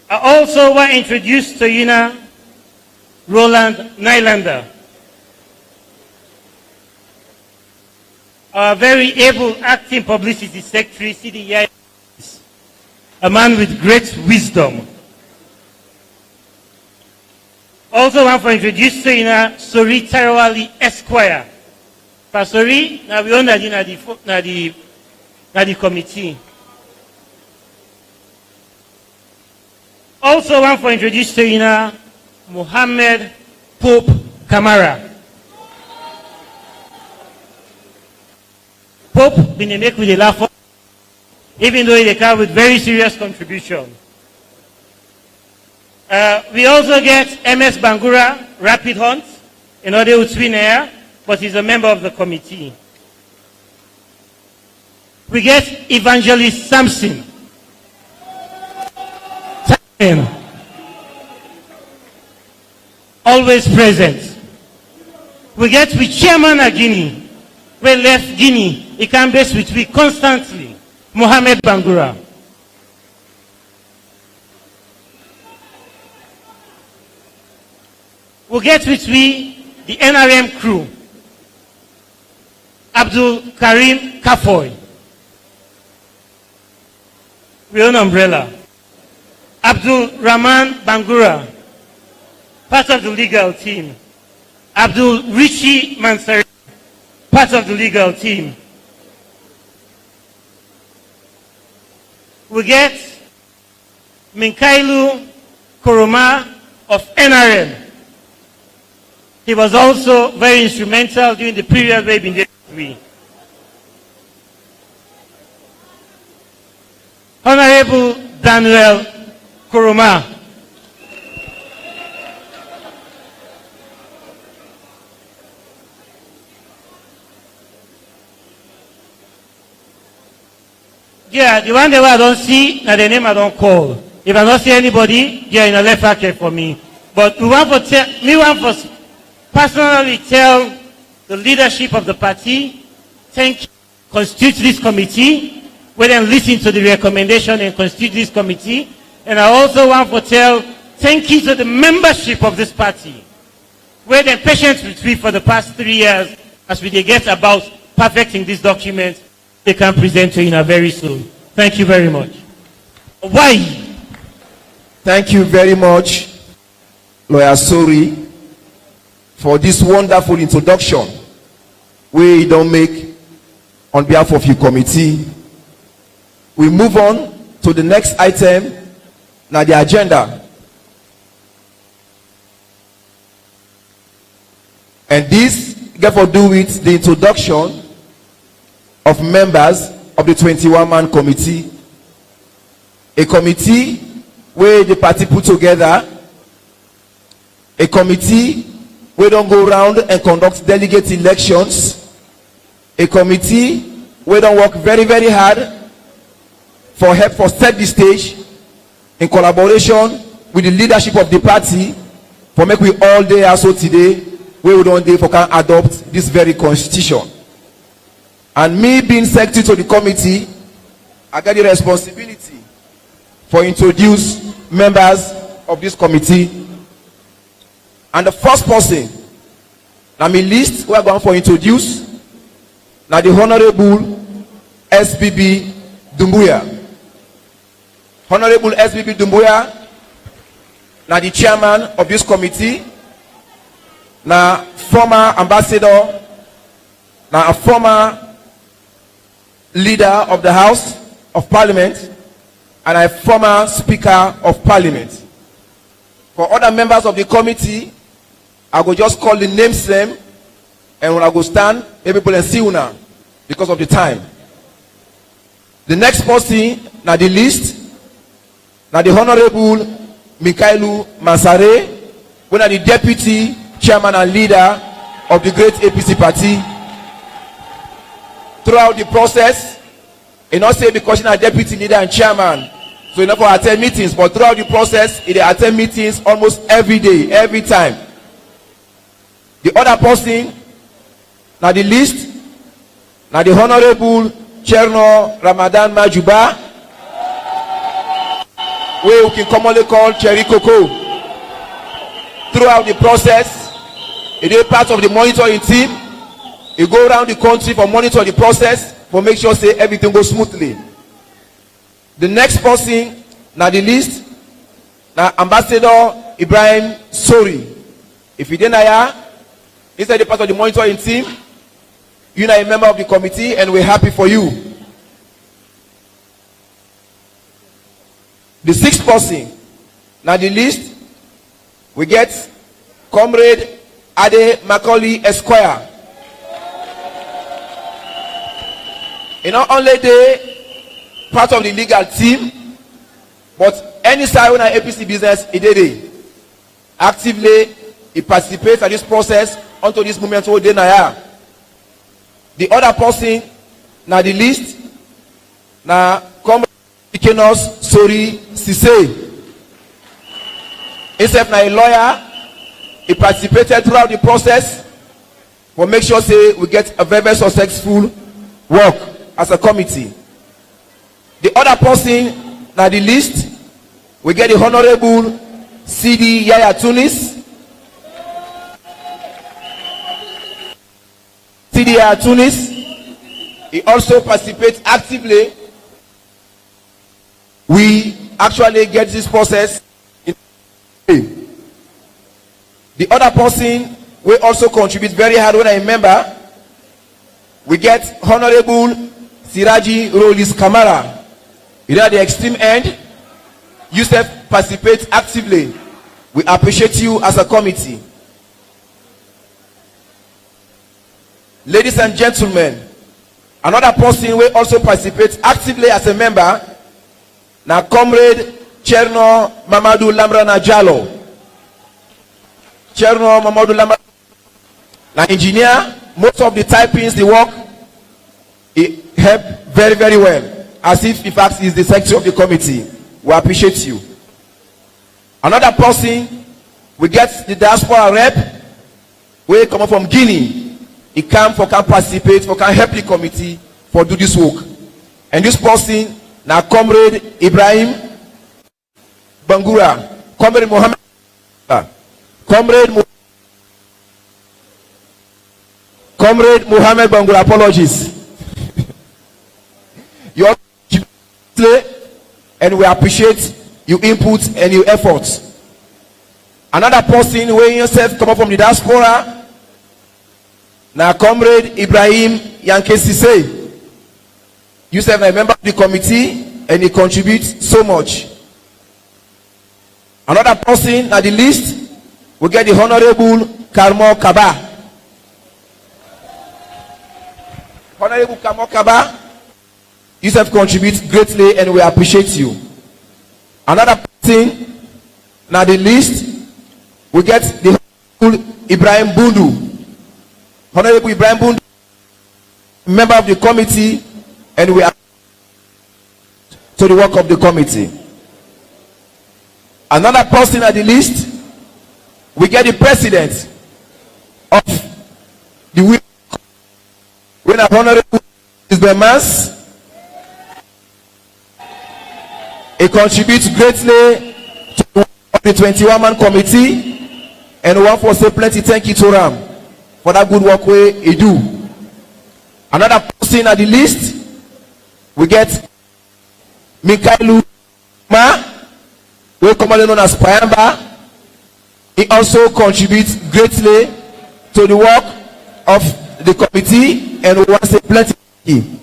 I also want to introduce to you now Roland Nylander, our very able acting publicity secretary, CDI, a man with great wisdom. Also want to introduce to you now Sori Tarawali Esquire. Pastori, now we own that the committee. Also want to introduce to you now Mohammed Pope Kamara. Pope been a make with a laugh, even though they come with very serious contribution. We also get MS Bangura, Rapid Hunt, in order to twin air, but he's a member of the committee. We get Evangelist Samson. Always present. We get with Chairman of Guinea. We left Guinea. He can base with me constantly. Mohammed Bangura. We get with me the NRM crew. Abdul Karim Kafoy. We own umbrella. Abdul Rahman Bangura, part of the legal team. Abdul Rishi Mansari, part of the legal team. We get Minkailu Koroma of NRM. He was also very instrumental during the period we've been there with me. Honorable Daniel Koroma. Yeah, the one that I don't see, now the name I don't call. If I don't see anybody, they're in a left pocket for me. But we want to personally tell the leadership of the party, thank you, constitute this committee, wait and listen to the recommendation and constitute this committee. And I also want to tell thank you to the membership of this party, where they patiently with me for the past 3 years as we get about perfecting this document they can present to you very soon. Thank you very much. Why? Thank you very much, Lawyer Sori, for this wonderful introduction we don't make on behalf of your committee. We move on to the next item, now the agenda. And this therefore do with the introduction of members of the 21-man committee, a committee where the party put together, a committee where don't go around and conduct delegate elections, a committee where don't work very, very hard for help for set the stage in collaboration with the leadership of the party for make we all day also today where we don't day for can adopt this very constitution. And me being secretary to the committee, I got the responsibility for introduce members of this committee. And the first person now me list we are going for introduce now the Honorable SBB Dumbuya. Honorable SBB Dumbuya now the chairman of this committee, now former ambassador, now a former leader of the House of Parliament, and a former Speaker of Parliament. For other members of the committee, I will just call the names them, and when I go stand, maybe people can see you now because of the time. The next person now the list, now the Honorable Mikailu Masare, one of the deputy chairman and leader of the great APC party. Throughout the process, you not say because you are deputy leader and chairman, so you not for attend meetings, but throughout the process, he attend meetings almost every day, every time. The other person, now the list, now the Honorable Cherno Ramadan Majuba, where we can commonly call Cherry Coco. Throughout the process, he is part of the monitoring team. He go around the country for monitor the process, for make sure say everything goes smoothly. The next person, now the list, now Ambassador Ibrahim Sori. If you didn't hire, he's the part of the monitoring team. You are a member of the committee, and we're happy for you. The sixth person, now the list, we get Comrade Ade Macaulay Esquire. You not only the part of the legal team, but any side when an APC business, he did it. Actively, he participates in this process until this moment. The other person, now the list, now Comrade Kenos Sori Sise. Except now a lawyer, he participated throughout the process for make sure say we get a very, very successful work as a committee. The other person now the list, we get the Honorable CD Yaya Tunis. CD Yaya Tunis, he also participates actively. We actually get this process in. The other person will also contribute very hard when I remember. We get Honorable Siraji Rolis Kamara. You know, at the extreme end, you participate actively. We appreciate you as a committee. Ladies and gentlemen, another person will also participate actively as a member. Now, Comrade Cherno Mamadou Lamrana Jalo. Cherno Mamadou Lamrana. Now, engineer, most of the typings, the work, he helped very, very well. As if, in fact, he's the secretary of the committee. We appreciate you. Another person, we get the diaspora rep. We come from Guinea. He can participate, can help the committee for do this work. And this person, now Comrade Ibrahim Bangura, Comrade Mohammed, Comrade Mohammed Bangura, apologies. You all and we appreciate your input and your efforts. Another person where yourself come up from the diaspora, now Comrade Ibrahim Yankesise. You serve a member of the committee and he contributes so much. Another person at the list, we get the Honorable Karmo Kaba. Honorable Karmo Kaba, you have contributed greatly and we appreciate you. Another person now the list, we get the Honorable Ibrahim Bundu. Honorable Ibrahim Bundu, member of the committee, and we are to the work of the committee. Another person at the list, we get the president of the when Honorable is the mass. He contributes greatly to the 21-man committee, and one for say plenty thank you to Ram for that good work he do. Another person at the list, we get Mikailu Ma, we commonly known as Payamba. He also contributes greatly to the work of the committee, and we want to say plenty thank you.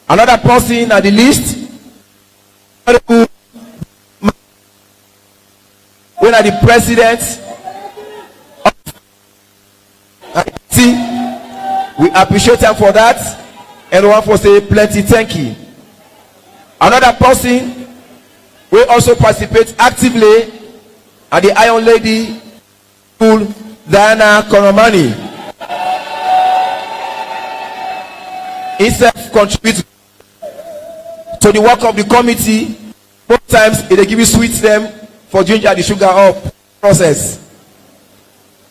Another person at the list, when are the president of we appreciate him for that, and one for say plenty thank you. Another person will also participate actively at the Iron Lady School, Diana Konomani. He self contributes to the work of the committee. Both times they give you sweets them for ginger the sugar up process.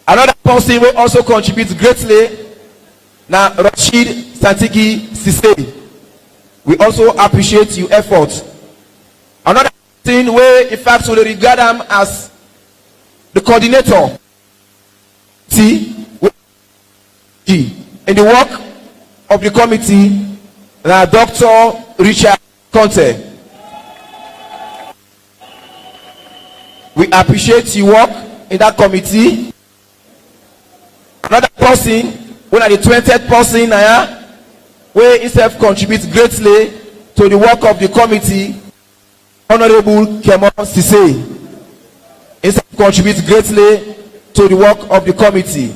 Another person will also contribute greatly now Rashid Santigi Sise. We also appreciate your effort. Another thing where in fact we regard him as the coordinator in the work of the committee, now Dr. Richard Conte. We appreciate your work in that committee. Another person, one of the 20th person where himself contributes greatly to the work of the committee, Honorable Kemo Sise. Himself contributes greatly to the work of the committee.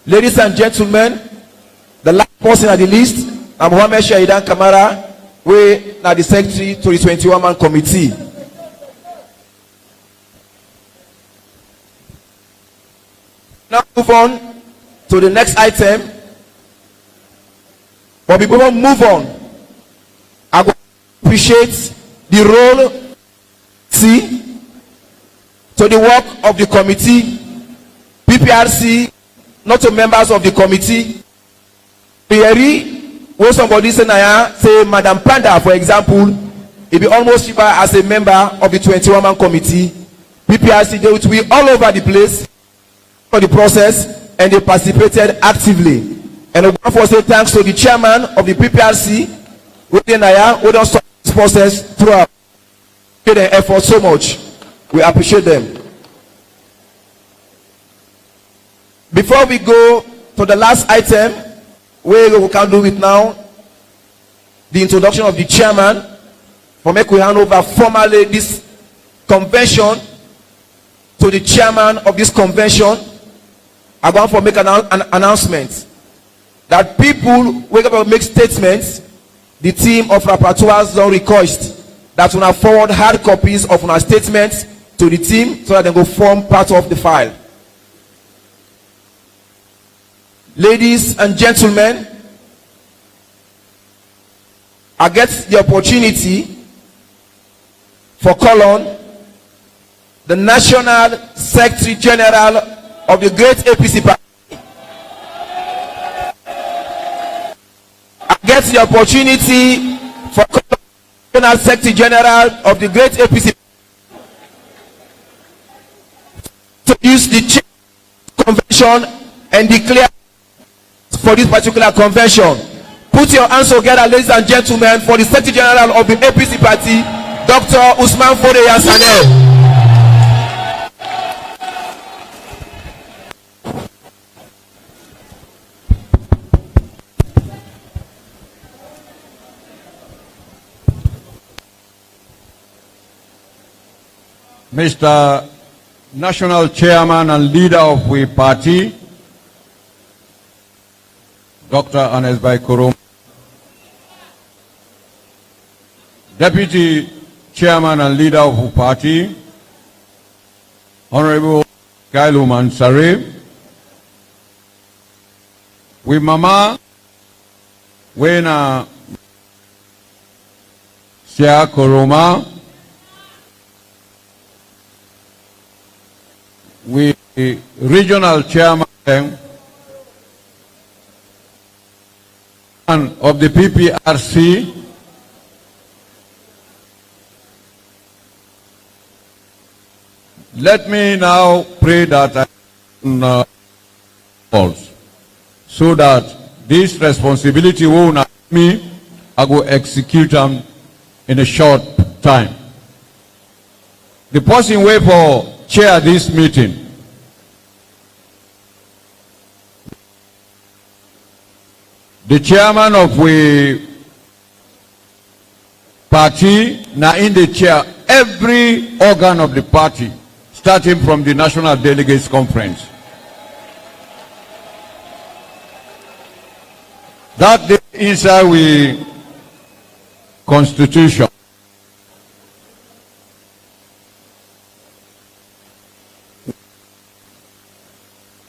Ladies and gentlemen, the last person at the list, I'm Mohamed Shahidan Kamara, we are the secretary to the 21-man committee. Now move on to the next item. But before we move on, I appreciate the role to the work of the committee, PPRC, not to members of the committee. When somebody say Madam Panda, for example, it be almost cheaper as a member of the 21-man committee. PPRC, they will be all over the place for the process, and they participated actively. And I want to say thanks to the chairman of the PPRC, who don't stop this process throughout. Their effort so much. We appreciate them. Before we go to the last item, where we can do it now, the introduction of the chairman, for make we hand over formally this convention to the chairman of this convention. I want to make an announcement that people wake up and make statements. The team of rapporteurs don't request that we forward hard copies of our statements to the team so that they go form part of the file. Ladies and gentlemen, I get the opportunity for call on the National Secretary General of the Great APC Party. I get the opportunity for National Secretary General of the Great APC Party, introduce the chair convention and declare for this particular convention. Put your hands together, ladies and gentlemen, for the Secretary General of the APC Party, Dr. Usman Fodeya Sanel. Mr. National Chairman and Leader of the party, Dr. Anesbai Kurum, Deputy Chairman and Leader of the party, Honorable Kailu Mansari, with Mama Wena Sia Kuruma, with the regional chairman of the PPRC, let me now pray that I so that this responsibility will not me, I will execute them in a short time. The person way for chair this meeting, the chairman of the party, now in the chair every organ of the party, starting from the National Delegates Conference. That the inside we constitution.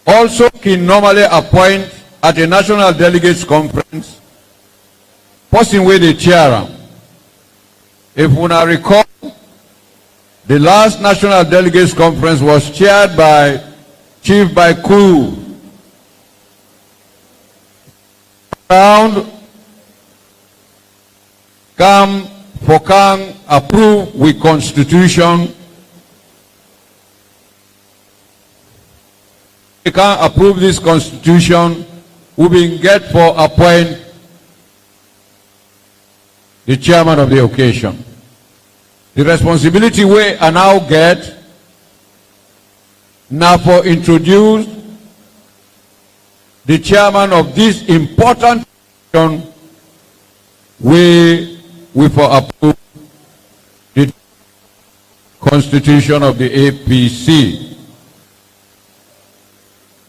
Also can normally appoint at a National Delegates Conference person with the chair. If we now recall, the last National Delegates Conference was chaired by Chief Baiku. Round come for can approve with constitution. We can approve this constitution, we will get for appoint the chairman of the occasion. The responsibility we are now get now for introduce the chairman of this important occasion, we for approve the constitution of the APC.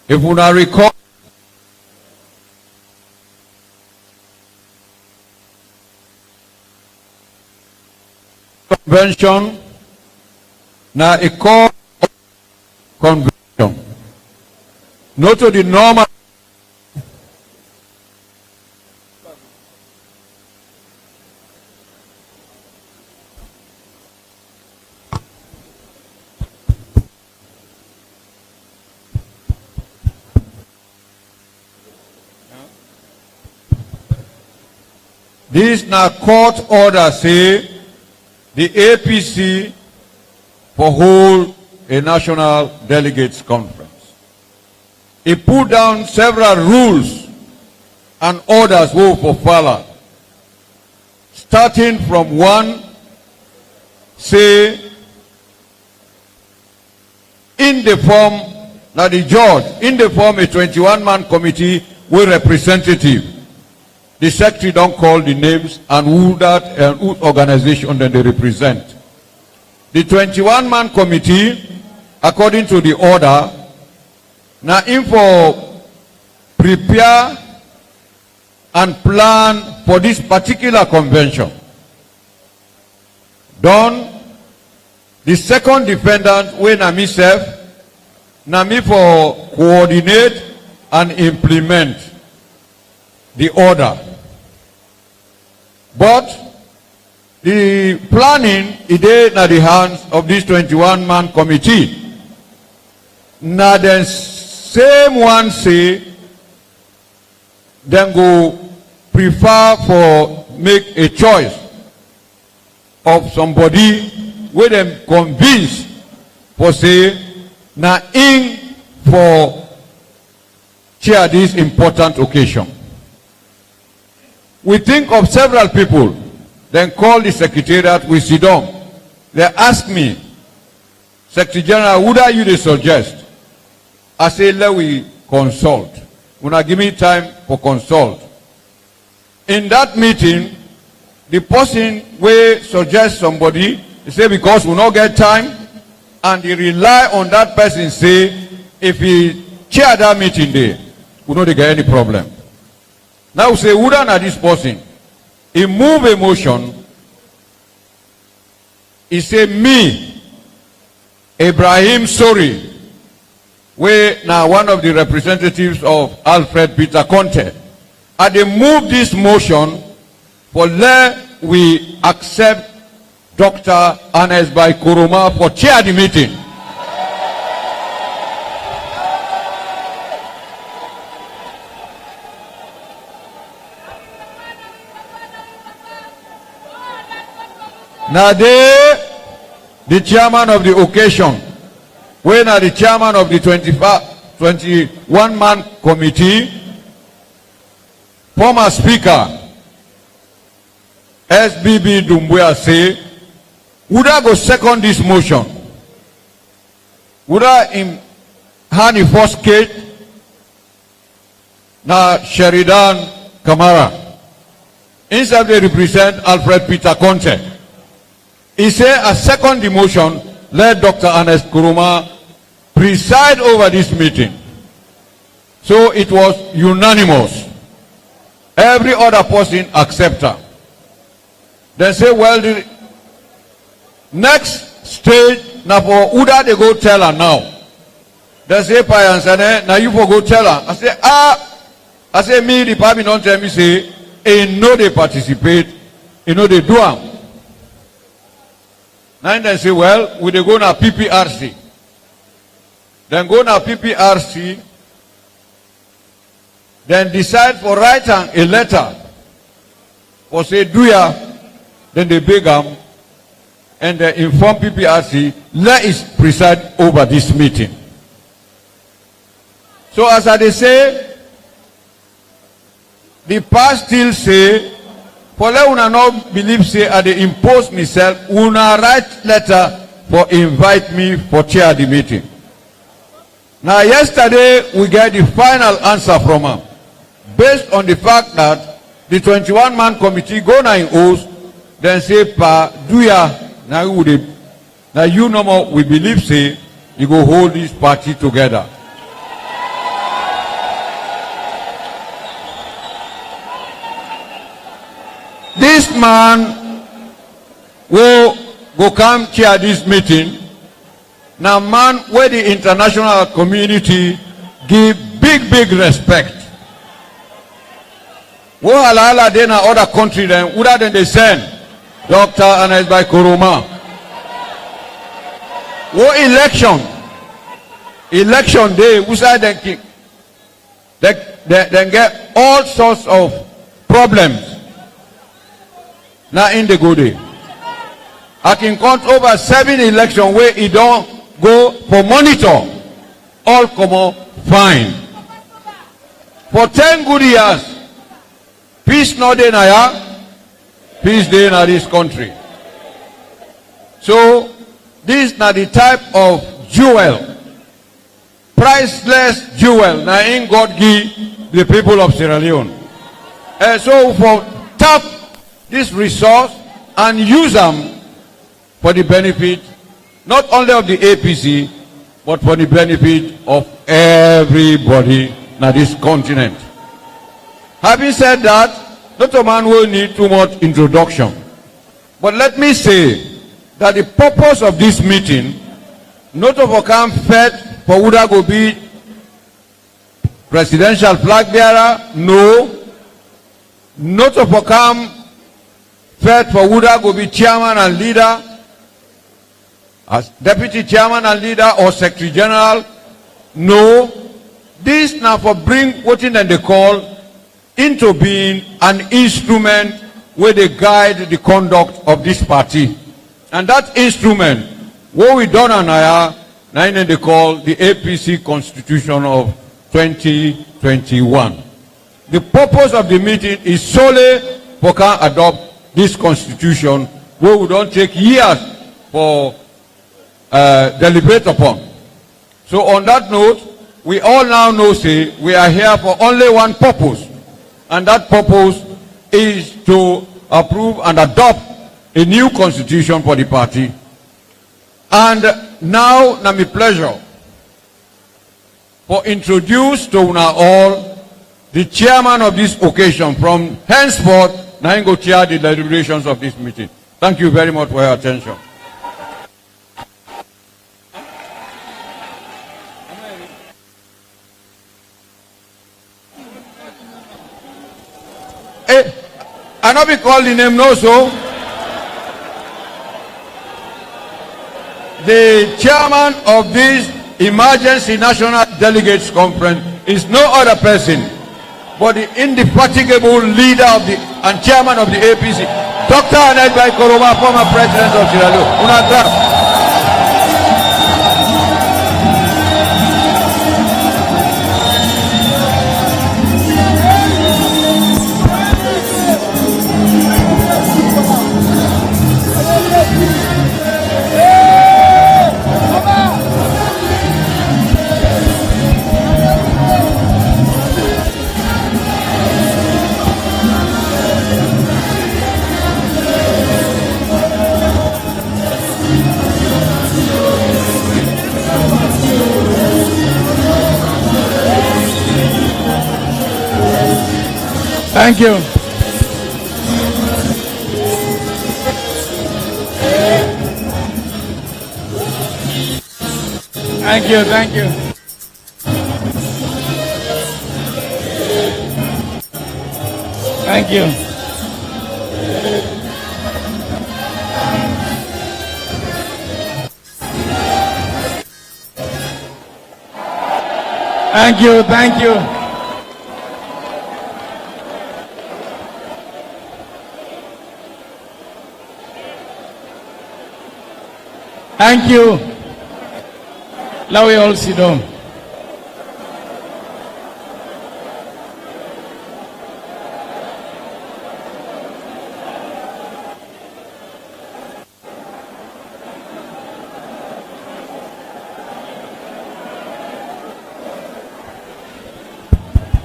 If we now recall, convention, now a core convention, not to the normal. This now court order say the APC for hold a National Delegates Conference. It put down several rules and orders for follow. Starting from one, say in the form, now the judge, in the form a 21-man committee with representative. The secretary don't call the names and who that and who organization that they represent. The 21-man committee, according to the order, now in for prepare and plan for this particular convention. Done. The second defendant, when I myself, now me for coordinate and implement the order. But the planning is in the hands of this 21-man committee. Now the same one say, then go prefer for make a choice of somebody where them convinced for say na in for chair this important occasion. We think of several people, then call the secretariat, we sit down. They ask me, Secretary General, would I you suggest? I say, let we consult. When I give me time for consult. In that meeting, the person will suggest somebody, he say because we not get time, and he rely on that person say, if he chair that meeting there, we don't get any problem. Now we say, would I this person? He move a motion, he say, me, Ibrahim Sori, we now one of the representatives of Alfred Peter Conte, and they move this motion for let we accept Dr. Anes by Kuruma for chair the meeting. Now the chairman of the occasion, when are the chairman of the 21-man committee, former speaker, SBB Dumbuya say, would I go second this motion? Would I in hand the first case? Now Sheridan Kamara. Instead they represent Alfred Peter Conte. He said, a second the motion, let Dr. Anes Kuruma preside over this meeting. So it was unanimous. Every other person accepted. They say, well, the next stage, now for Uda, they go tell her now. They say, now you for go tell her. I say, me, the party don't tell me, say, know they participate, know they do them. Now they say, well, we they go na PPRC. Then go na PPRC, then decide for write a letter for say, do ya, then they beg them, and they inform PPRC, let us preside over this meeting. So as I say, the past still say, for let una not believe say I dey impose myself, una write letter for invite me for chair the meeting. Now yesterday we get the final answer from her, based on the fact that the 21-man committee go na in host, then say pa do ya now you no more we believe say you go hold this party together. This man will go come chair this meeting. Now man where the international community give big respect. Wo halala then other country then other than they send Dr. Anes by Kuruma. Wo election day we say they get all sorts of problems. Now in the good day, I can count over 7 elections where he don't go for monitor. All come out fine. For 10 good years, peace not in Naya, peace day in this country. So this is not the type of jewel, priceless jewel. Now in God give the people of Sierra Leone. So for tap this resource and use them for the benefit not only of the APC but for the benefit of everybody in this continent. Having said that, not a man will need too much introduction, but let me say that the purpose of this meeting not to overcome fed for Uda go be presidential flag bearer, no. Not to overcome fed for Uda go be chairman and leader, as deputy chairman and leader or secretary general, no. This now for bring what in they call into being an instrument where they guide the conduct of this party. And that instrument, what we done on Now they call the APC Constitution of 2021. The purpose of the meeting is solely for can adopt this constitution, where we don't take years for deliberate upon. So on that note, we all now know, say, we are here for only one purpose, and that purpose is to approve and adopt a new constitution for the party. And now, na my pleasure for introduce to una all the chairman of this occasion. From henceforth, now I go chair the deliberations of this meeting. Thank you very much for your attention. I not be called the name no so. The chairman of this Emergency National Delegates Conference is no other person but the indefatigable leader of the and chairman of the APC, Dr. Ahmed Bai Koroma, former president of Sierra Leone. Thank you. Thank you, thank you. Thank you. Thank you, thank you. Thank you. Now we all sit down.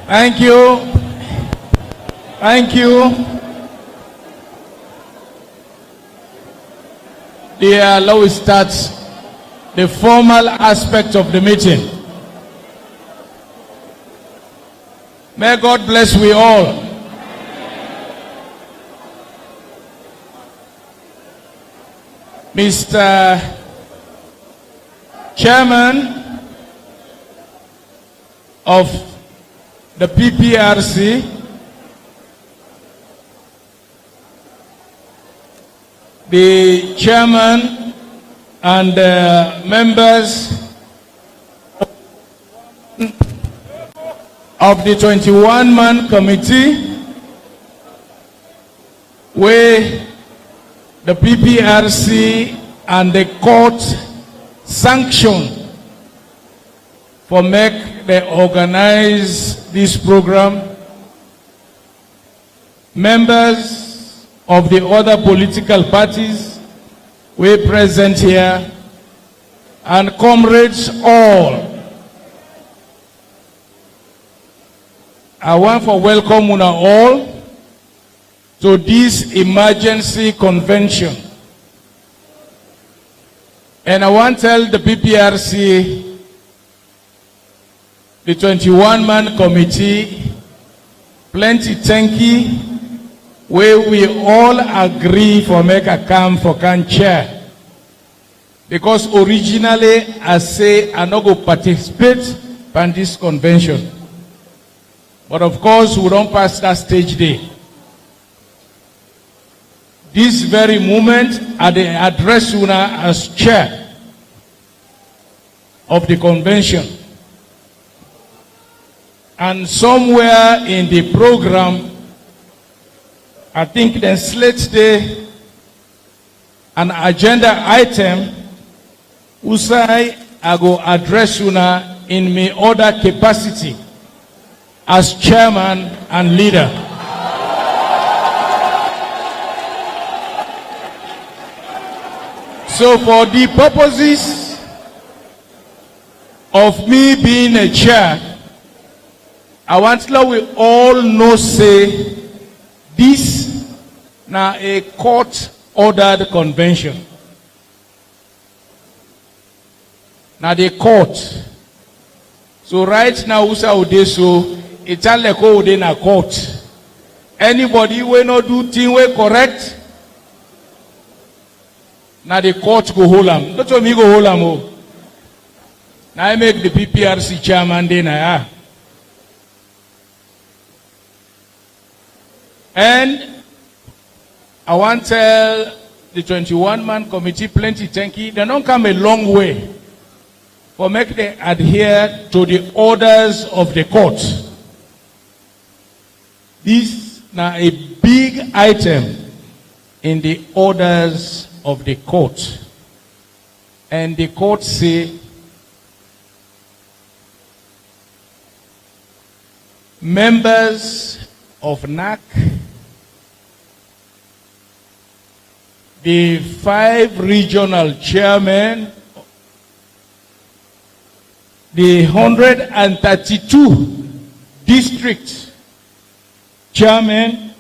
Thank you. Thank you. Dear, now we start the formal aspect of the meeting. May God bless we all. Mr. Chairman of the PPRC, the chairman and members of the 21-man committee, where the PPRC and the court sanction for make they organize this program, members of the other political parties we present here, and comrades all. I want to welcome you all to this emergency convention. And I want to tell the PPRC, the 21-man committee, plenty thank you, where we all agree for make a camp for can chair. Because originally I say I not go participate in this convention. But of course we don't pass that stage day. This very moment I address you now as chair of the convention. And somewhere in the program, I think the slate an agenda item who say I go address una in my other capacity as chairman and leader. So for the purposes of me being a chair, I want that we all know say this now a court-ordered convention. Now the court. So right now, Usa Udeso, it's all like in a court. Anybody will not do thing way correct. Now the court go hold them. That's what me go hold them. Now I make the PPRC chairman then And I want to tell the 21-man committee plenty thank you. They don't come a long way for make them adhere to the orders of the court. This is now a big item in the orders of the court. And the court say members of NAC, the 5 regional chairmen, the 132 district chairmen,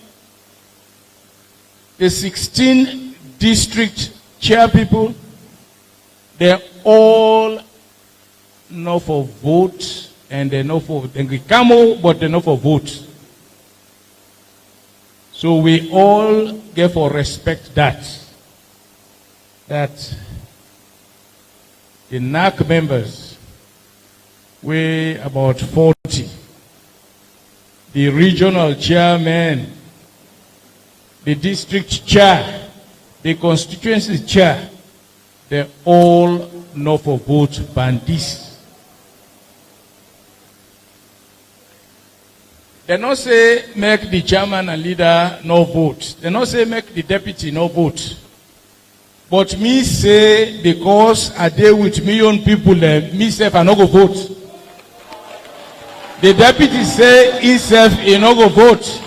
the 16 district chairpeople, they're all not for vote, and they're not for they come, but they're not for vote. So we all get for respect that the NAC members weigh about 40. The regional chairman, the district chair, the constituency chair, they're all not for vote ban this. They not say make the chairman and leader no vote. They not say make the deputy no vote. But me say because I deal with million people there, me self I no go vote. The deputy say himself he no go vote.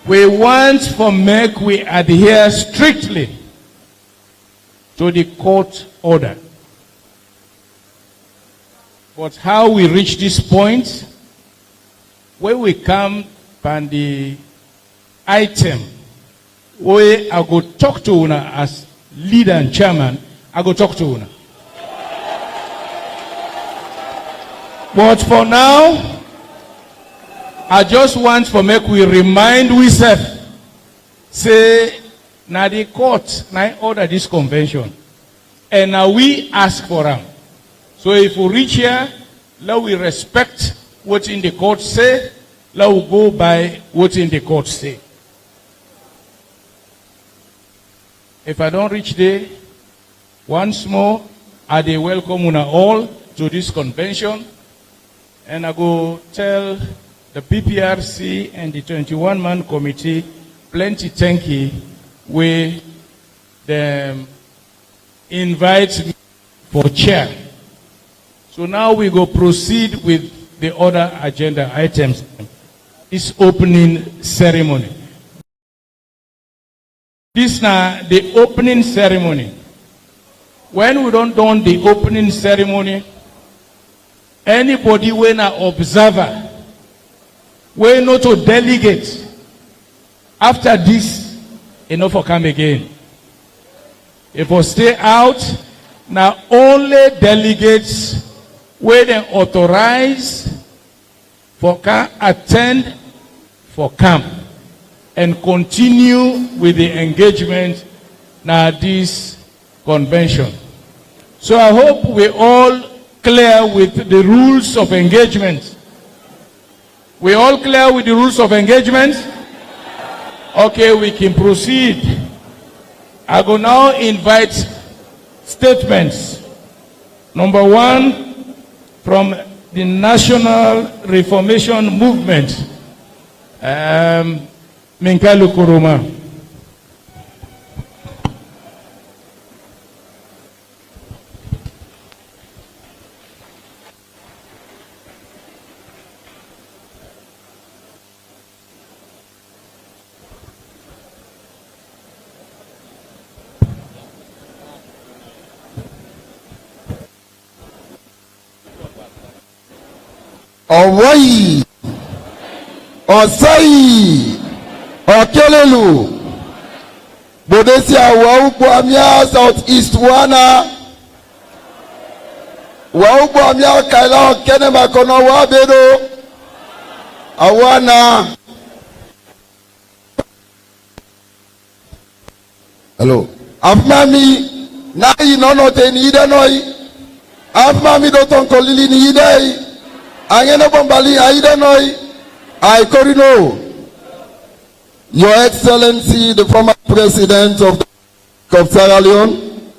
We want for make we adhere strictly to the court order. But how we reach this point? When we come on the item, where I go talk to una as leader and chairman, I go talk to una. But for now, I just want for make we remind ourselves, say, now the court now order this convention, and now we ask for them. So if we reach here, let we respect what in the court say, let we go by what in the court say. If I don't reach there, once more, I dey welcome una all to this convention, and I go tell the PPRC and the 21-man committee plenty thank you where them invite me for chair. So now we go proceed with the other agenda items. This opening ceremony. This now the opening ceremony. When we don't do the opening ceremony, anybody when an observer, when not to delegate, after this, enough for come again. If we stay out, now only delegates where they authorize for can attend for camp and continue with the engagement now this convention. So I hope we all clear with the rules of engagement. We all clear with the rules of engagement? Okay, we can proceed. I will now invite statements. Number 1, from the National Reformation Movement, Minkalu Kuruma. Owoi, Osai, Okelelu, Bodesia Waubuamia, Southeast Wana, Waubuamia Kaila, Kenema Kono Wabedo, Awana. Hello. Afmami, na inono te ni ide noi. Afmami do tonko lili ni ide. Angeno bombali a ide noi. I corino. Your Excellency, the former President of Sierra Leone,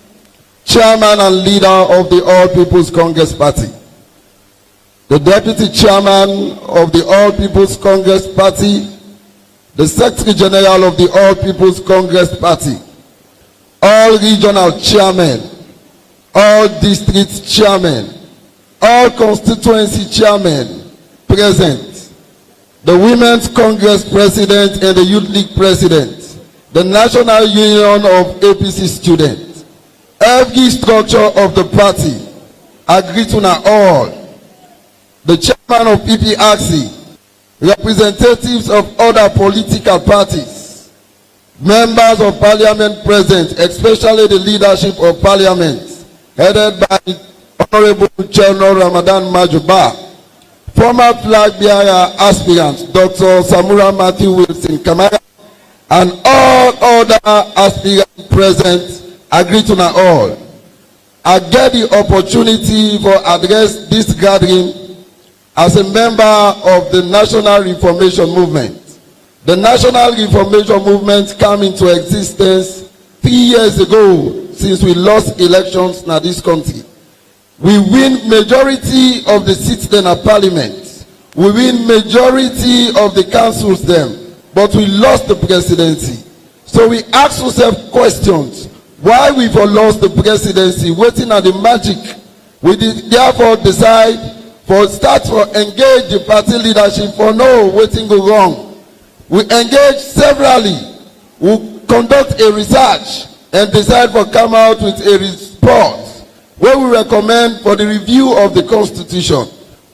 Chairman and Leader of the All People's Congress Party, the Deputy Chairman of the All People's Congress Party, the Secretary General of the All People's Congress Party, all regional chairmen, all district chairmen, all constituency chairmen present, the Women's Congress President and the Youth League President, the National Union of APC Students, every structure of the party, agree to now all, the chairman of PPRC, representatives of other political parties, members of parliament present, especially the leadership of parliament, headed by Honorable General Ramadan Majuba, former flag bearer aspirants, Dr. Samura Matthew Wilson Kamara, and all other aspirants present, agree to now all. I get the opportunity for address this gathering as a member of the National Reformation Movement. The National Reformation Movement came into existence 3 years ago since we lost elections in this country. We win majority of the seats in our parliament. We win majority of the councils then, but we lost the presidency. So we ask ourselves questions. Why we for lost the presidency? Waiting at the magic. We therefore decide for engage the party leadership for no waiting go wrong. We engage severally. We conduct a research and decide for come out with a report where we recommend for the review of the Constitution.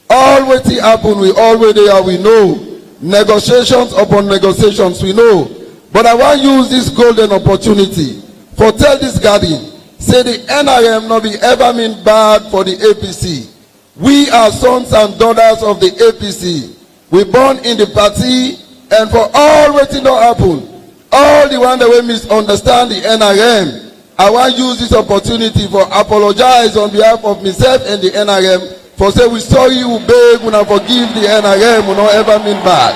All what happen, we already there, we know. Negotiations upon negotiations, we know. But I want to use this golden opportunity for tell this guardian, say the NRM not be ever mean bad for the APC. We are sons and daughters of the APC. We born in the party, and for all waiting don't happen, all the one that will misunderstand the NRM, I want to use this opportunity for apologize on behalf of myself and the NRM for say we sorry, we beg, we not forgive the NRM, we not ever mean bad.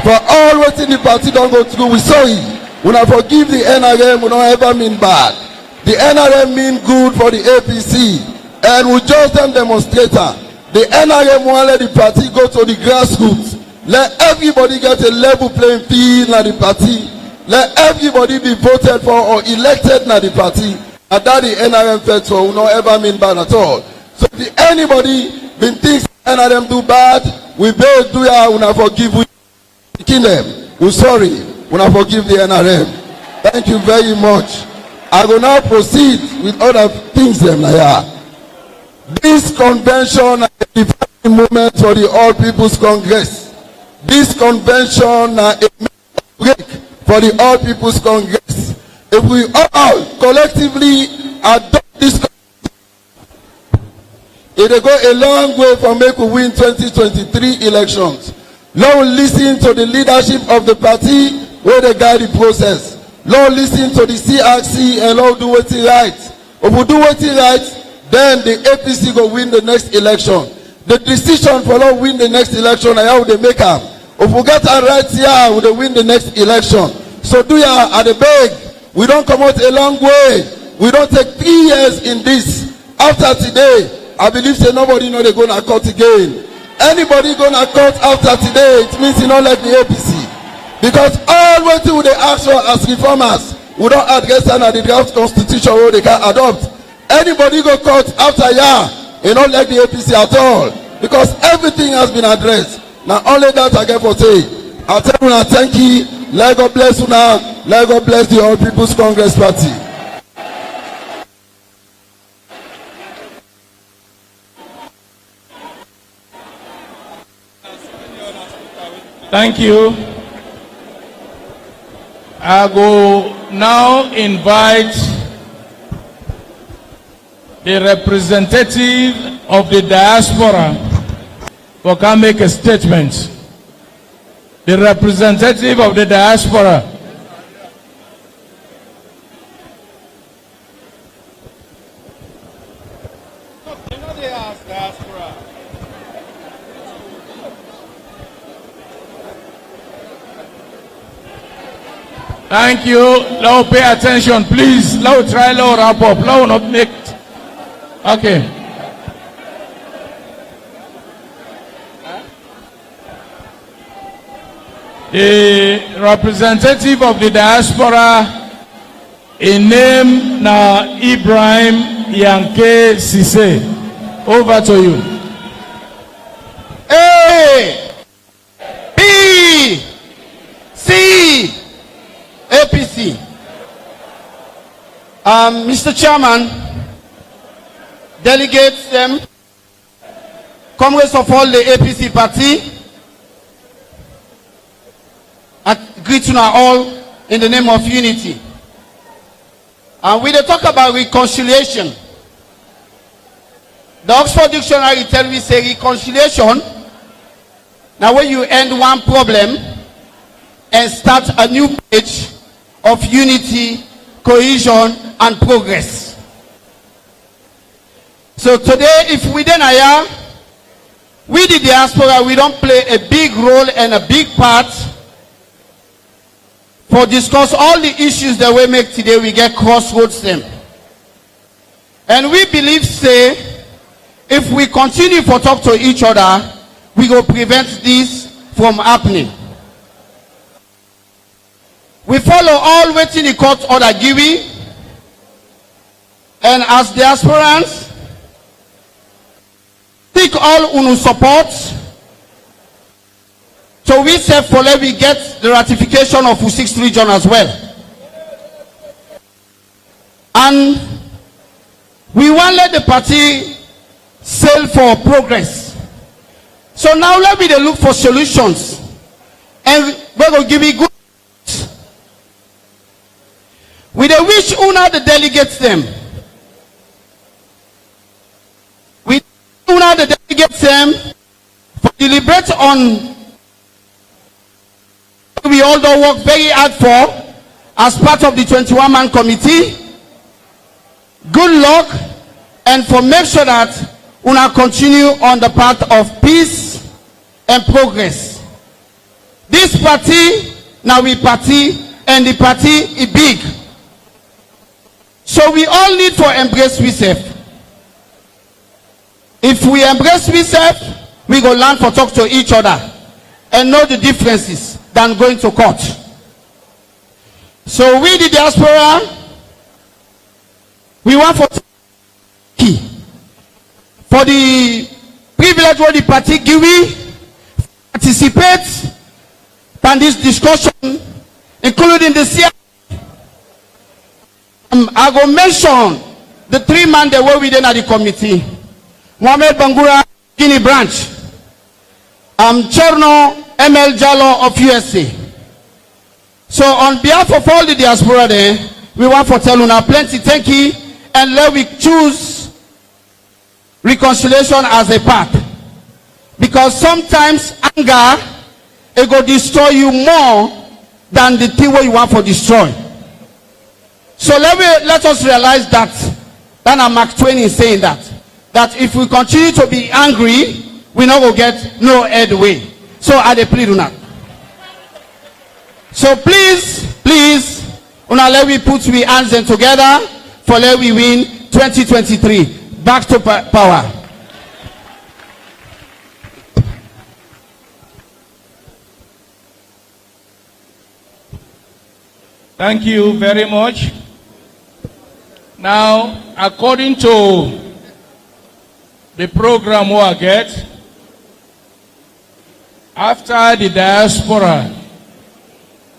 For all waiting the party don't go through, we sorry, we not forgive the NRM, we not ever mean bad. The NRM mean good for the APC, and we just them demonstrator. The NRM won't let the party go to the grassroots. Let everybody get a level playing field in the party. Let everybody be voted for or elected in the party. And that the NRM fed for will not ever mean bad at all. So if anybody been thinks NRM do bad, we both do ya, we not forgive we kill them. We sorry, we not forgive the NRM. Thank you very much. I will now proceed with other things them like that. This convention is a defining moment for the All People's Congress. This convention is a break for the All People's Congress. If we all collectively adopt this, it will go a long way for make we win 2023 elections. Lord, listen to the leadership of the party where they guide the process. Lord, listen to the CRC and Lord, do what he right. If we do what he right, then the APC will win the next election. The decision for Lord win the next election and how they make up. If we get our right here, we will win the next election. So do ya at the beg. We don't come out a long way. We don't take 3 years in this. After today, I believe say nobody know they're gonna cut again. Anybody gonna cut after today, it means you don't like the APC. Because all what they ask for as reformers, we don't address under the draft constitution where they can adopt. Anybody go cut after you don't like the APC at all. Because everything has been addressed. Now only that I get for say. I tell you now, thank you. Let God bless you now. Let God bless the All People's Congress Party. Thank you. I will now invite the representative of the diaspora to come make a statement. The representative of the diaspora. Thank you. Now pay attention, please. Now try to wrap up. Now not make. Okay. The representative of the diaspora, in name na Ibrahim Yanke Sise. Over to you. A P C APC. Mr. Chairman, delegates, comrades of all the APC party, I greet you all in the name of unity. And we talk about reconciliation. The Oxford Dictionary tells me say reconciliation. Now when you end one problem and start a new page of unity, cohesion, and progress. So today, if we then are, we the diaspora, we don't play a big role and a big part for discuss all the issues that we make today. We get crossroads them. And we believe, say, if we continue to talk to each other, we will prevent this from happening. We follow all waiting the court order given, and as diasporans, seek all unu support, so we say for let we get the ratification of U6 region as well. And we want let the party sail for progress. So now let me look for solutions, and we will give you good. We dey wish una the delegates them. We una the delegates them for deliberate on. We all don't work very hard for as part of the 21-man committee. Good luck, and for make sure that una continue on the path of peace and progress. This party now we party, and the party is big. So we all need to embrace ourselves. If we embrace ourselves, we go learn to talk to each other and know the differences than going to court. So we the diaspora, we want for the privilege where the party give we participate in this discussion, including the CI. I go mention the three men that were within the committee. Mohamed Bangura, Guinea branch. Cherno ML Jallo of USA. So on behalf of all the diaspora there, we want to tell you plenty thank you, and let we choose reconciliation as a path. Because sometimes anger, it go destroy you more than the thing where you want to destroy. So let us realize that Mark Twain is saying that if we continue to be angry, we not go get no headway. So I plead on that. So please, una let we put we hands in together for let we win 2023. Back to power. Thank you very much. Now, according to the program we get, after the diaspora,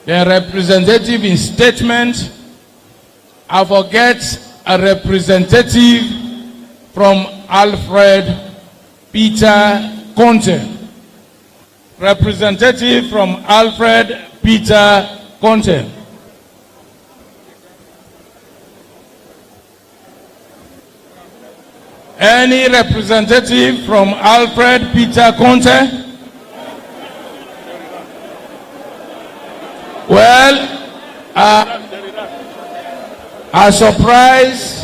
the representative in statement, I forget a representative from Alfred Peter Conte. representative from Alfred Peter Conte. Any representative from Alfred Peter Conte? Well, a surprise.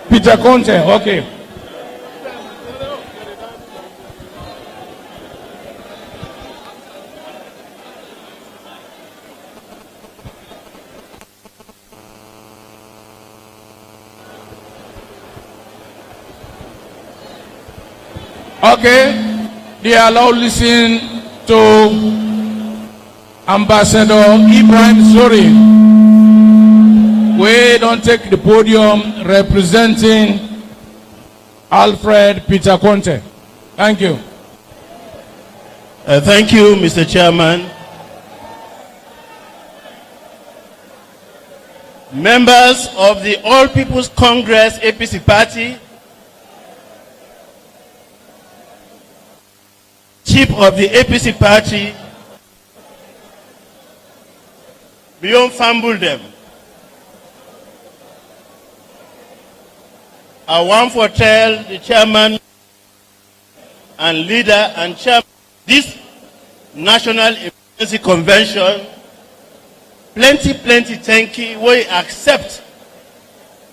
Peter Conte, okay. Okay, they are now listening to Ambassador Ibrahim Sori. We don't take the podium representing Alfred Peter Conte. Thank you. Thank you, Mr. Chairman. Members of the All People's Congress APC Party, Chief of the APC Party, beyond fumble them. I want to tell the chairman and leader and chairman of this National Emergency Convention, plenty thank you. We accept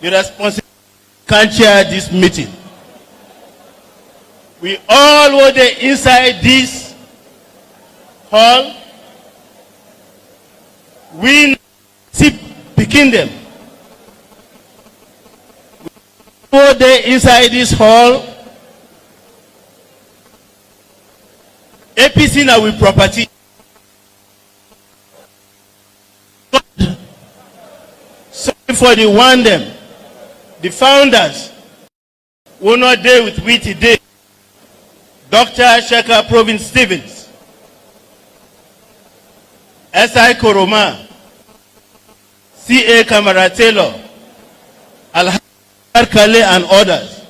the responsibility to chair this meeting. We all were there inside this hall. We see picking them. We were there inside this hall. APC now with property. Sorry for the one them. The founders were not there with we today. Dr. Sheka Provin Stevens, S.I. Koroma, C.A. Kamara Taylor, Al-Har Kale and others.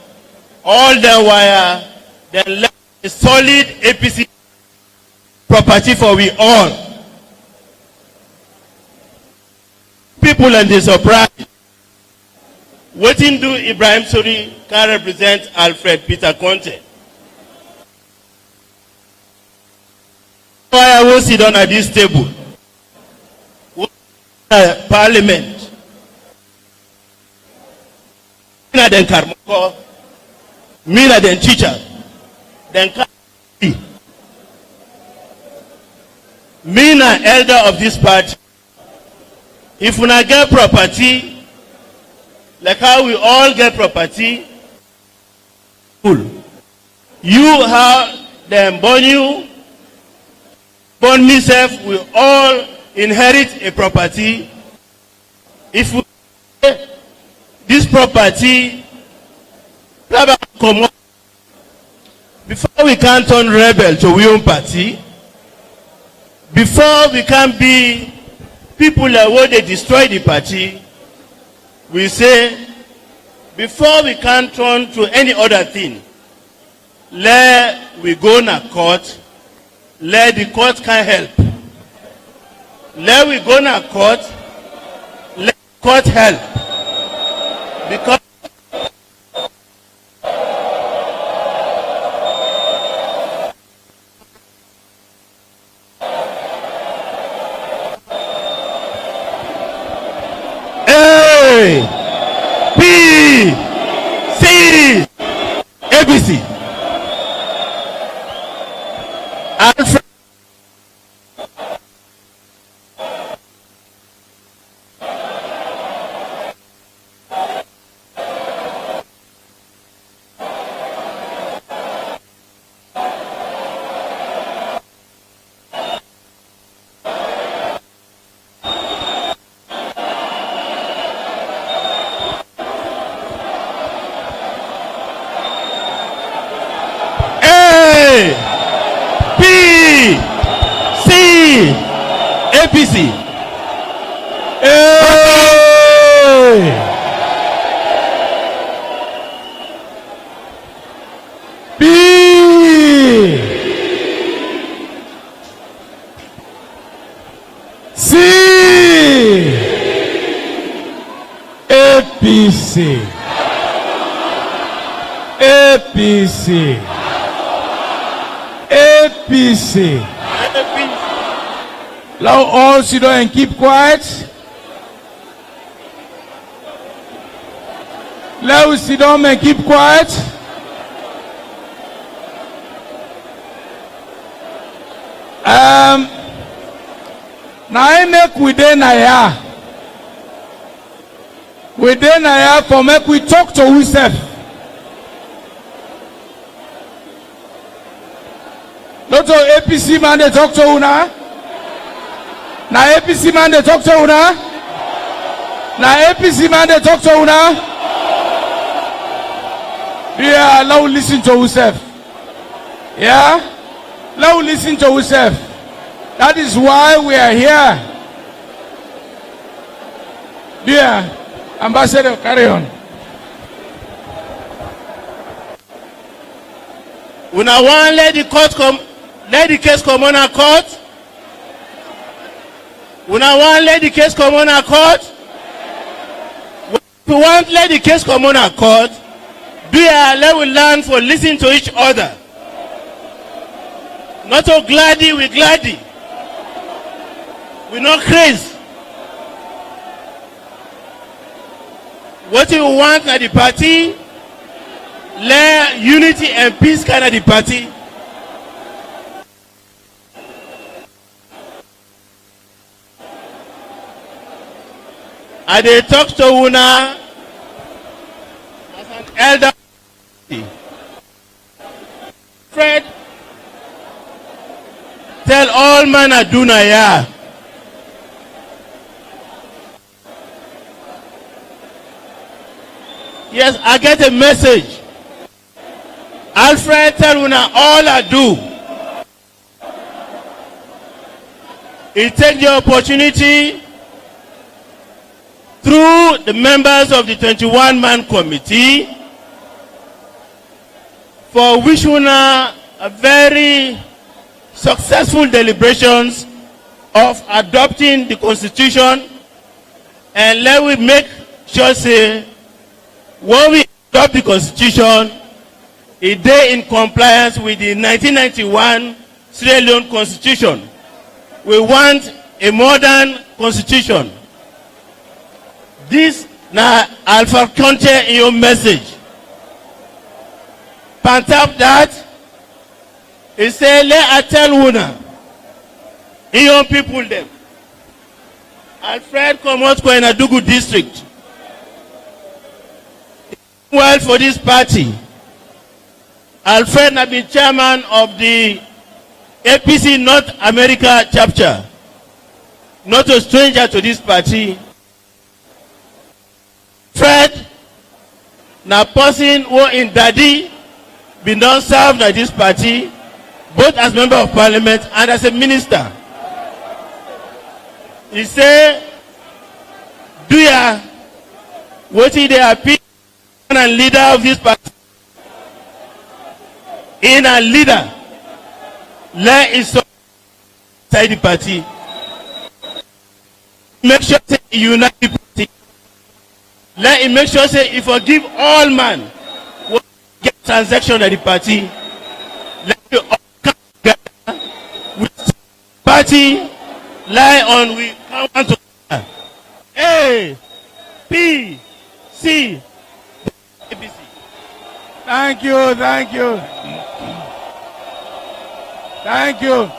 All them were then left a solid APC property for we all. People and the surprise. Waiting do Ibrahim Sori can represent Alfred Peter Conte. Why I will sit down at this table? Parliament. Mina den Karmoko, Mina den teacher, den Mina elder of this party. If we not get property, like how we all get property, you have them born you. Born myself, we all inherit a property. If we this property, before we can turn rebel to we own party, before we can be people that want to destroy the party, we say, before we can turn to any other thing, let we go to court. Let the court can help. Let we go to court. Let the court help. Because A, B, C, ABC. Alfred APC. B. APC. APC. APC. Now all sit down and keep quiet. Let us sit down and keep quiet. Now I make within Naya. Within Naya for make we talk to ourselves. Not to APC man they talk to una. Now APC man they talk to una. Now APC man they talk to una. Yeah, now listen to yourself. Yeah, now listen to yourself. That is why we are here. Yeah, Ambassador, carry on. Una want let the court come, let the case come on a court. Una want let the case come on a court. We want let the case come on a court. Let we learn for listening to each other. Not so gladdy, we gladdy. We're not crazy. What you want at the party, let unity and peace kind of the party. I dey talk to una as an elder. Fred, tell all man a do na ya. Yes, I get a message. Alfred, tell una all I do. He take the opportunity through the members of the 21-man committee for which una a very successful deliberations of adopting the constitution, and let we make sure say when we adopt the constitution, it is in compliance with the 1991 Sierra Leone constitution. We want a modern constitution. This now Alpha content in your message. Pantap that he say let I tell una in your people them. Alfred Komot Koenadugu district. Well for this party. Alfred has been chairman of the APC North America chapter. Not a stranger to this party. Fred, na person who in Daddy been done served at this party, both as member of parliament and as a minister. He say, do ya what they appeal and leader of this party? In a leader, let it inside the party. Make sure to unite the party. Let him make sure say he forgive all man who get transaction at the party. Let you all come together with the party lie on we come together. A P C APC. Thank you, thank you. Thank you.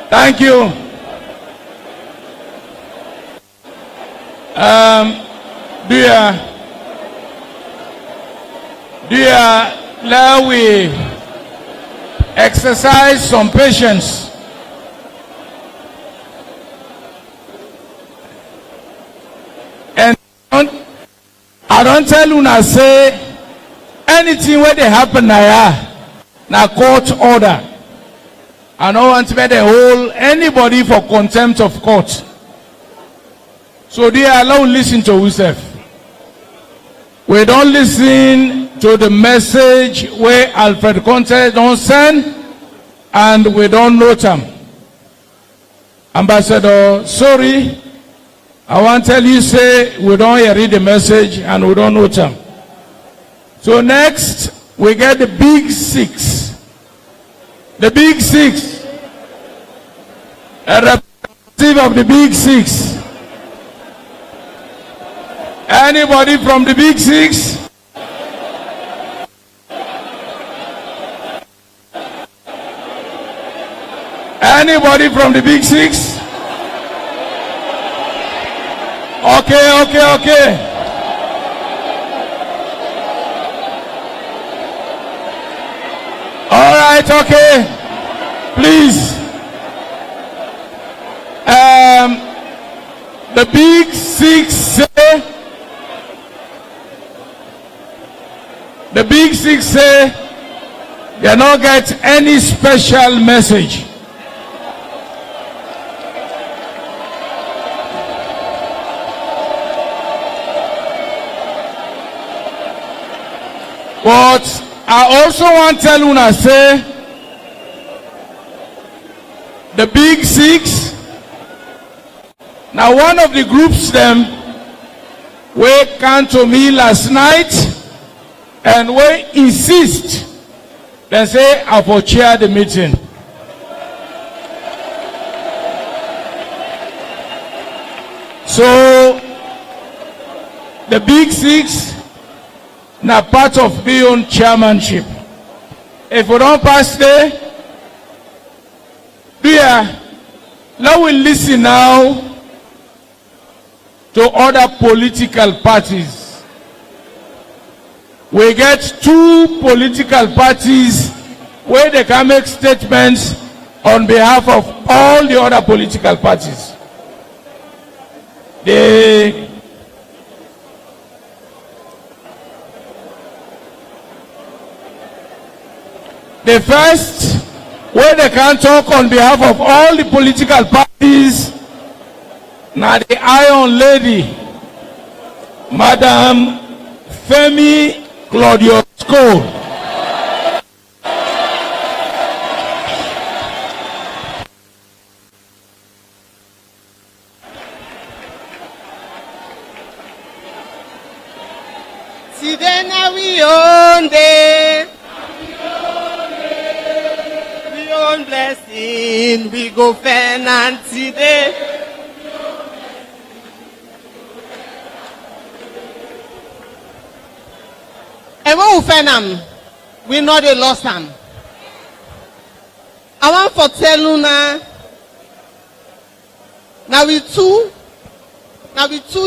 Thank you. Let we exercise some patience. And I don't tell you now say anything where they happen now court order. I don't want to hold anybody for contempt of court. So they allow listen to yourself. We don't listen to the message where Alfred Conte don't send, and we don't note them. Ambassador, sorry, I want to tell you, say, we don't read the message and we don't know them. So next, we get the big six. The big six. A representative of the big six. Anybody from the big six? Anybody from the big six? Okay. All right, okay. Please. The big six say, they don't get any special message. But I also want to tell you, say, the big six, now one of the groups them, we came to me last night and we insist, they say I will chair the meeting. So, the big six, now part of beyond chairmanship. If we don't pass there, let we listen now to other political parties. We get two political parties where they can make statements on behalf of all the other political parties. The first, where they can talk on behalf of all the political parties, now the Iron Lady, Madam Femi Claudio School. Today now we own it. Blessing, we go finance today. And when we find them, we know they lost them. I want to tell you now we two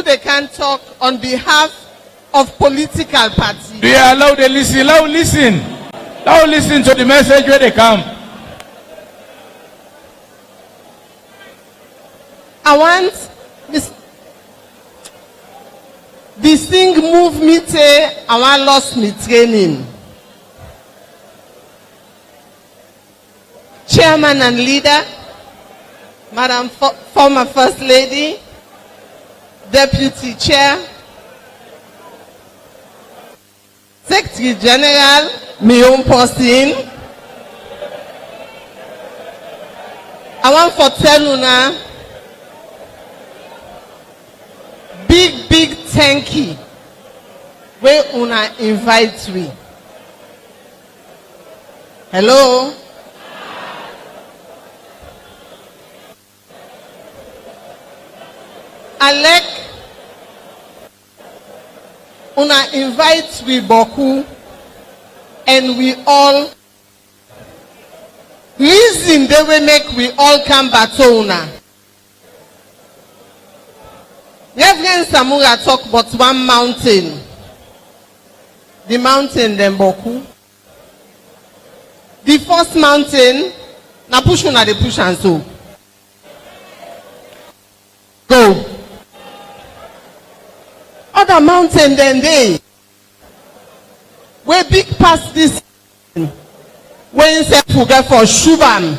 they can talk on behalf of political parties. Do you allow them listen? Allow listen to the message where they come. I want this thing move me to I want lost me training. Chairman and leader, Madam former First Lady, Deputy Chair, Secretary General, my own person. I want to tell you now, big thank you where una invite me. Hello. Alec, una invite we boku and we all reason they will make we all come back to una. Reverend Samura talk about one mountain. The mountain then boku. The first mountain, na push una the push and so. Go. Other mountain then they. We big past this. When say forget for Shubam.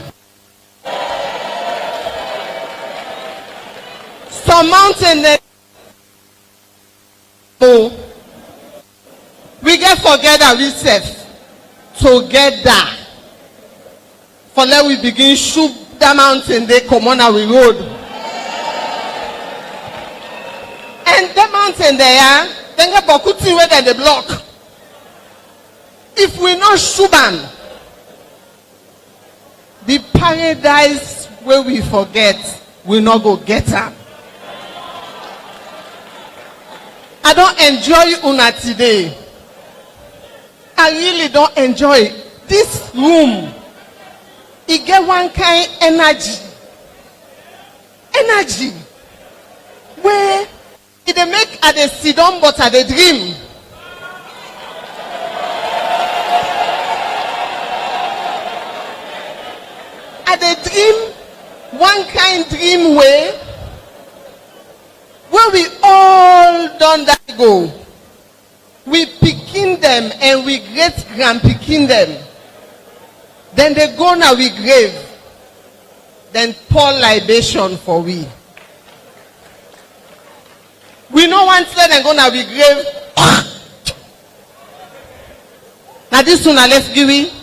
Some mountain then. Oh, we get together together for let we begin shoot that mountain, they come on our road. And the mountain there, then get Bokuti where they block. If we not Shuban, the paradise where we forget, we not go get her. I don't enjoy una today. I really don't enjoy this room. It get one kind energy. Energy. Where it dey make I dey sit down but I dey dream. I dey dream one kind dream way where we all done that go. We picking them and we great grand picking them. Then they go now we grave. Then pour libation for we. We no want to let them go now we grave. Now this one I left giwi.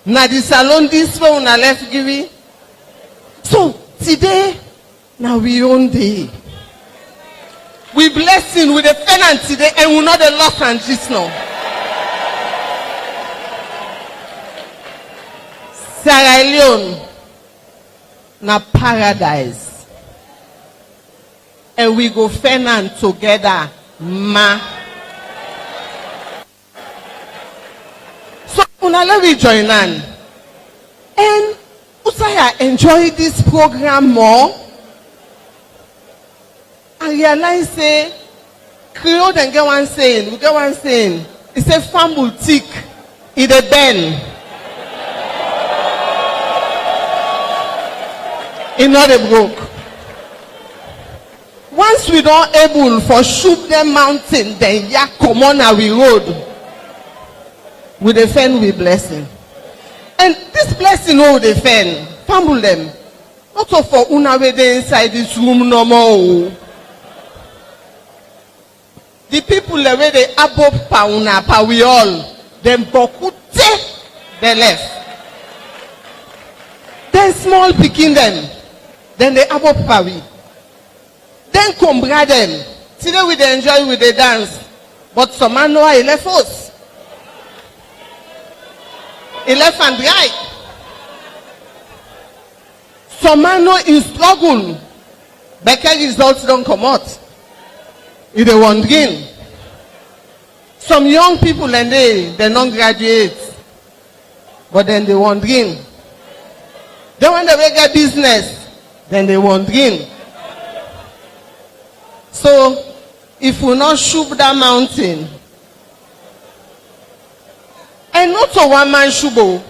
Now the salon this one I left giwi. So today now we own day. We blessing with the tenant today and we know the loss and just now. Sierra Leone na paradise. And we go tenant together, ma. So una let me join on. And Usaya enjoy this program more. I realize say Creole then get one saying, we get one saying, it's a fumble tick, it a bend. It not a broke. Once we don't able for shoot them mountain, then ya come on our road. We defend with blessing. And this blessing will defend. Fumble them. Not so for una way they inside this room no more. The people the way they above pauna pa we all. Them bokute they left. Then small picking them. Then they above pa we. Then combra them. Today we dey enjoy with the dance. But some man know he left us. He left and right. Some man know in struggle. Becker results don't come out. If they wondering. Some young people and they don't graduate. But then they wondering. Then when they get business, then they wondering. So, if we not shoot that mountain, and not so one man shubo,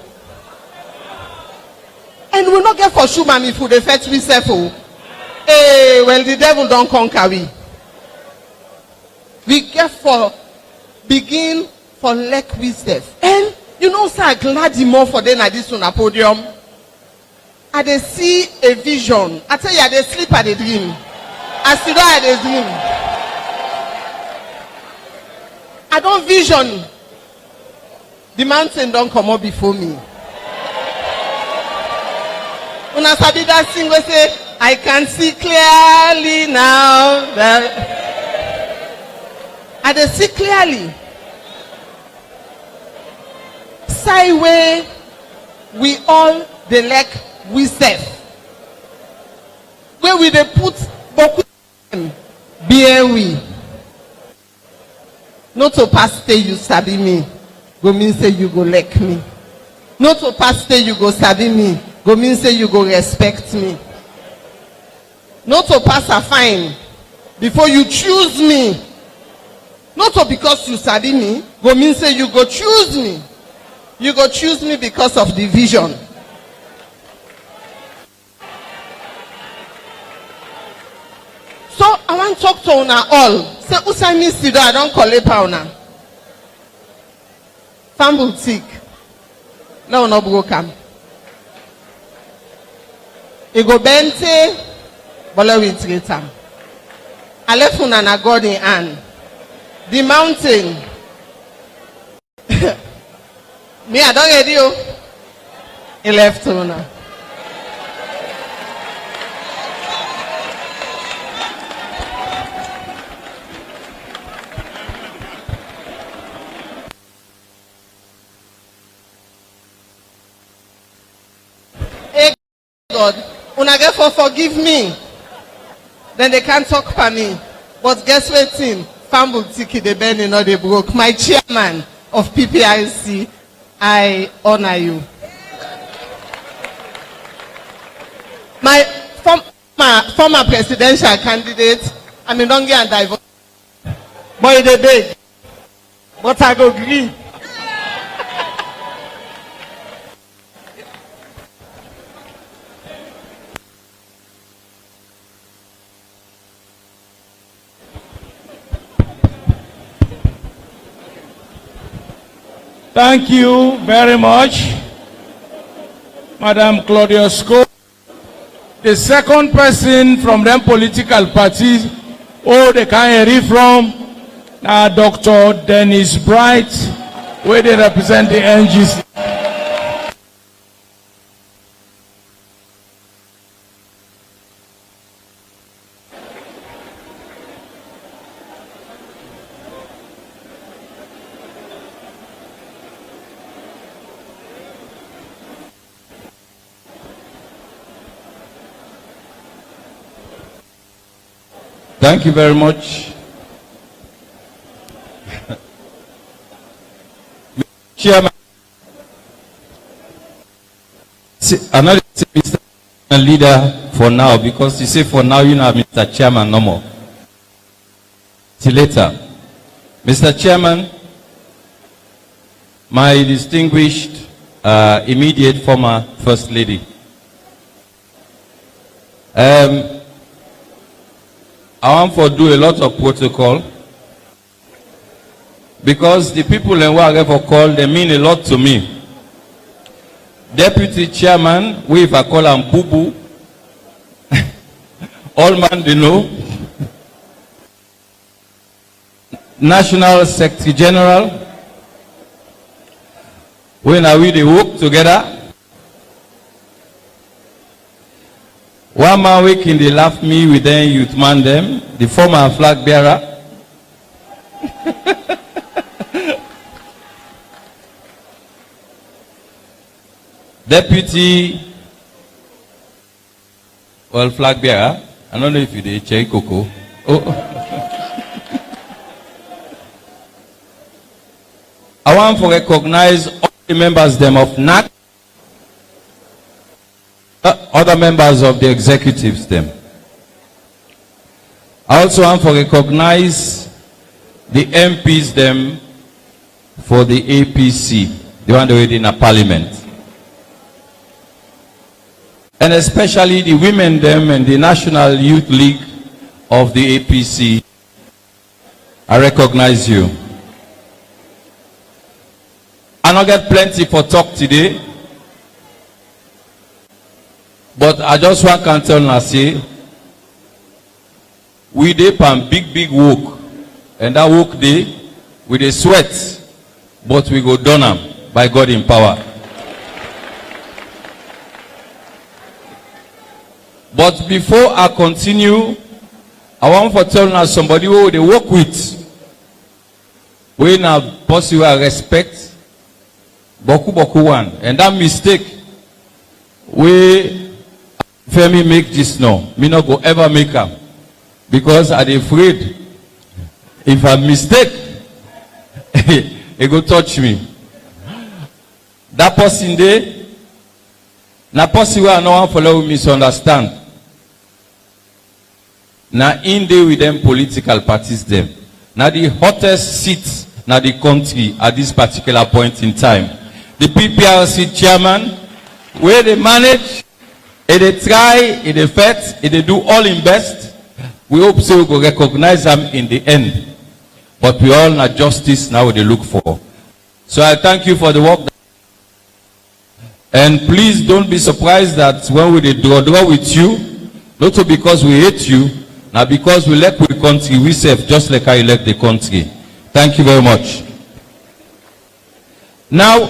and we not get for shubam if we defect we self. Hey, well the devil don't conquer we. We get for begin for lack we self. And you know, sir, glad more for them at this on a podium. I dey see a vision. I tell you, I dey sleep at a dream. I still had a dream. I don't vision. The mountain don't come up before me. When I sabi that sing, we say, I can see clearly now. I dey see clearly. Sideway, we all the lack we serve. Where we dey put boku. Bien we. Not to pass stay you sabi me. Go mean say you go like me. Not to pass stay you go sabi me. Go mean say you go respect me. Not to pass a fine before you choose me. Not to because you sabi me. Go mean say you go choose me. You go choose me because of the vision. So I want to talk to una all. Say Usai miss you, I don't call it pauna. Fumble tick. No, no broken. You go bente, but let me treat him. I left una na God in hand. The mountain. Me, I don't get you. He left una. God, una get for forgive me. Then they can't talk for me. But guess what team? Famble tiki the bend or they broke. My chairman of PPRC, I honor you. My former presidential candidate, I'm in Dongi and divorce. Boy, they beg. But I go agree. Thank you very much, Madam Claudia Sco. The second person from them political parties, they can hear from, Dr. Dennis Bright, where they represent the NGC. Thank you very much. Chairman, I'm not Mr. Leader for now, because you say for now you know Mr. Chairman no more. Till later. Mr. Chairman, my distinguished immediate former First Lady, I want to do a lot of protocol because the people in whatever call, they mean a lot to me. Deputy Chairman, we if I call him Boo Boo, all man they know. National Secretary General, when are we they work together? One man waking they laugh me with them youth man them, the former flag bearer. Deputy flag bearer. I don't know if you did check Coco. Oh. I want to recognize all the members them of NAC. Other members of the executives them. I also want to recognize the MPs them for the APC, the one already in a parliament. And especially the women them and the National Youth League of the APC. I recognize you. I don't get plenty for talk today. But I just want to tell you, say, we did pan big work, and that work day, we dey sweat, but we go done them by God in power. But before I continue, I want to tell you somebody who they work with, we now possible I respect, boku one, and that mistake, we. Femi make this now. Me not go ever make them. Because I'm afraid if I mistake, it go touch me. That person there, na person where no one follow misunderstand. Na in there with them political parties them. Na the hottest seat na the country at this particular point in time. The PPRC chairman, where they manage. If they try, if they fight, if they do all in best, we hope so we will recognize them in the end. But we all need justice now they look for. So I thank you for the work. And please don't be surprised that when we draw with you, not because we hate you, now because we like the country, we serve just like I elect the country. Thank you very much. Now,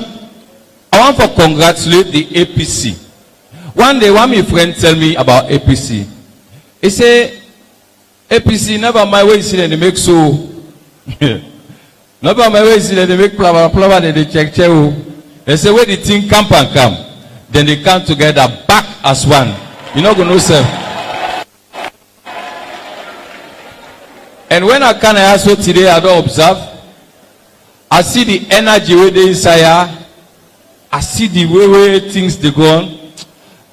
I want to congratulate the APC. One day, one of my friends tell me about APC. He say, APC, never my way, see that they make so. Never my way, see that they make plava, they check. They say, where the thing camp and come. then they come together back as one. You know, go no self. And when I can also today, I don't observe. I see the energy where they inside. I see the way things they go on.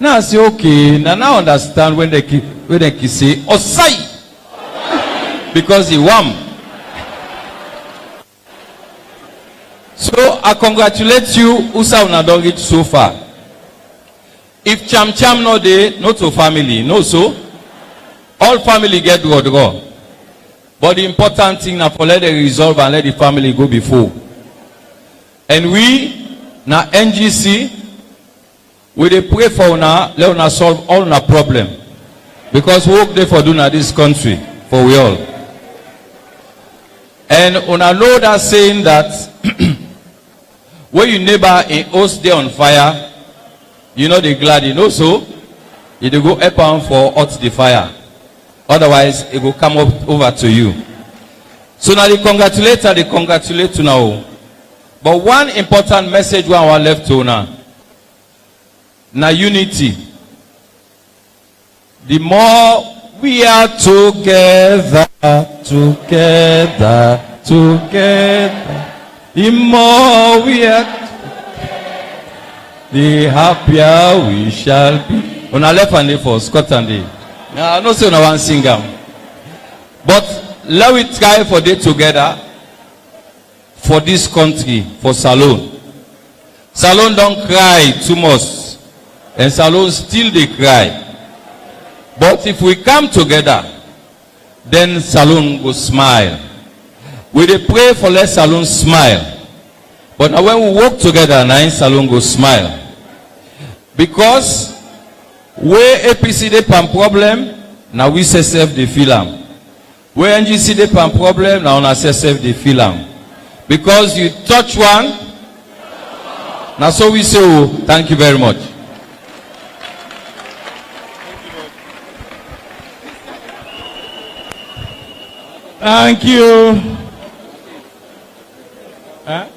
Now I say, okay, now I understand when they say, Osai, because he won. So I congratulate you, Usa Unadongit, so far. If Cham no dey, not to family, no so. All family get go. But the important thing now for let the resolve and let the family go before. And we, now NGC, we dey pray for una, let una solve all una problem. Because we work there for doing this country, for we all. And una know that saying that when your neighbor in house dey on fire, you know they glad, you know so, you dey go help am for hot the fire. Otherwise, it will come up over to you. So now they congratulate you now. But one important message we are left to now. Now unity. The more we are together, the more we are, the happier we shall be. On our left hand for Scotland. I don't say no one singer. But let we try for day together for this country, for Salone. Salone don't cry too much. And Salone still they cry. But if we come together, then Salone will smile. We dey pray for let Salone smile. But now when we work together, now Salone will smile. Because where APC dey pan problem, now we say self dey feel am. Where NGC dey pan problem, now una say self dey feel am. Because you touch one, now so we say, oh, thank you very much. Thank you. Huh?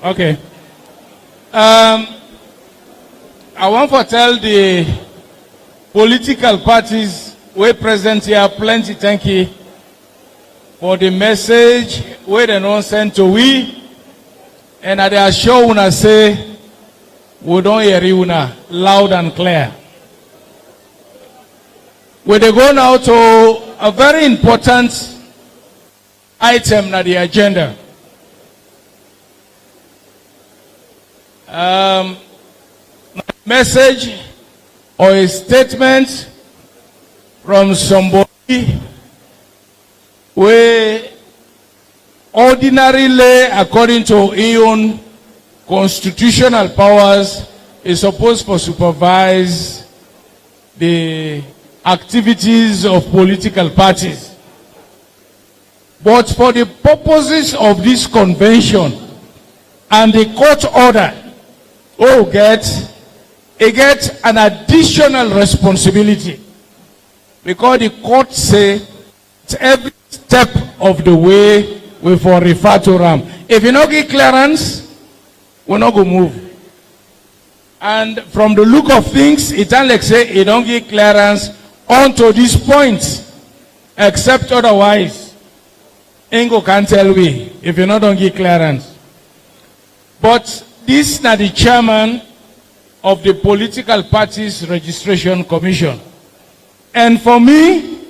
Okay. I want to tell the political parties we present here plenty thank you for the message where they don't send to we, and I assure una say we don't hear you una loud and clear. We go now to a very important item na the agenda. Message or a statement from somebody where ordinarily, according to his own constitutional powers, is supposed to supervise the activities of political parties. But for the purposes of this convention and the court order, it gets an additional responsibility, because the court say every step of the way we for refer to them. If you not get clearance, we're not going to move. And from the look of things, it don't like say you don't get clearance onto this point, except otherwise. Ingo can't tell we if you not don't get clearance. But this is not the chairman of the Political Parties Registration Commission. And for me,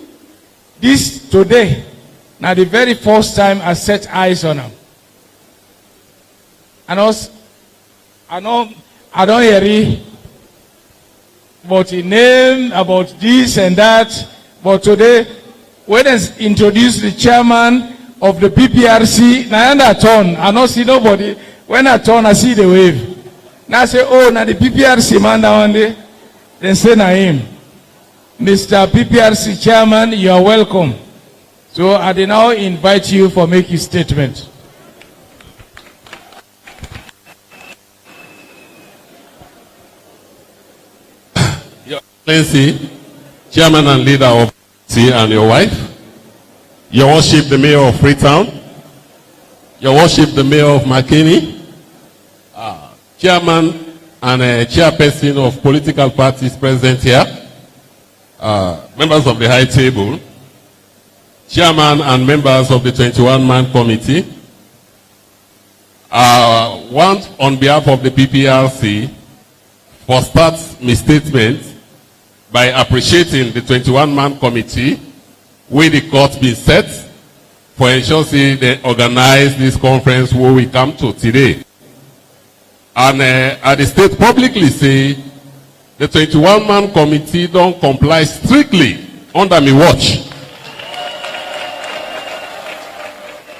this today, now the very first time I set eyes on him. And also, I don't hear it about the name, about this and that. But today, when I introduce the chairman of the PPRC, now I turn, I don't see nobody. When I turn, I see the wave. Now I say, oh, now the PPRC man down there. Then say na him. Mr. PPRC chairman, you are welcome. So I now invite you for making statement. Excellency, Chairman and Leader of C and your wife, Your Worship the Mayor of Freetown, Your Worship the Mayor of Makeni, Chairman and Chairperson of political parties present here, members of the High Table, Chairman and members of the 21-man committee. I want, on behalf of the PPRC, for start my statement by appreciating the 21-man committee where the court been set for ensuring they organize this conference where we come to today. And at the state publicly say the 21-man committee don't comply strictly under me watch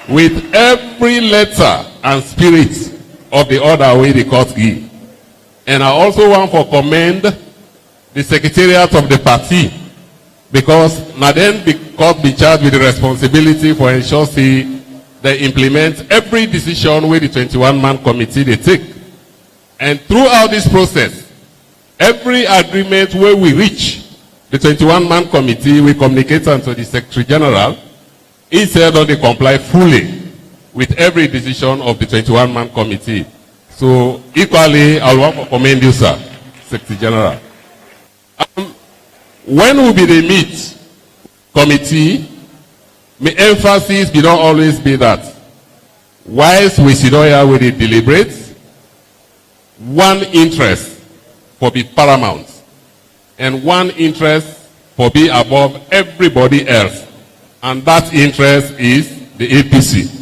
with every letter and spirit of the order where the court give. And I also want to commend the secretariat of the party, because now then the court be charged with the responsibility for ensuring they implement every decision where the 21-man committee they take. And throughout this process, every agreement where we reach, the 21-man committee will communicate to the Secretary General. Instead of they comply fully with every decision of the 21-man committee. So equally, I want to commend you, sir, Secretary General. When we be the meet committee, my emphasis will not always be that. Whilst we sit here with the deliberate, one interest for be paramount, and one interest for be above everybody else. And that interest is the APC.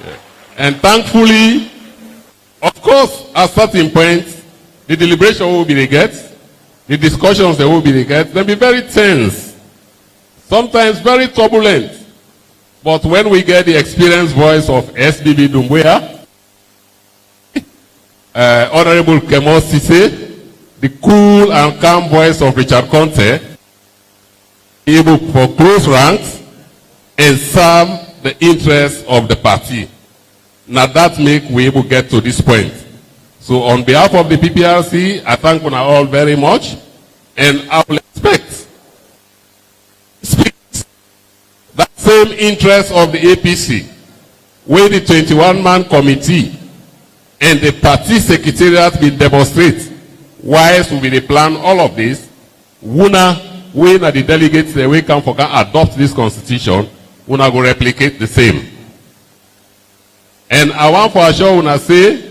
Yeah. And thankfully, of course, at certain points, the deliberation will be the get, the discussions they will be the get, they'll be very tense, sometimes very turbulent. But when we get the experienced voice of SBB Dumbuya, Honorable Kemo Sise, the cool and calm voice of Richard Conte, able for close ranks and serve the interests of the party. Now that make we able get to this point. So on behalf of the PPRC, I thank you all very much, and I will expect that same interest of the APC, where the 21-man committee and the party secretariat will demonstrate. Whilst we will plan all of this, when the delegates they will come for can adopt this constitution, we will replicate the same. And I want for sure when I say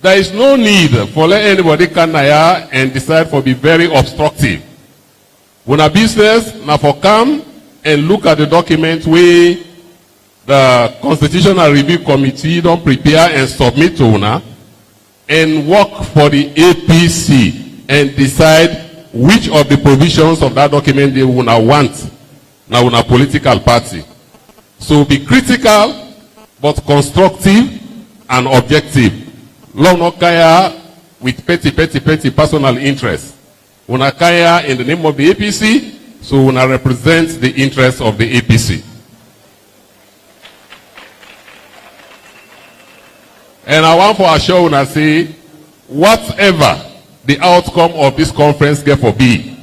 there is no need for let anybody come here and decide for be very obstructive. When a business now for come and look at the document where the Constitutional Review Committee don't prepare and submit to UNA, and work for the APC and decide which of the provisions of that document they want now in a political party. So be critical but constructive and objective. Long no kaya with petty personal interest. Una kaya in the name of the APC, so una represent the interests of the APC. And I want for assure when I say, whatever the outcome of this conference get for be,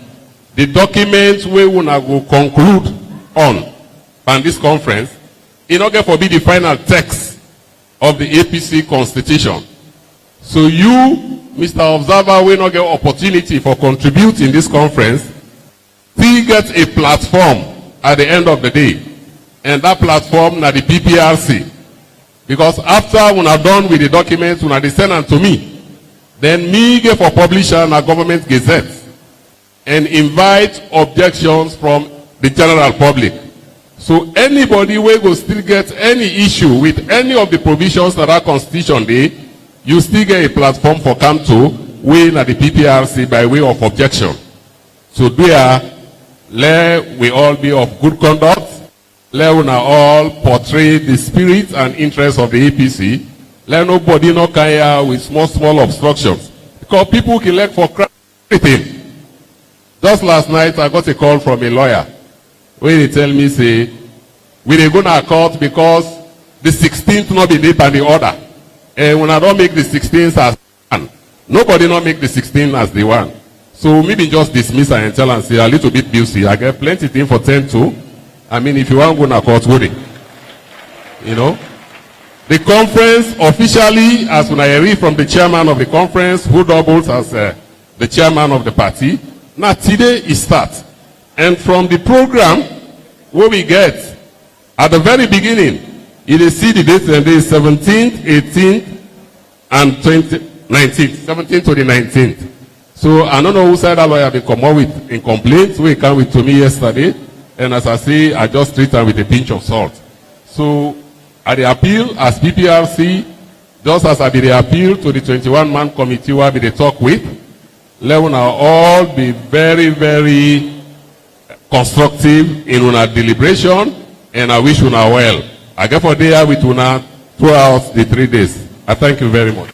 the documents we will go conclude on this conference, it not get for be the final text of the APC constitution. So you, Mr. Observer, will not get opportunity for contributing this conference, still get a platform at the end of the day. And that platform na the PPRC. Because after when I'm done with the documents, when I send them to me, then me get for publisher in a government gazette and invite objections from the general public. So anybody will go still get any issue with any of the provisions that are constitution day, you still get a platform for come to win at the PPRC by way of objection. So let we all be of good conduct. Let us all portray the spirit and interest of the APC. Let nobody not come here with small obstructions. Because people can elect for everything. Just last night, I got a call from a lawyer where they tell me, say, we dey go to court because the 16th not be late by the order. And when I don't make the 16th as one, Nobody not make the 16 as the one. So maybe just dismiss and tell and say a little bit busy. I get plenty thing for 10 too. I mean, if you want to go to court, would it? You know? The conference officially, as when I read from the chairman of the conference, who doubles as the chairman of the party, now today it starts. And from the program, what we get, at the very beginning, you will see the dates and days 17th, 18th, and 19th, 17th to the 19th. So I don't know who said that lawyer they come up with in complaints. We came with to me yesterday, and as I say, I just treat them with a pinch of salt. So at the appeal as PPRC, just as I did the appeal to the 21-man committee where we talk with, let us all be very, very constructive in our deliberation, and I wish you well. I get for there with you throughout the 3 days. I thank you very much.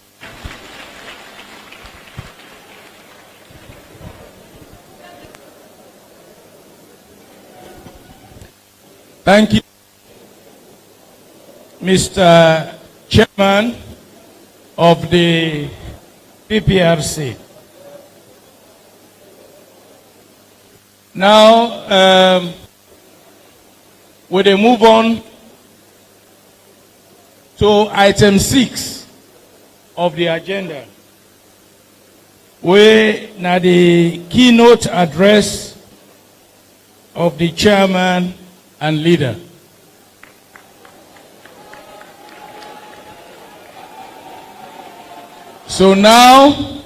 Thank you, Mr. Chairman of the PPRC. Now, we will move on to item 6 of the agenda, where now the keynote address of the chairman and leader. So now,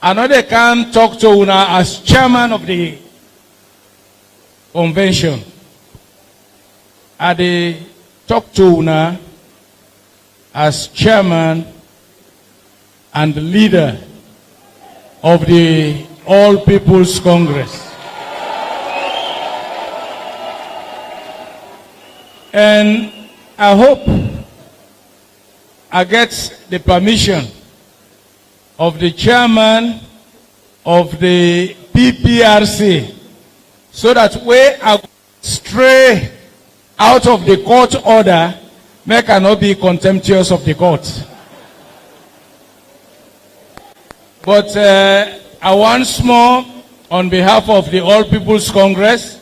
another can talk to Una as chairman of the convention. I talk to Una as chairman and leader of the All People's Congress. And I hope I get the permission of the chairman of the PPRC so that when I stray out of the court order, I cannot be contemptuous of the court. But I once more, on behalf of the All People's Congress,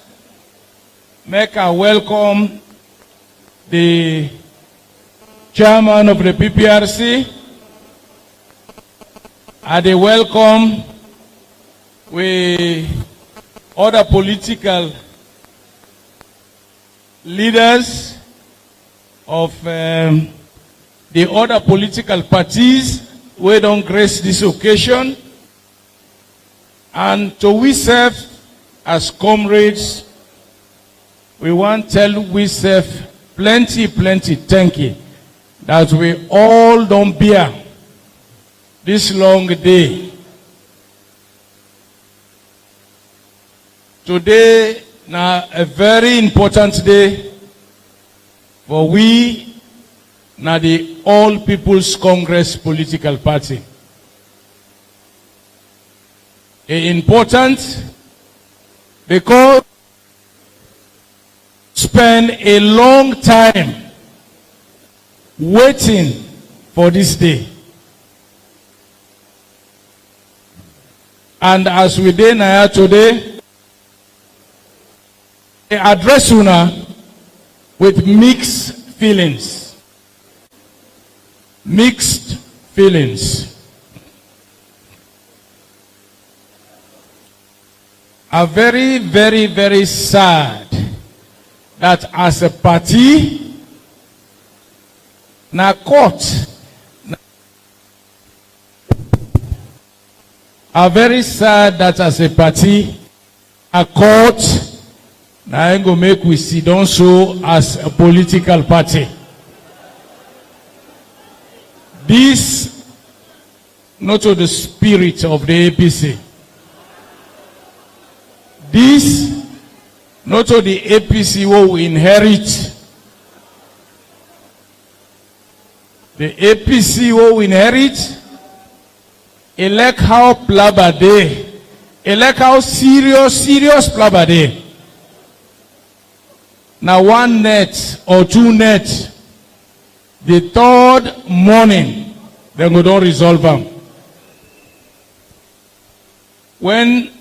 make a welcome the chairman of the PPRC, and a welcome with other political leaders of the other political parties who don't grace this occasion, and to we serve as comrades, we want to tell we serve plenty thank you that we all don't bear this long day. Today now a very important day for we now the All People's Congress political party. Important because spend a long time waiting for this day. And as we did now today, I address you now with mixed feelings. Mixed feelings. Are very sad that as a party, na court, are very sad that as a party, a court, na ain't go make we sit down so as a political party. This not to the spirit of the APC. This not to the APC who we inherit. The APC who we inherit, elect how plabade, elect how serious plabade. Now one net or two net, the third morning, then we don't resolve them. when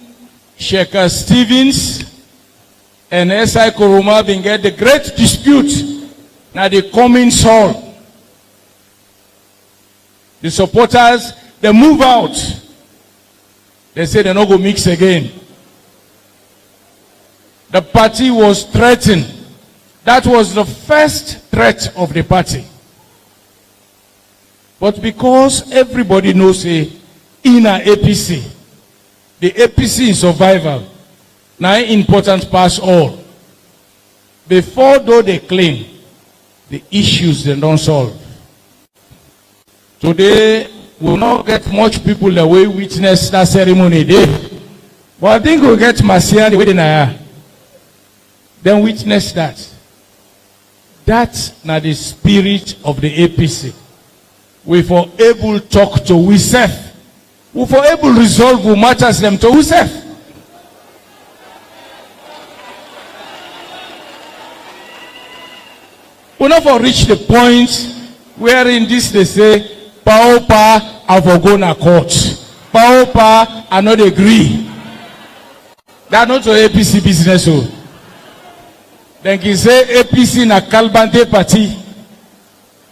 Sheikh Stevens and S.I. Kuruma been get the great dispute now the coming Saul. The supporters, they move out. They say they're not going to mix again. The party was threatened. That was the first threat of the party. But because everybody knows in a APC, the APC is survival. Now important pass all. Before though they claim, the issues they don't solve. Today, we will not get much people that will witness that ceremony there. But I think we'll get Marcia the way they are. Then witness that. That's not the spirit of the APC. We for able talk to we self. We for able resolve who matters them to we self. We not for reach the point where in this they say, Paopa have a go na court. Paopa are not agree. That not to APC business. So. Then he say APC na Kalbante party.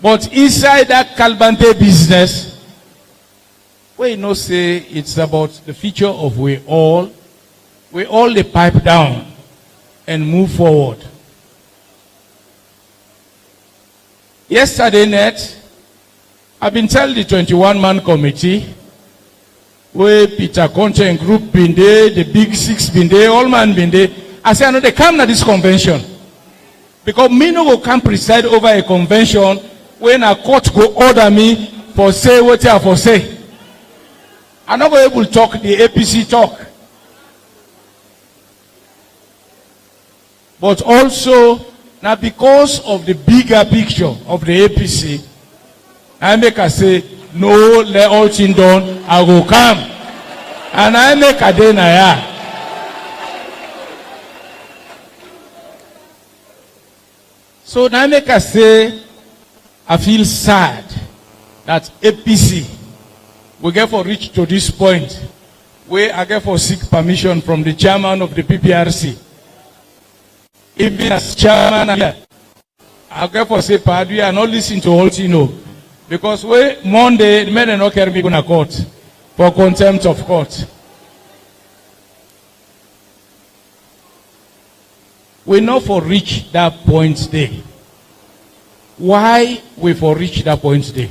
But inside that Kalbante business, we know say it's about the future of we all the pipe down and move forward. Yesterday night, I've been telling the 21-man committee, where Peter Conte and group been there, the big six been there, all man been there. I said, I know they come to this convention. Because me no go come preside over a convention when a court go order me for say what I for say. I'm not going able to talk the APC talk. But also, now because of the bigger picture of the APC, I make a say, no, let all things done, I will come. And I make a day na. So now I make a say, I feel sad that APC will get for reach to this point where I get for seek permission from the chairman of the PPRC. Even as chairman, I get for say, Padre, I not listen to all you know. Because Monday, the men not carry me going to court for contempt of court. We not for reach that point there. Why we for reach that point there?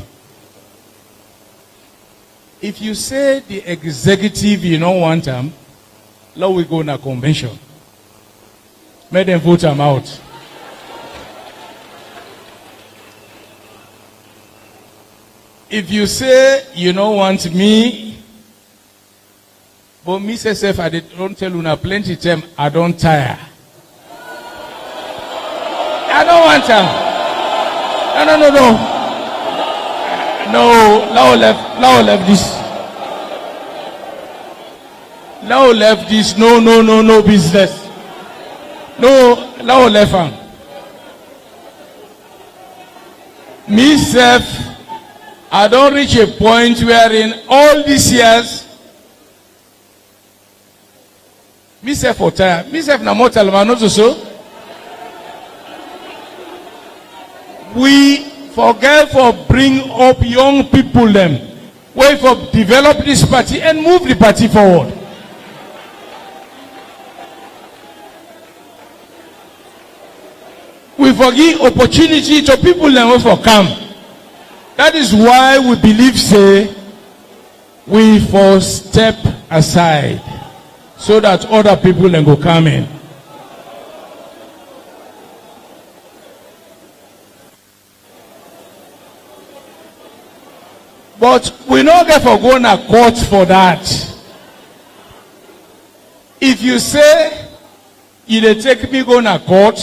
If you say the executive you don't want them, let we go to a convention. Make them vote them out. If you say you don't want me, but me say I don't tell you plenty time, I don't tire. I don't want them. No, now left this. Now left this. No business. No, now left hand. Myself, I don't reach a point where in all these years, myself for time, myself na more tell man not so. We forget for bring up young people them, way for develop this party and move the party forward. We forgive opportunity to people them way for come. That is why we believe say we for step aside so that other people then go come in. But we not get for going to court for that. If you say you dey take me going to court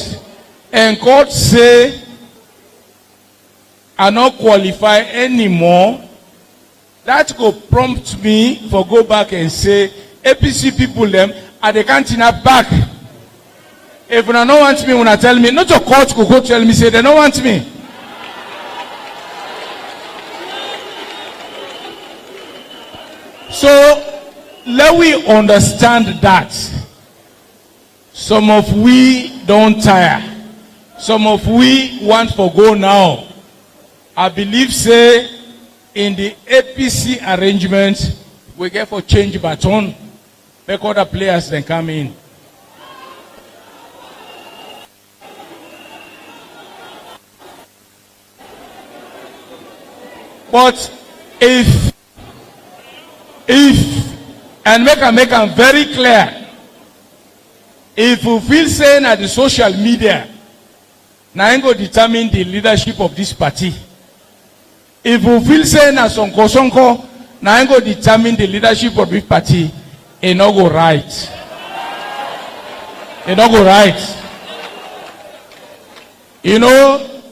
and court say I not qualify anymore, that go prompt me for go back and say APC people them are the canteen back. If you don't want me, when I tell me, not your court go tell me say they don't want me. So let we understand that some of we don't tire. Some of we want to go now. I believe, say, in the APC arrangement, we get for change baton, make other players then come in. But if and make them very clear, if we feel saying at the social media, now I'm going to determine the leadership of this party. If we feel saying that Sonko, now I'm going to determine the leadership of this party, it not go right. It not go right. You know,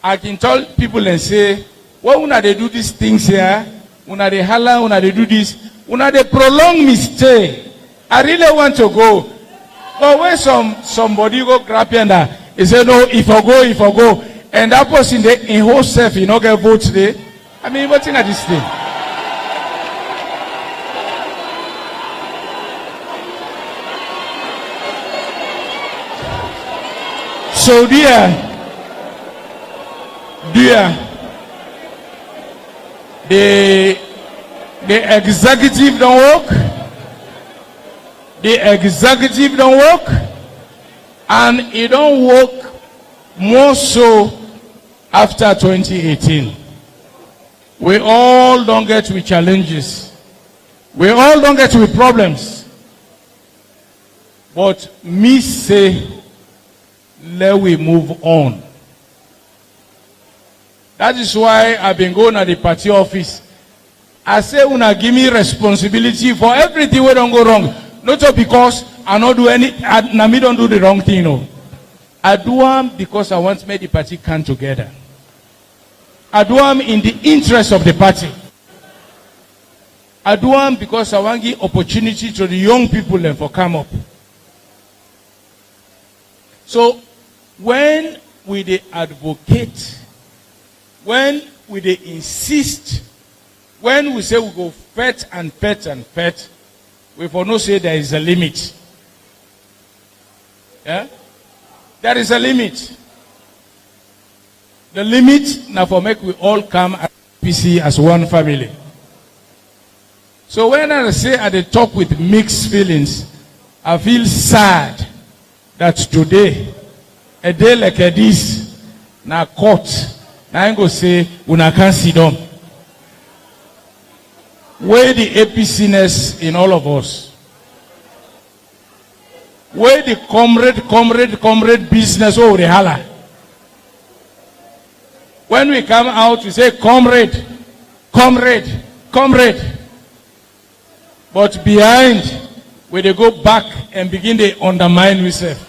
I can tell people and say, well, when they do these things here, when they holler, when they do this, when they prolong me stay, I really want to go. But when somebody go grab you and he say, no, if I go, and that person in whole self, he not get vote today. I mean, what's in this thing? So dear, the executive don't work. The executive don't work, and it don't work more so after 2018. We all don't get with challenges. We all don't get with problems. But me say, let we move on. That is why I've been going to the party office. I say, una give me responsibility for everything we don't go wrong. Not just because I don't do me don't do the wrong thing. No. I do them because I want to make the party come together. I do them in the interest of the party. I do them because I want to give opportunity to the young people and for come up. So when we they advocate, when we they insist, when we say we go fet and fet and fet, we for no say there is a limit. Yeah? There is a limit. The limit now for make we all come as PC as one family. So when I say at the talk with mixed feelings, I feel sad that today, a day like this, na court, now I'm going to say, una can't sit down. Where the APC-ness in all of us? Where the comrade business over the holla? When we come out, we say, comrade. But behind, where they go back and begin to undermine ourselves.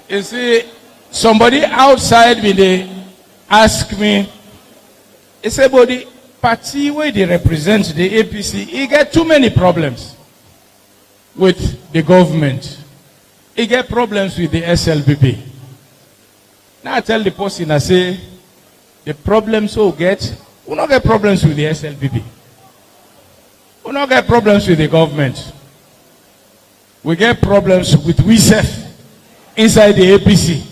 You see, somebody outside when they ask me, he said, but the party where they represent the APC, he get too many problems with the government. He get problems with the SLPP. Now I tell the person, I say, the problems we get, we don't get problems with the SLPP. We don't get problems with the government. We get problems with ourselves inside the APC.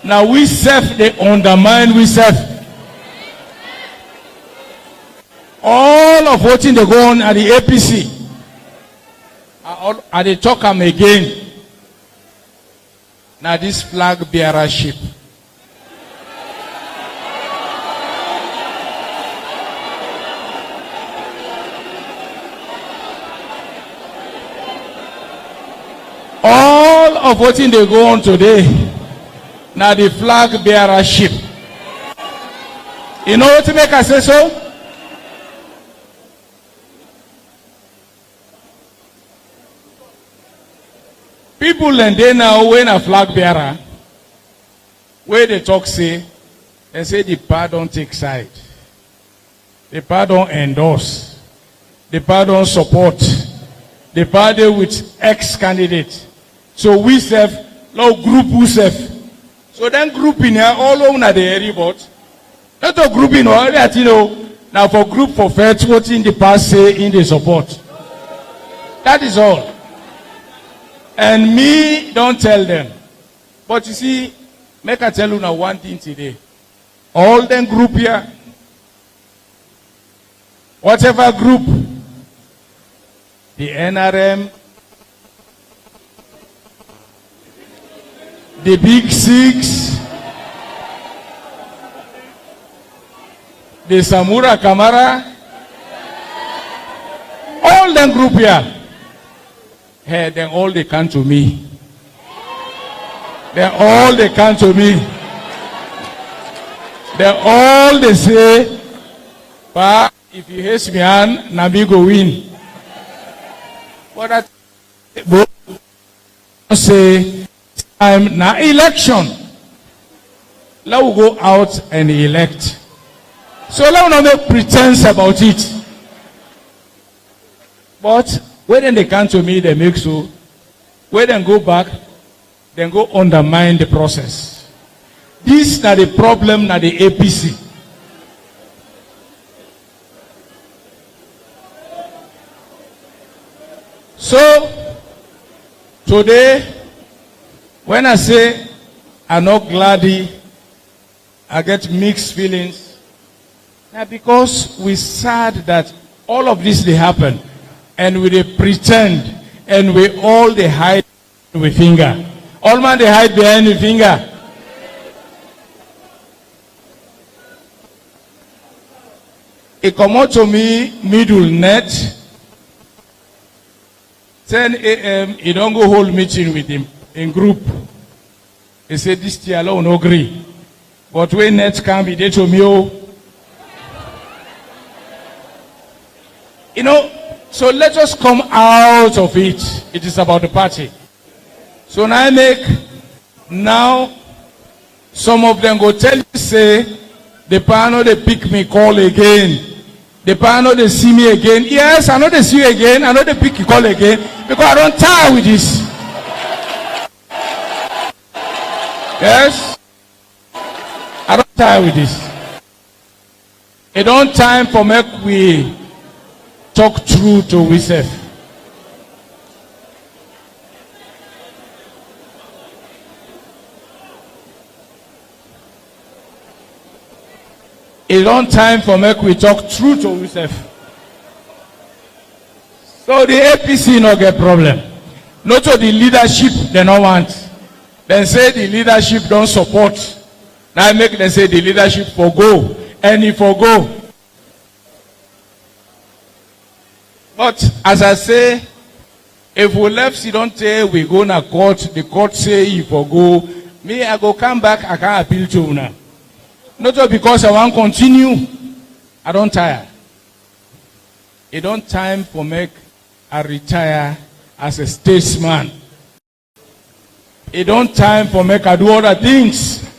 Now we self, they undermine we self. All of what in the go on at the APC, I they talk them again. Now this flag bearership. All of what in they go on today, now the flag bearership. You know what to make us say so? People and they now when a flag bearer, where they talk say, they say the part don't take side. The part don't endorse. The part don't support. The party with ex-candidate. So we serve, now group who serve. So then group in here, all over the area, but Not a group in all that, now for group for faith, what in the past say in the support. That is all. And me, don't tell them. But you see, make I tell you now one thing today. All them group here, whatever group, the NRM, the Big Six, the Samura Kamara, all them group here, hey, then all they come to me. Then all they come to me. Then all they say, "Pa, if you hate me, Nabi go win." But I say, I'm na election. Let we go out and elect. So let us not make pretense about it. But when they come to me, they make so. When they go back, then go undermine the process. This is not the problem, not the APC. So, today, when I say I'm not glad, I get mixed feelings. Now because we sad that all of this they happen, and we they pretend, and we all they hide with finger. All man they hide behind the finger. It come out to me middle net. 10 a.m. he don't go hold meeting with him in group. He said this tier alone no agree. But when net can be there to me, so let us come out of it. It is about the party. So now some of them go tell you, say, the panel they pick me call again. The panel they see me again. Yes, I know they see you again. I know they pick you call again. Because I don't tire with this. Yes? I don't tire with this. It don't time for make we talk true to ourselves. It don't time for make we talk true to ourselves. So the APC no get problem. Not to the leadership they don't want. Then say the leadership don't support. Now I make them say the leadership forgo. And he forgo. But as I say, if we left Sidonte, we go na court, the court say he forgo. Me, I go come back, I can't appeal to una. Not just because I want to continue. I don't tire. It don't time for make I retire as a statesman. It don't time for make I do other things.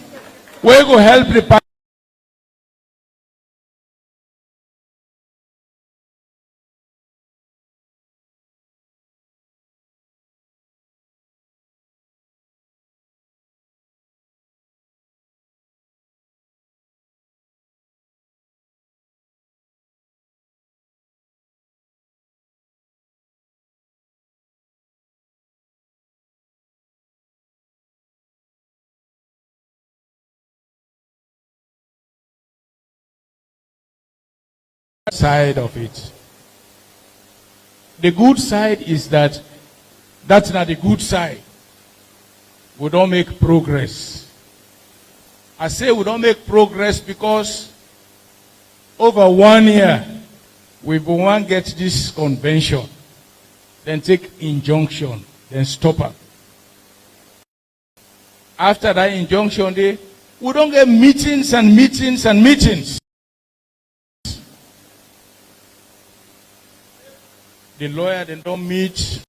We go help the party. Side of it. The good side is that that's not the good side. We don't make progress. I say we don't make progress because over 1 year we won't get this convention, then take injunction, then stop it. After that injunction day, we don't get meetings and meetings and meetings. The lawyer, they don't meet.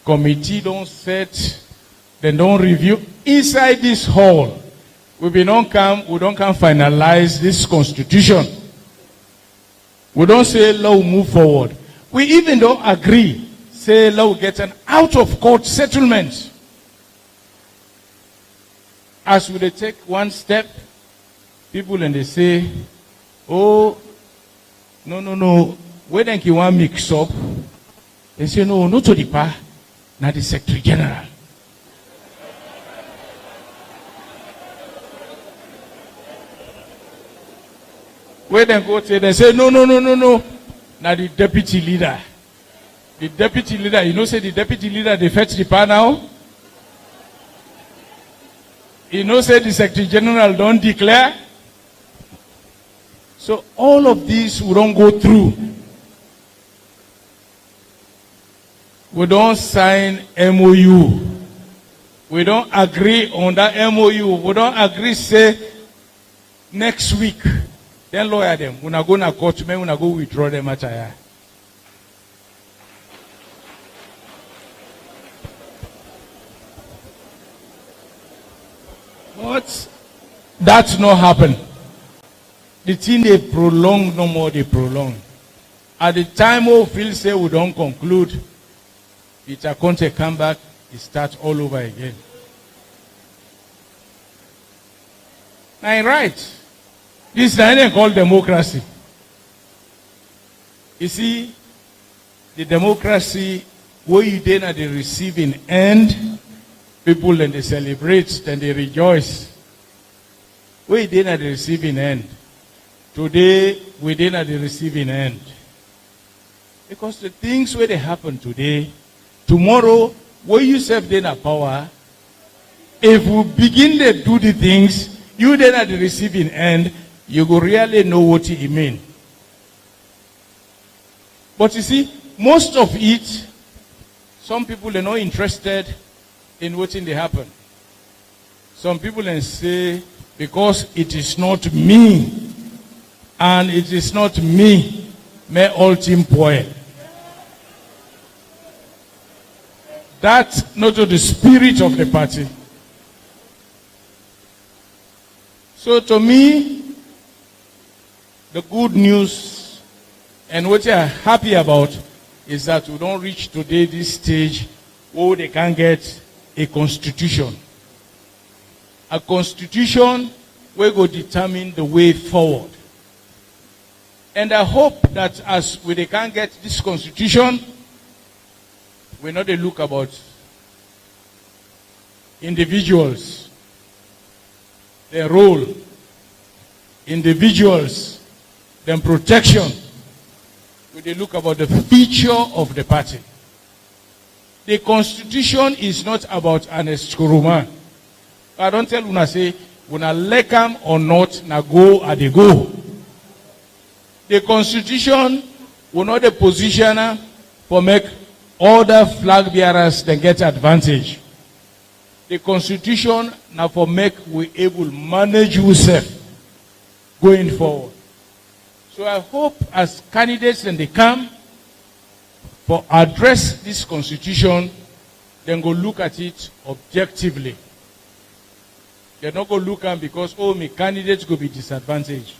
Committee don't set. They don't review. Inside this hall, we don't come finalize this constitution. We don't say, let's move forward. We even don't agree. Say, let's get an out-of-court settlement. as we take one step, people and they say, oh, no, when they want mix up, they say, no, not to the power, not the Secretary General. When they go to, they say, no, now the deputy leader. The deputy leader, you know, say the deputy leader, they fetch the power now. You know, say the Secretary General don't declare. So all of these we don't go through. We don't sign MOU. We don't agree on that MOU. We don't agree, say, next week. Then lawyer them. We're not going to court, we're not go withdraw them at here. But that's not happen. The thing they prolong, no more they prolong. At the time we feel say we don't conclude, it's a country come back, it starts all over again. Now, right. This is what called democracy. You see, the democracy where you then at the receiving end, people then they celebrate, then they rejoice. Where you then at the receiving end. Today, we then at the receiving end. Because the things where they happen today, tomorrow, where you serve then a power, if we begin to do the things, you then at the receiving end, you will really know what it means. But you see, most of it, some people are not interested in what they happen. Some people then say, because it is not me, and it is not me, may all team poil. That's not the spirit of the party. So to me, the good news and what they are happy about is that we don't reach today this stage where they can get a constitution. A constitution will go determine the way forward. And I hope that as they can get this constitution, we know they look about individuals, their role, individuals, then protection. When they look about the future of the party. The constitution is not about an eskuruma. I don't tell una say, una lekam or not, na go at the go. The constitution will not the positioner for make other flag bearers then get advantage. The constitution now for make we able manage yourself going forward. So I hope as candidates when they come for address this constitution, then go look at it objectively. They're not going to look at because, oh, my candidates will be disadvantaged.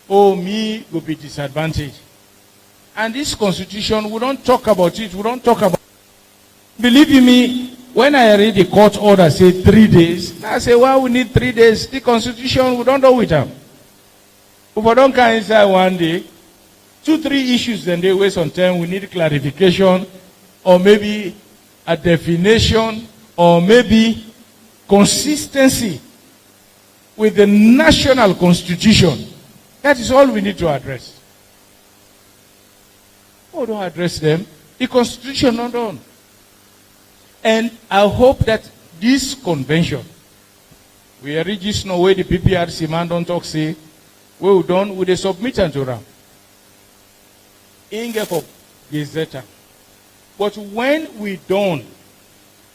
Oh, me will be disadvantaged. And this constitution, we don't talk about it. We don't talk about it. Believe me, when I read the court order, say 3 days, I say, well, we need 3 days. The constitution, we don't do with them. If we don't come inside one day, 2-3 issues, then they waste on time. We need clarification, or maybe a definition, or maybe consistency with the national constitution. That is all we need to address. Oh, don't address them. The constitution not done. And I hope that this convention, we are registered no way the PPRC man don't talk say, we done with the submission to them. Inge for Gazetta. But when we done,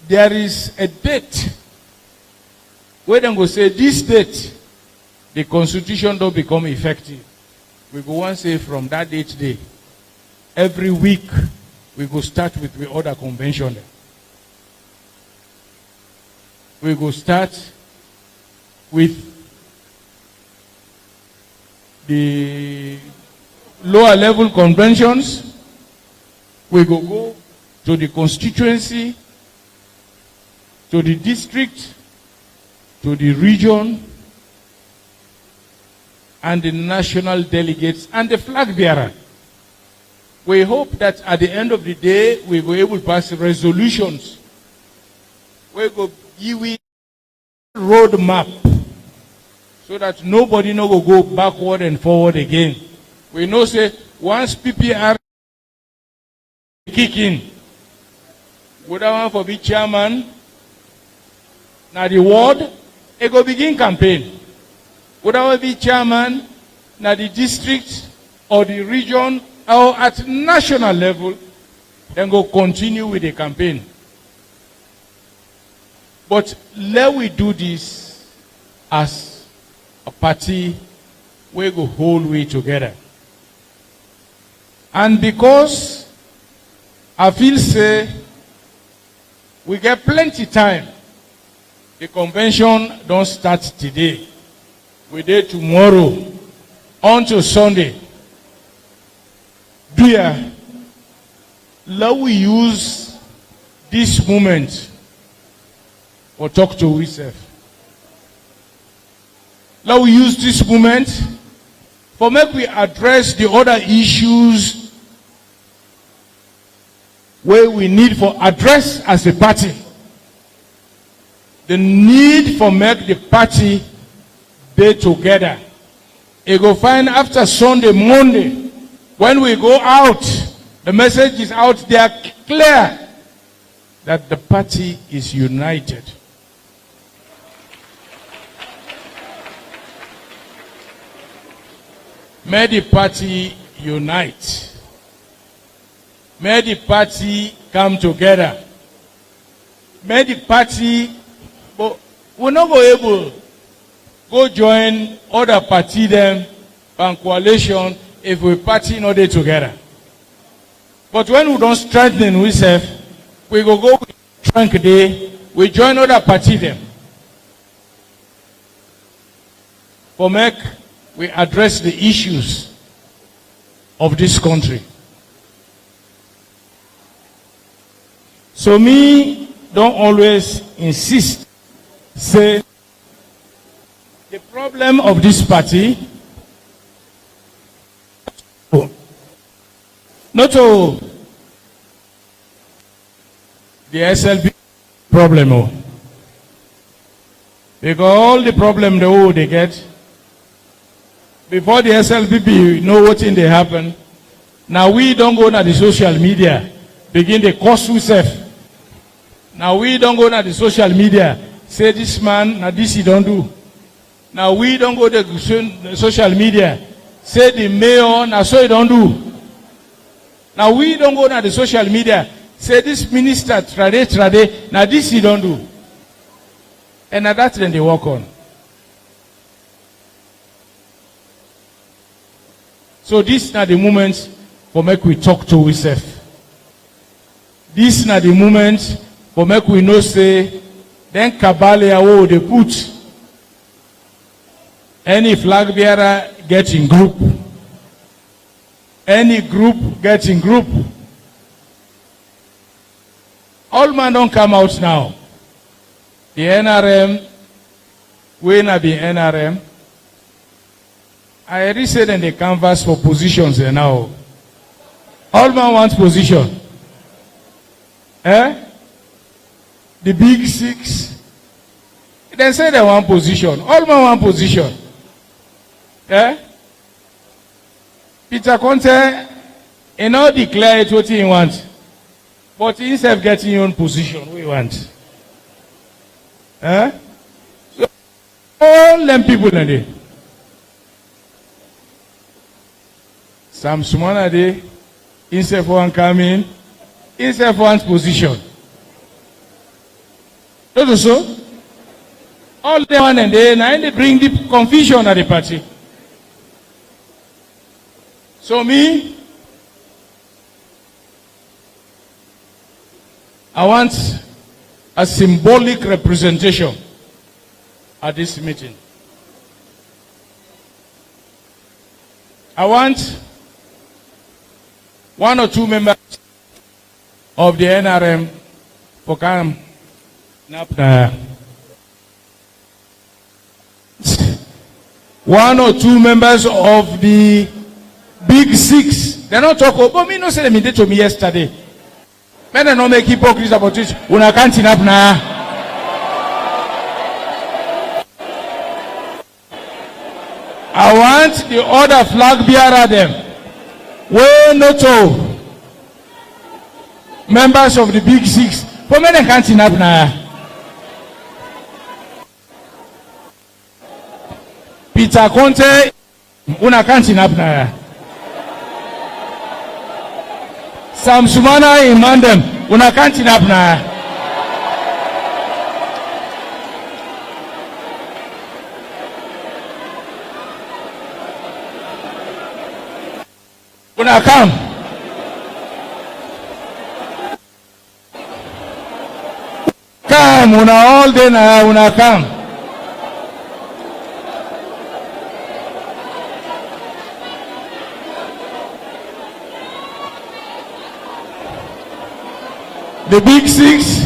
there is a date where they go say this date, the constitution don't become effective. We go and say from that date day, every week we go start with the other convention. We go start with the lower level conventions. We go to the constituency, to the district, to the region, and the national delegates, and the flag bearer. We hope that at the end of the day, we will be able to pass resolutions. We will give a roadmap so that nobody no will go backward and forward again. We know say once PPRC kick in, we don't want for be chairman. Now the ward, it go begin campaign. We don't want to be chairman. Now the district or the region or at national level, then go continue with the campaign. But let we do this as a party, we go whole way together. And because I feel say we get plenty time, the convention don't start today. We do tomorrow until Sunday. Dear, let we use this moment or talk to ourselves. Let we use this moment for make we address the other issues where we need for address as a party. The need for make the party be together. You go find after Sunday, Monday, when we go out, the message is out there clear that the party is united. May the party unite. May the party come together. May the party, but we're not going able go join other party them and coalition if we party not there together. But when we don't strengthen ourselves, we go with trunk day, we join other party them. For make we address the issues of this country. So me don't always insist, say the problem of this party, not to the SLB problem, because all the problem they get, before the SLPP know what in they happen, now we don't go to the social media, begin the cost ourselves. Now we don't go to the social media, say this man, now this he don't do. Now we don't go to the social media, say the mayor, now so he don't do. Now we don't go to the social media, say this minister, trade, now this he don't do. And now that's then they work on. So this is not the moment for make we talk to ourselves. This is not the moment for make we know say, then Kabale awo they put any flag bearer get in group. Any group get in group. All man don't come out now. The NRM, we not be NRM. I already said in the canvas for positions there now. All man wants position. The big six. They say they want position. All man want position. Peter Conte, he not declare it what he wants. But he himself getting your own position we want. So all them people in there. Some small day, instead for one coming, instead for one's position. Don't you so? All the one and they bring the confusion at the party. So me, I want a symbolic representation at this meeting. I want 1 or 2 members of the NRM for come. one or two members of the Big Six. They don't talk about me. No, say they did to me yesterday. Men they don't make hypocrites about it. Una can't up now. I want the other flag bearer them. We not to members of the Big Six. But men they can't up now. Peter Conte, una can't up now. Sam Sumana in Mandem, una can't up now. Una come. Come, una all day na una come. The Big Six,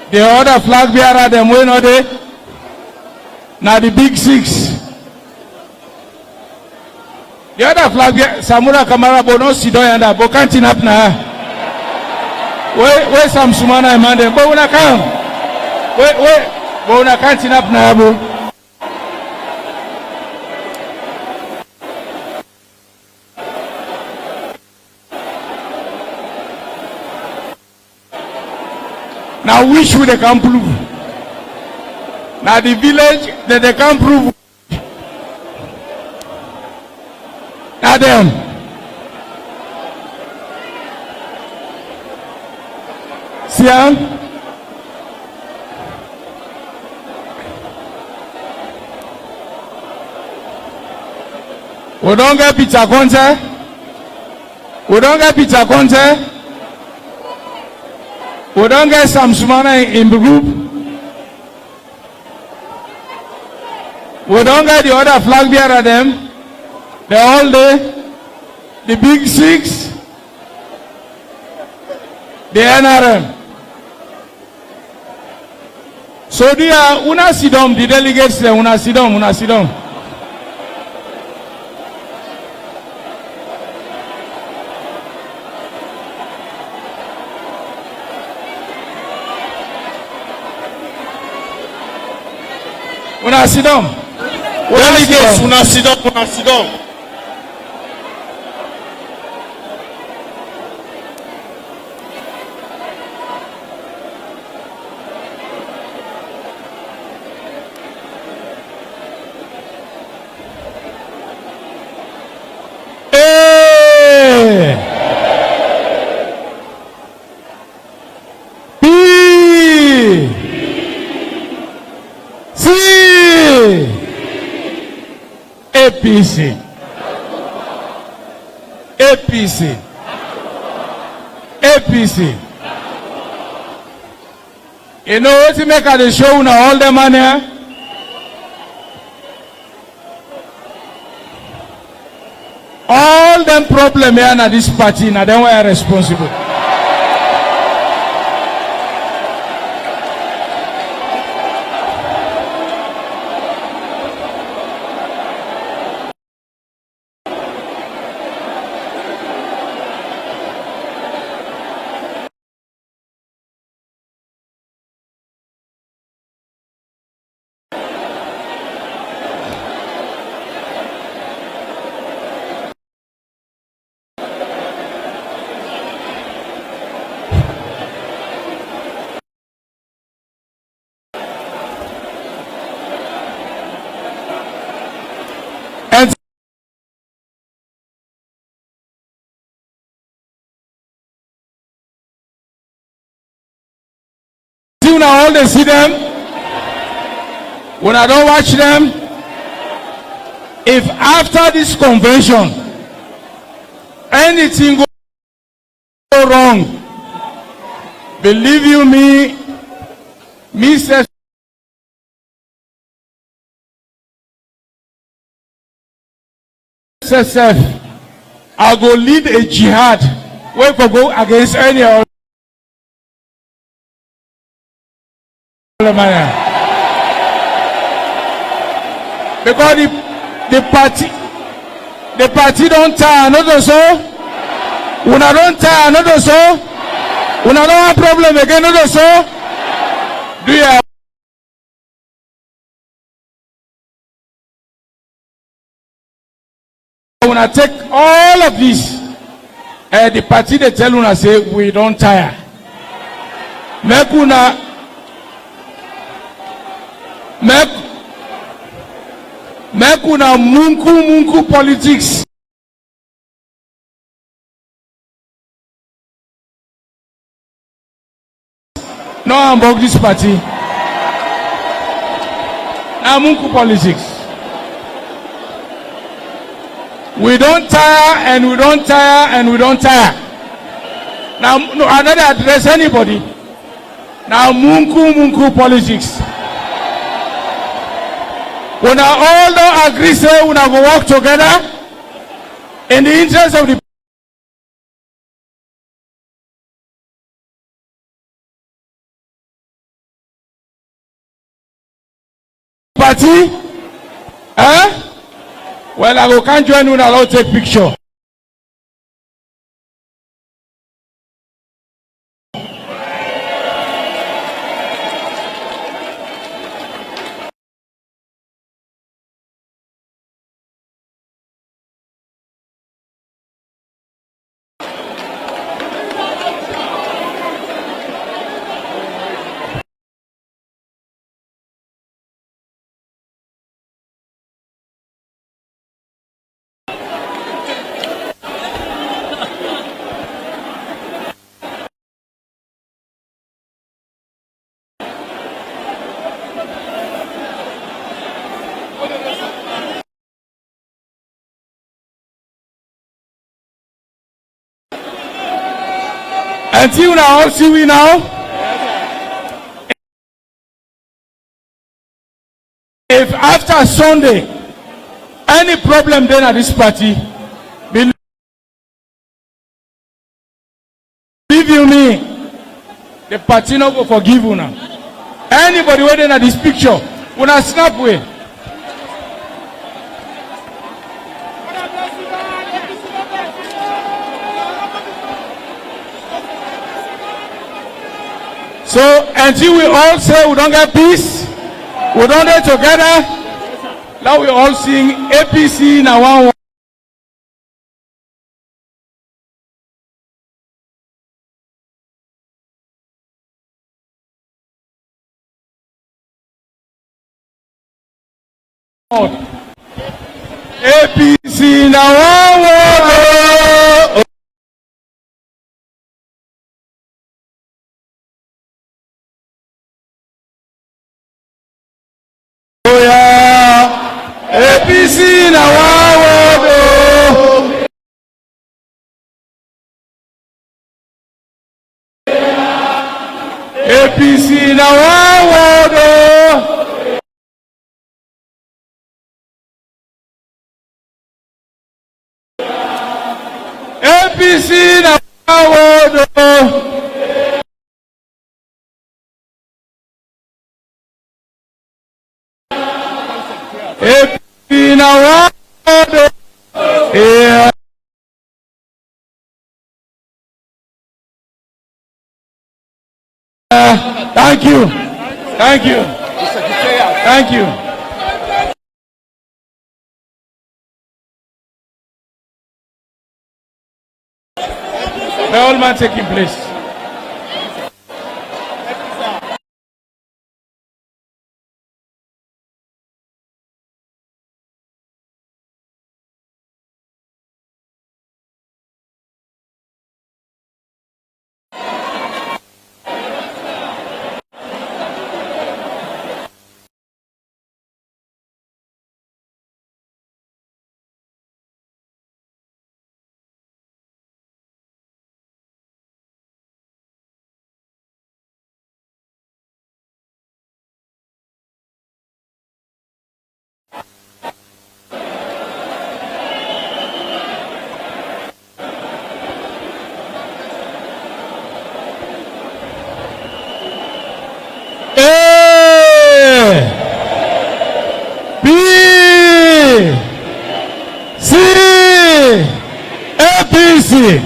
the other flag bearer, them we know they. Now the Big Six. The other flag bearer, Samura Kamara Bono Sidoyanda, Bokantin up now. Where some Sumana Amanda, but when I come, wait, when I can't up now, bro. Now which will they can prove? Now the village that they can prove. Now them. See them? We don't get Peter Conte. We don't get Peter Conte. We don't get some Sumana in the group. We don't get the other flag bearer them. They're all there. The Big Six. The NRM. So they are una sidom, the delegates there, una sidom. Una sidom. Delegates, una sidom. APC. You know what to make at the show now, all the money? All them problem here at this party, now they were responsible. All they see them, when I don't watch them, if after this convention anything go wrong, believe you me, Mr. Sept, I go lead a jihad where we go against any of Because the party don't tire another so. Una don't tire another so. Una don't have problem again another so. Do you una take all of this? The party they tell una say we don't tire. Make una munku politics. No about this party. Now munku politics. We don't tire and we don't tire and we don't tire. Now no, I don't address anybody. Now munku politics. When all don't agree, say we go work together in the interest of the party. Well, I can't join you and I'll take picture. Until now, see we now. If after Sunday, any problem then at this party, believe you me, the party not go forgive you now. Anybody waiting at this picture, wanna snap way. So until we all say we don't get peace, we don't get together, now we all sing APC in our one. APC in our one. APC na wawodo. APC na wawodo. APC na wawodo. APC na wawodo. Yeah. Thank you. Thank you. Thank you. The whole man taking place. APC.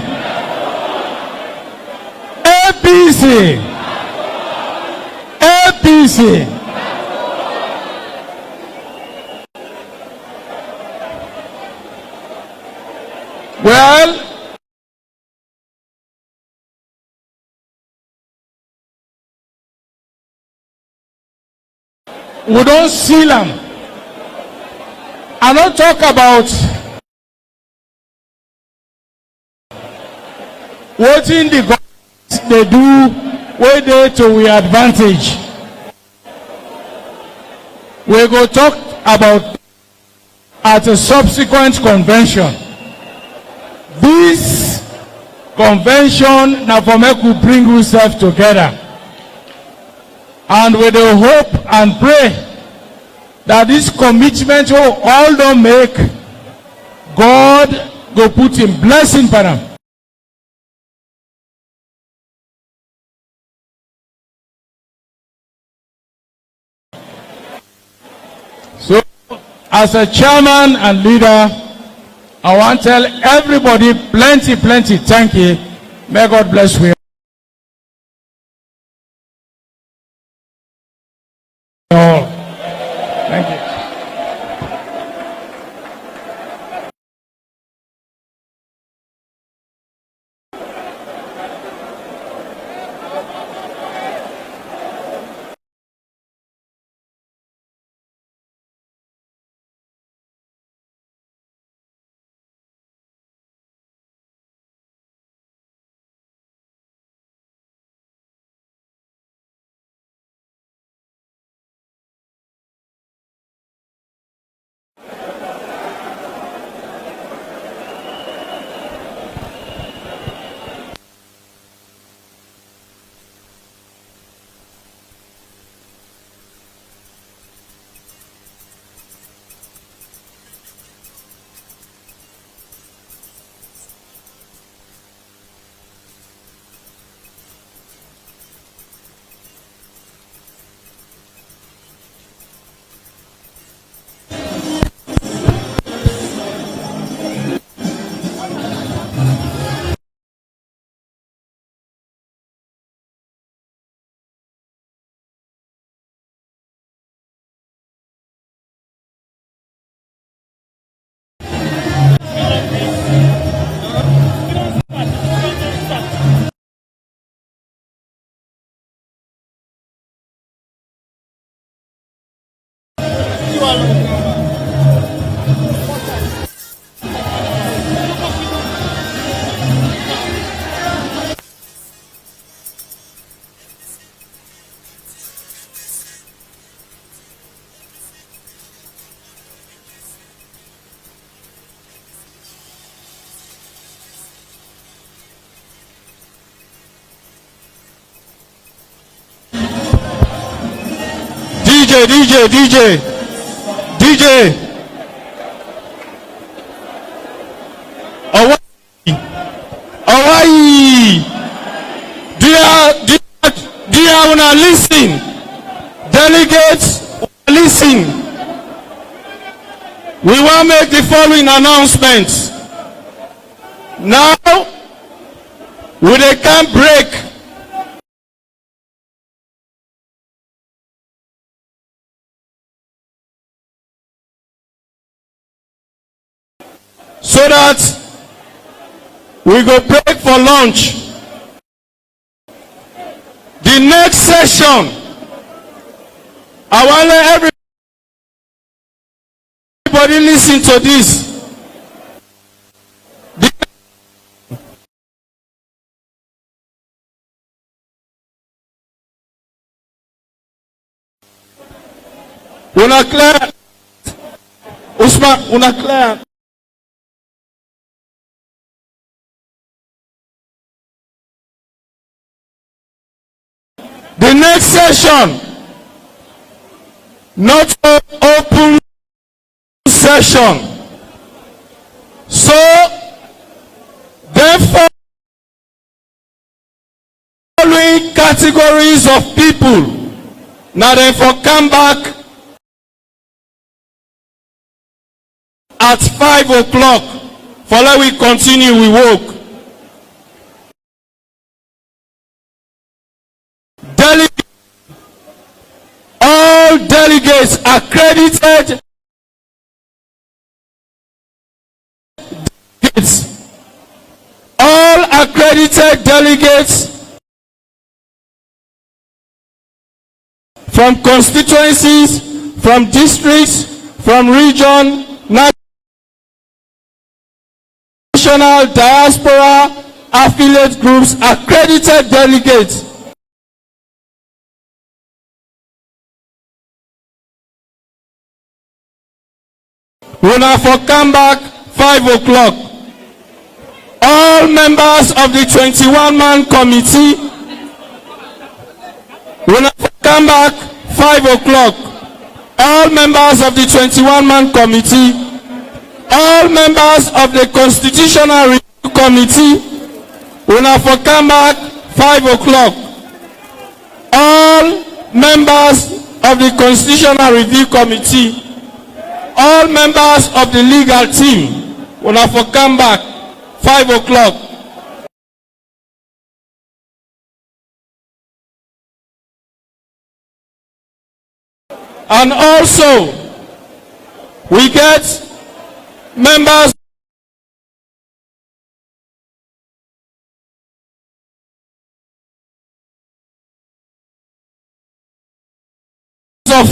APC. APC. Well, we don't seal them. I don't talk about what in the government they do where they to we advantage. We go talk about at a subsequent convention. This convention now for me could bring yourself together. And with the hope and pray that this commitment will all don't make, God go put in blessing for them. So, as a chairman and leader, I want to tell everybody plenty thank you. May God bless you all. Thank you. DJ. Hawaii. Dear, wanna listen. Delegates, listen. We want to make the following announcements. Now, we can't break. So that we go break for lunch. The next session, I want to let everybody listen to this. Una clear, Usman, una clear. The next session, not an open session. So, therefore, following categories of people, now therefore come back at 5 o'clock. For let we continue, we work. delegates accredited delegates. All accredited delegates from constituencies, from districts, from region, national, diaspora, affiliate groups, accredited delegates. Una for come back 5 o'clock. All members of the 21-man committee, una for come back 5 o'clock. All members of the 21-man committee, all members of the constitutional review committee, una for come back 5 o'clock. All members of the constitutional review committee, all members of the legal team, una for come back 5 o'clock. And also, we get members of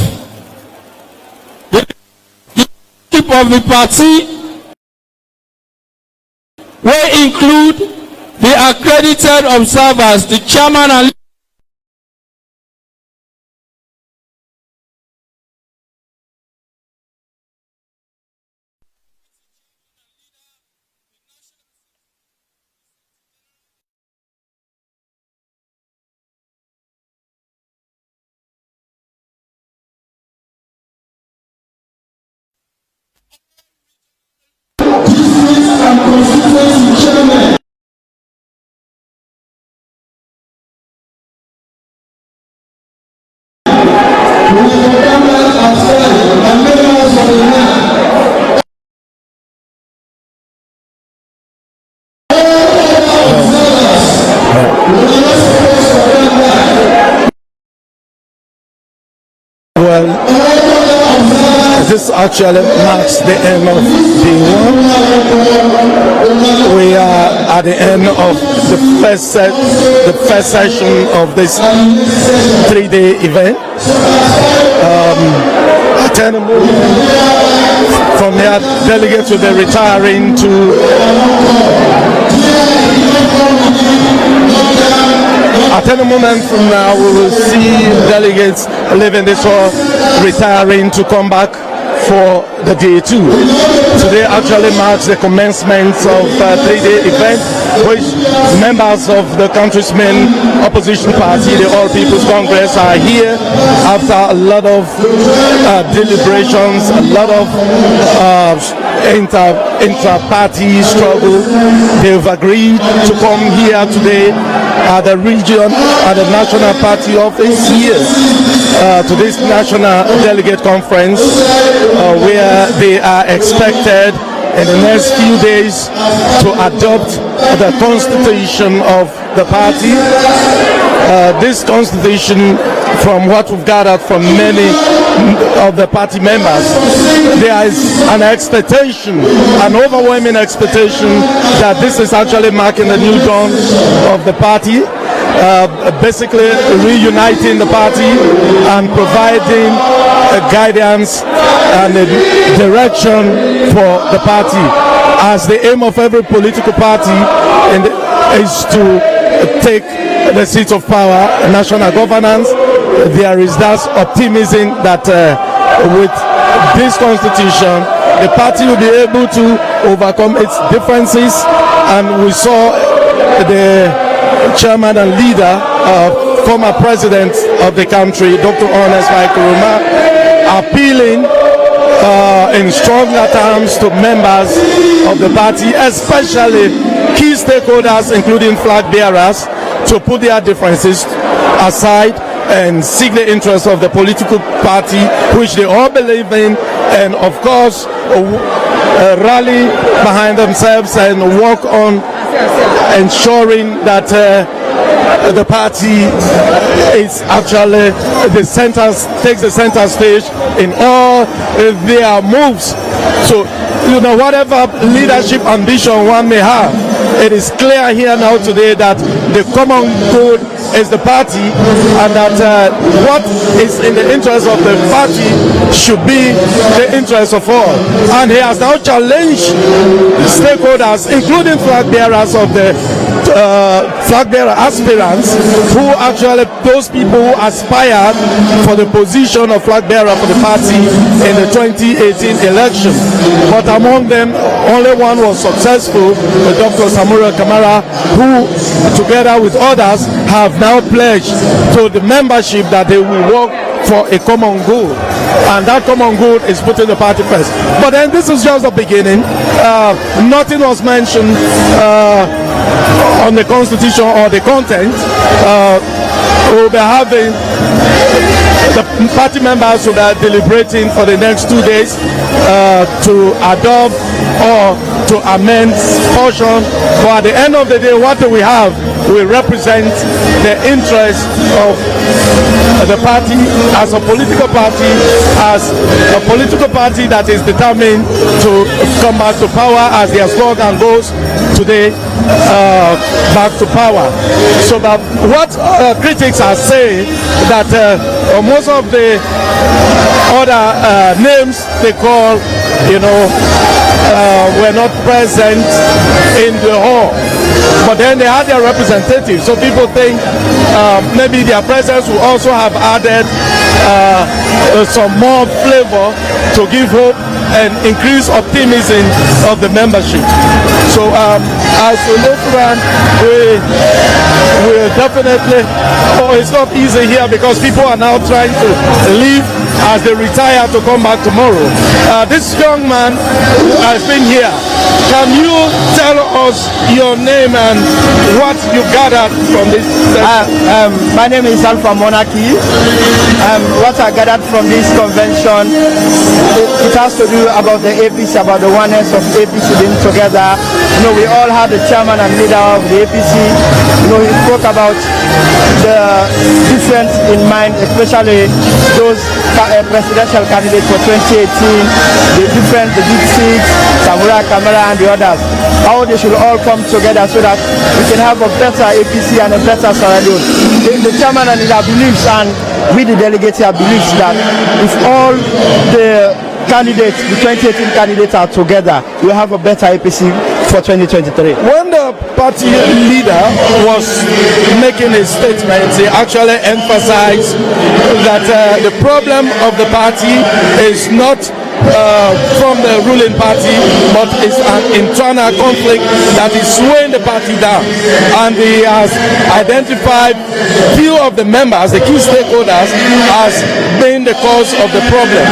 the leadership of the party, we include the accredited observers, the chairman and well, this actually marks the end of day one. We are at the end of the first session of this 3-day event. From here, delegates will be retiring to at any moment from now. We will see delegates leaving this hall, retiring to come back for the day 2. Today actually marks the commencement of a 3-day event, which members of the country's main opposition party, the All People's Congress, are here after a lot of deliberations, a lot of inter-party struggle. They've agreed to come here today at the region, at the National Party office here to this National Delegate Conference, where they are expected in the next few days to adopt the constitution of the party. This constitution, from what we've gathered from many of the party members, there is an expectation, an overwhelming expectation, that this is actually marking the new dawn of the party, basically reuniting the party and providing guidance and a direction for the party, as the aim of every political party is to take the seat of power, national governance. There is that optimism that with this constitution, the party will be able to overcome its differences. And we saw the chairman and leader, former president of the country, Dr. Honest Michael Roma, appealing in stronger terms to members of the party, especially key stakeholders, including flag bearers, to put their differences aside and seek the interests of the political party, which they all believe in, and of course rally behind themselves and work on ensuring that the party is actually takes the center stage in all their moves. So, you know, whatever leadership ambition one may have, it is clear here now today that the common good is the party, and that what is in the interest of the party should be the interest of all. And he has now challenged stakeholders, including flag bearers of the flag bearer aspirants, who actually those people who aspired for the position of flag bearer for the party in the 2018 election. But among them, only one was successful, Dr. Samura Kamara, who together with others have now pledged to the membership that they will work for a common good, and that common good is putting the party first. But then this is just the beginning. Nothing was mentioned on the constitution or the content. We'll be having the party members who are deliberating for the next 2 days to adopt or to amend portion. But at the end of the day, what we have will represent the interest of the party as a political party, that is determined to come back to power, as their slogan goes today, back to power. So that what critics are saying, that most of the other names they call, you know, were not present in the hall, but then they had their representatives. So people think maybe their presence will also have added some more flavor to give hope and increase optimism of the membership. So as a Lutheran, we definitely, it's not easy here because people are now trying to leave as they retire to come back tomorrow. This young man has been here. Can you tell us your name and what you gathered from this session? My name is Alpha Monarchy. What I gathered from this convention, it has to do about the APC, about the oneness of APC being together. You know, we all have the chairman and leader of the APC. You know, he spoke about the difference in mind, especially those presidential candidates for 2018, the Deep Six, Samura Kamara and the others, how they should all come together so that we can have a better APC and a better Sierra Leone. The chairman and leader believes, and we the delegates here believes, that if all the candidates, the 2018 candidates are together, we have a better APC for 2023. When the party leader was making his statement, he actually emphasized that the problem of the party is not from the ruling party, but it's an internal conflict that is swaying the party down. And he has identified few of the members, the key stakeholders, as being the cause of the problem.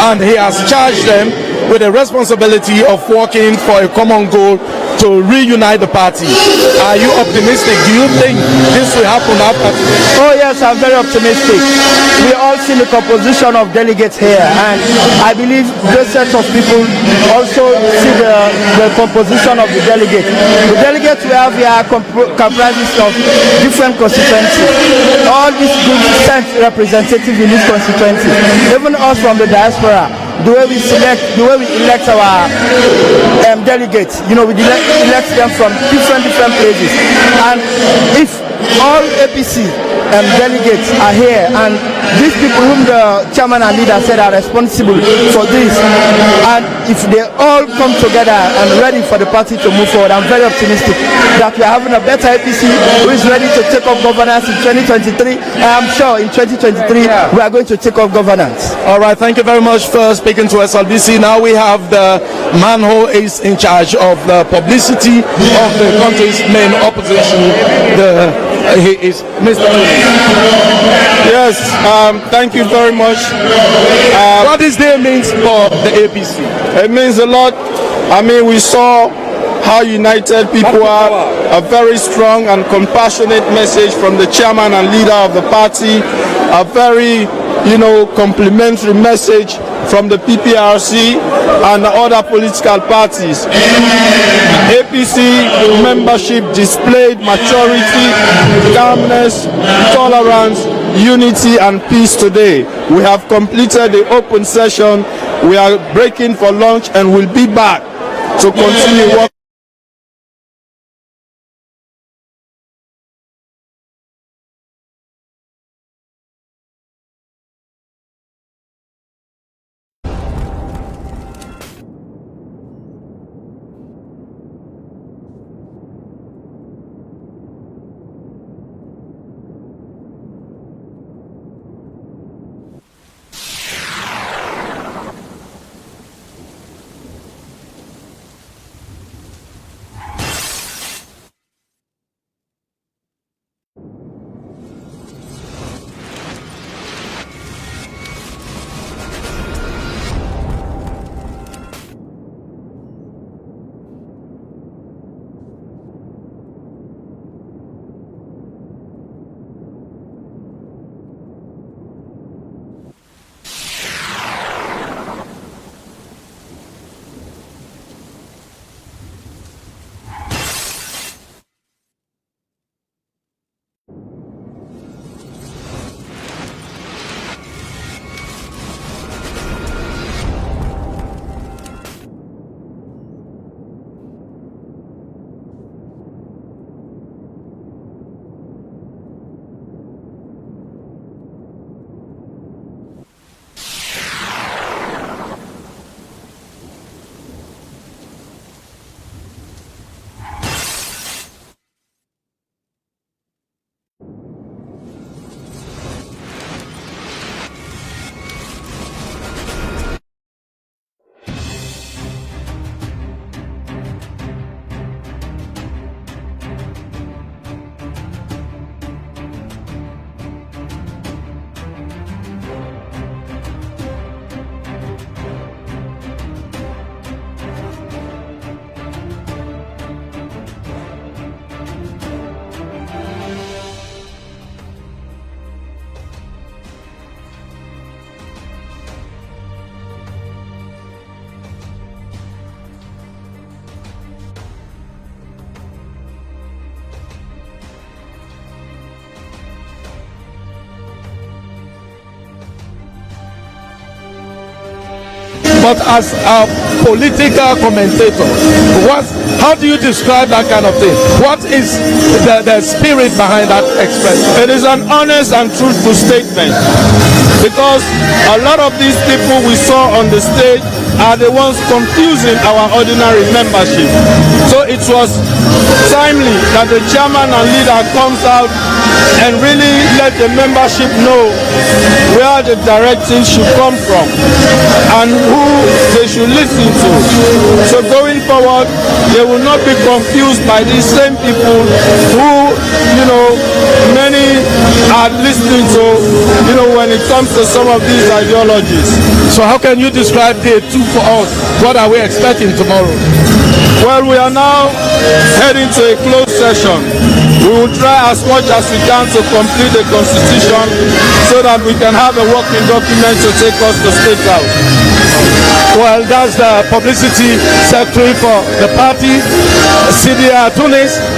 And he has charged them with the responsibility of working for a common goal to reunite the party. Are you optimistic? Do you think this will happen after? Oh yes, I'm very optimistic. We all see the composition of delegates here, and I believe this set of people also see the composition of the delegates. The delegates we have here comprises of different constituencies. All these groups sent representatives in this constituency. Even us from the diaspora, the way we elect our delegates, you know, we elect them from different places. And if all APC delegates are here, and these people whom the chairman and leader said are responsible for this, and if they all come together and ready for the party to move forward, I'm very optimistic that we are having a better APC who is ready to take up governance in 2023. And I'm sure in 2023 we are going to take up governance. All right, thank you very much for speaking to SLBC. Now we have the man who is in charge of the publicity of the country's main opposition. He is Mr. Yes, thank you very much. What this day means for the APC? It means a lot. I mean, we saw how united people are, a very strong and compassionate message from the chairman and leader of the party, a very complimentary message from the PPRC and the other political parties. APC membership displayed maturity, calmness, tolerance, unity and peace today. We have completed the open session. We are breaking for lunch and we'll be back to continue work. But as a political commentator, how do you describe that kind of thing? What is the spirit behind that expression? It is an honest and truthful statement, because a lot of these people we saw on the stage are the ones confusing our ordinary membership. So it was timely that the chairman and leader comes out and really let the membership know where the directives should come from and who they should listen to. So going forward, they will not be confused by these same people who, many are listening to, when it comes to some of these ideologies. So how can you describe day 2 for us? What are we expecting tomorrow? Well, we are now heading to a closed session. We will try as much as we can to complete the constitution so that we can have a working document to take us to State House. Well, that's the publicity secretary for the party, Sidia Tunis.